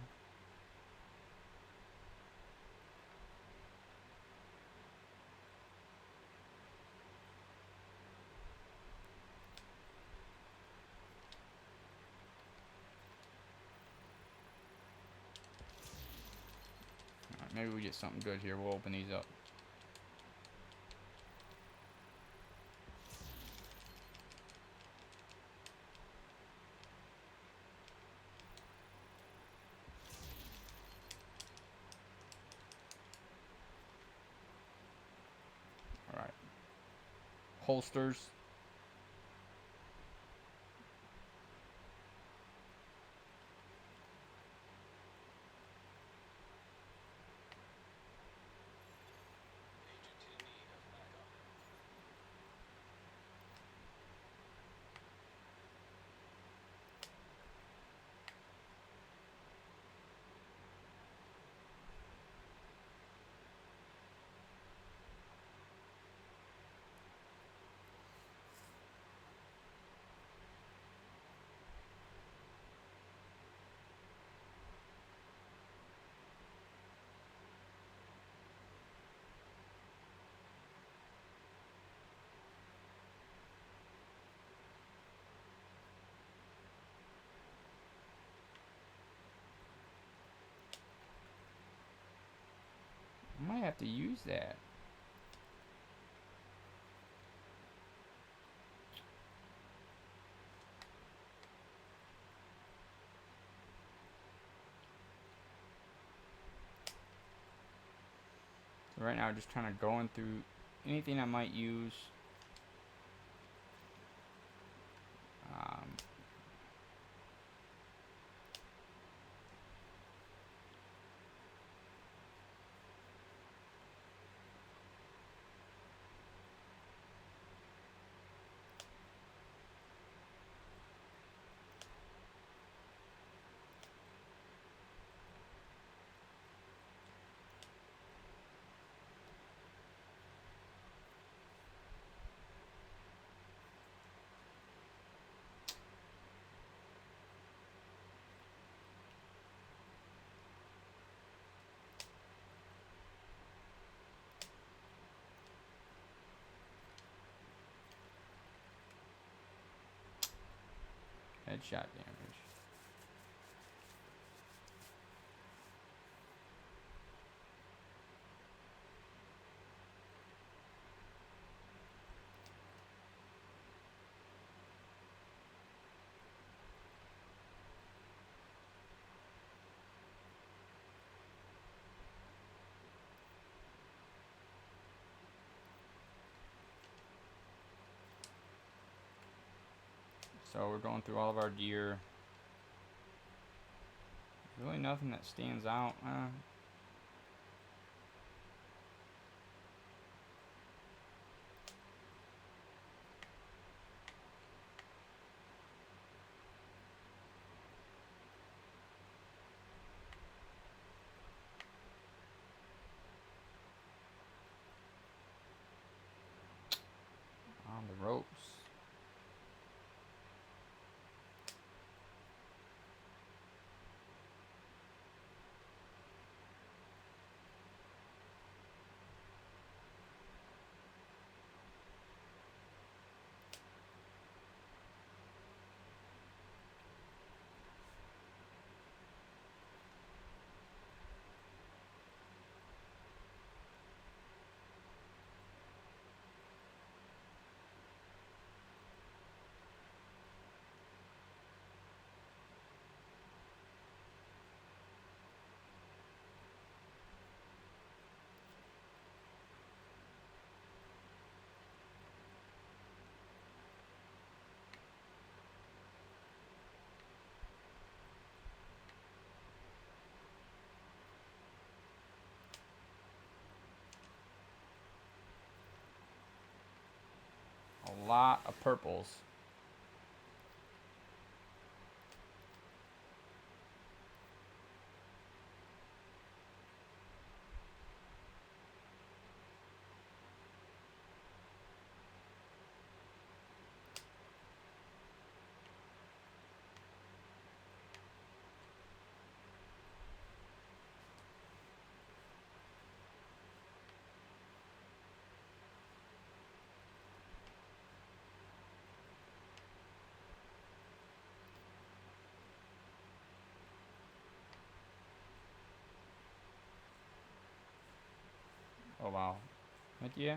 Alright, maybe we get something good here. We'll open these up. Alright. Holsters. I might have to use that. right now, just kind of going through anything I might use. Um, headshot damage. So we're going through all of our gear. Really nothing that stands out. On the ropes. A lot of purples. Oh wow. Heck yeah.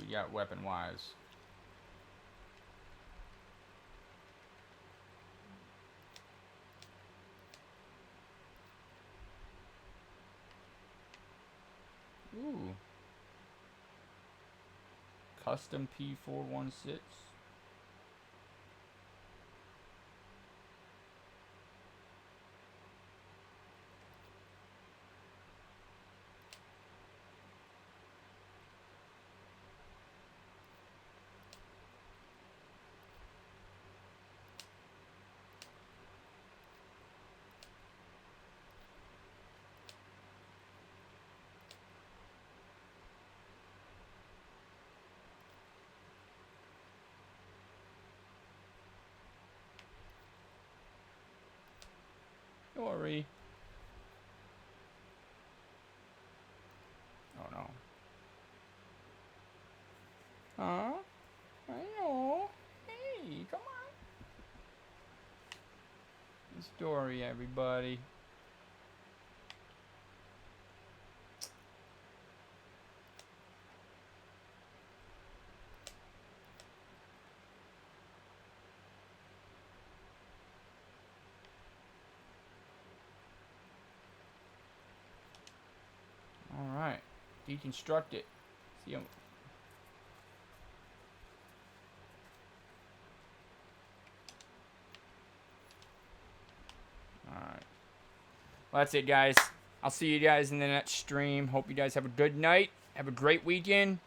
you got weapon-wise? Ooh. Custom P416. Sorry. Oh no. Huh? I know. Hey, come on. Story, everybody. All right. Deconstruct it. See you. All right. Well, that's it, guys. I'll see you guys in the next stream. Hope you guys have a good night. Have a great weekend.